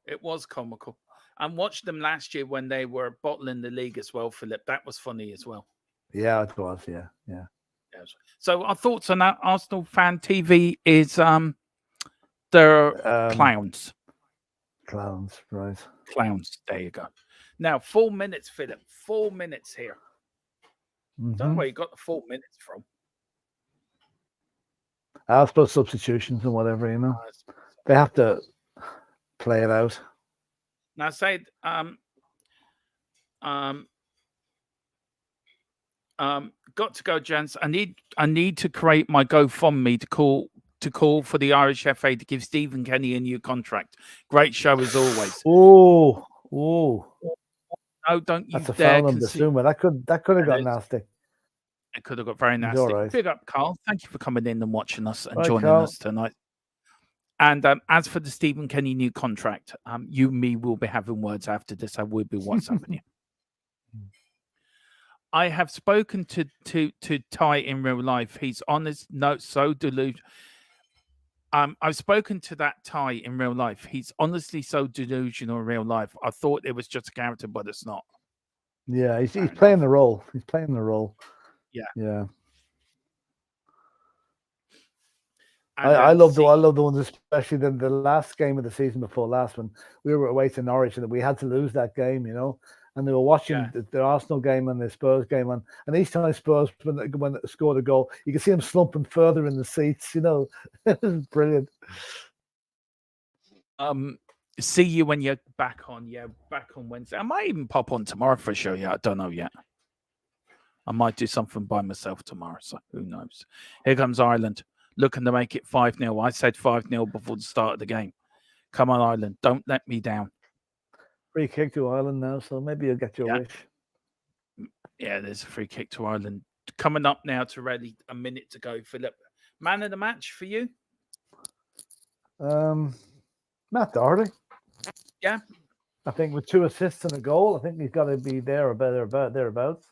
And watched them last year when they were bottling the league as well, Philip. That was funny as well. Yeah, it was. Yeah. So our thoughts on that Arsenal Fan TV is they're clowns. Clowns, right. Clowns. There you go. Now, 4 minutes, Philip. 4 minutes here. Don't know where you got the 4 minutes from. I suppose substitutions and whatever, you know. They have to play it out. Now, say, got to go, gents. I need to create my GoFundMe to call for the Irish FA to give Stephen Kenny a new contract. Great show as always. Oh. No, don't you That's a dare foul on Basuma. That could have got nasty. It could have got very nasty. Right. Big up, Carl. Thank you for coming in and watching us and joining us tonight. And as for the Stephen Kenny new contract, you and me will be having words after this. I will be WhatsApping you. I have spoken to Ty in real life. He's honest, no, so delusional. I've spoken to that Ty in real life. He's honestly so delusional in real life. I thought it was just a character, but it's not. Yeah, he's playing the role. He's playing the role. Yeah. I love the ones, especially the last game of the season before last, when we were away to Norwich and we had to lose that game, you know. And they were watching the Arsenal game and the Spurs game, and each time Spurs when they scored a goal, you could see them slumping further in the seats. You know, it was brilliant. See you when you're back on. Yeah, back on Wednesday. I might even pop on tomorrow for a show. Yeah, I don't know yet. I might do something by myself tomorrow, so who knows? Here comes Ireland, looking to make it 5-0. I said 5-0 before the start of the game. Come on, Ireland, don't let me down. Free kick to Ireland now, so maybe you'll get your wish. Yeah, there's a free kick to Ireland. Coming up now to ready, a minute to go, Philip. Man of the match for you? Matt Doherty. Yeah. I think with 2 assists and a goal, I think he's got to be there or thereabouts.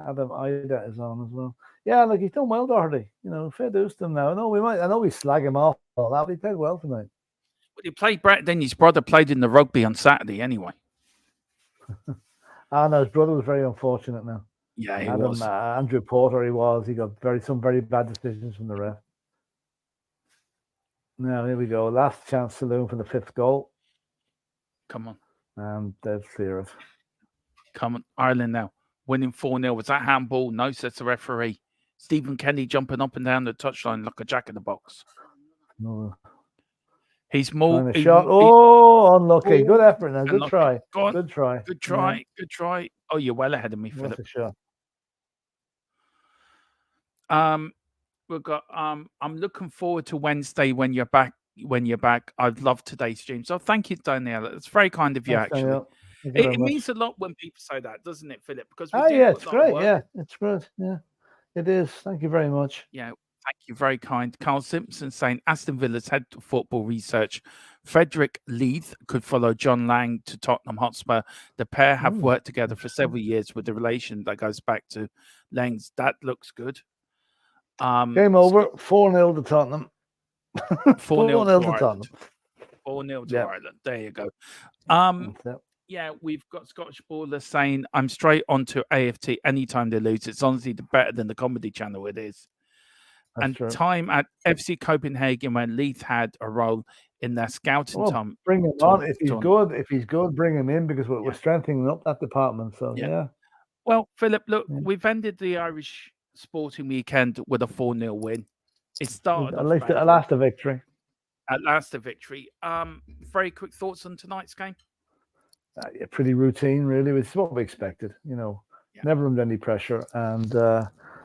Adam Ida is on as well. Yeah, like he's done well, Doherty. You know, fair dues to him now. I know we slag him off all that, but he played well tonight. Well, he played Brett, then his brother played in the rugby on Saturday anyway. No, his brother was very unfortunate now. Yeah, he was. Andrew Porter, he got some very bad decisions from the ref. Now, here we go. Last chance saloon for the 5th goal. Come on. And they'll clear it. Come on, Ireland now. Winning 4-0. Was that handball? No, says the referee. Stephen Kenny jumping up and down the touchline like a jack in the box. No. He's more. Unlucky. Good effort now. Good try. Good try. Good try. Oh, you're well ahead of me, Philip. That's a shot. We've got. I'm looking forward to Wednesday when you're back. I've loved today's stream. So thank you, Danielle. It's very kind of you, actually. Danielle. Thank you very It much. means a lot when people say that, doesn't it, Philip? Because we Ah, do yeah, put it's a lot of great. work. Yeah, it's good. Yeah, it is. Thank you very much. Yeah, thank you, very kind. Carl Simpson saying Aston Villa's head of football research, Frederick Leith, could follow John Lang to Tottenham Hotspur. The pair have worked together for several years with a relation that goes back to Lang's. That looks good. Game over. 4-0 to Tottenham. 4-0 to Ireland. Tottenham. 4-0 to Yeah. Ireland. There you go. That's it. Yeah, we've got Scottish Baller saying, I'm straight onto AFT anytime they lose. It's honestly better than the Comedy Channel it is. That's And true. time at FC Copenhagen when Leith had a role in their scouting time. Bring him on. If he's good, bring him in because we're strengthening up that department. So, yeah. Well, Philip, look, we've ended the Irish sporting weekend with a 4-0 win. It started at last a victory. At last a victory. Very quick thoughts on tonight's game? Yeah, pretty routine, really. It's what we expected, Never under any pressure. And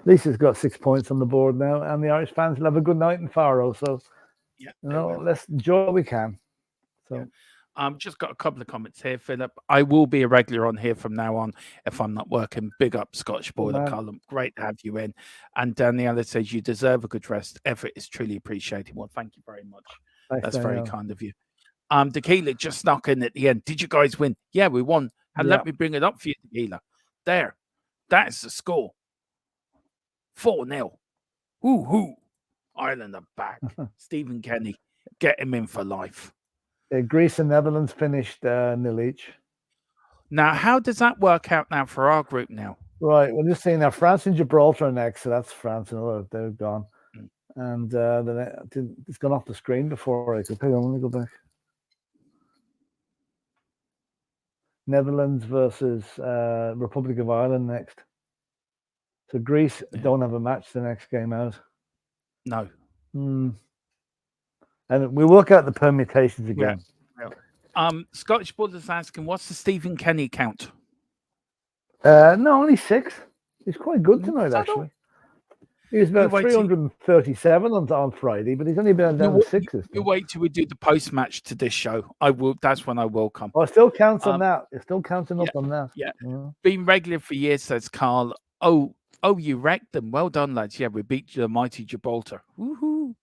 Lisa's got 6 points on the board now, and the Irish fans will have a good night in Faro. So, let's enjoy what we can. So, just got a couple of comments here, Philip. I will be a regular on here from now on if I'm not working. Big up, Scottish Boiler Column. Great to have you in. And Daniela says you deserve a good rest. Effort is truly appreciated. Well, thank you very much. Thanks, that's very kind of you. Tequila just snuck in at the end. Did you guys win? Yeah, we won. And let me bring it up for you, Tequila. There. That's the score. 4-0. Woo-hoo. Ireland are back. Stephen Kenny, get him in for life. Greece and Netherlands finished 0 each. Now, how does that work out now for our group now? Right. We're just saying now France and Gibraltar are next. So that's France. And they're gone. And then it's gone off the screen before I could. Hang on, let me go back. Netherlands versus Republic of Ireland next. So Greece don't have a match the next game out. No. And we'll work out the permutations again. Yeah. Scottish Brothers asking, what's the Stephen Kenny count? No, only 6. He's quite good tonight, actually. He was about 337 on Friday, but he's only been down to 6. You wait till we do the post-match to this show. I will. That's when I will come. Oh, it still counts on that. It's still counting up on that. Yeah. Been regular for years, says Carl. Oh, you wrecked them. Well done, lads. Yeah, we beat the mighty Gibraltar. Woohoo.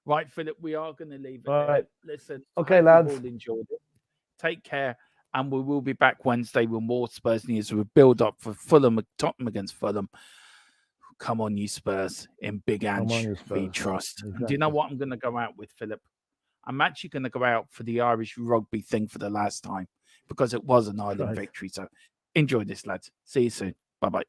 Right, Philip, we are going to leave it there. Listen. Okay, lads. All enjoyed it. Take care. And we will be back Wednesday with more Spurs news. We'll build up for Fulham, Tottenham against Fulham. Come on, you Spurs, in Big Ange, we trust. Exactly. Do you know what I'm going to go out with, Philip? I'm actually going to go out for the Irish rugby thing for the last time because it was an Ireland victory. So enjoy this, lads. See you soon. Bye-bye.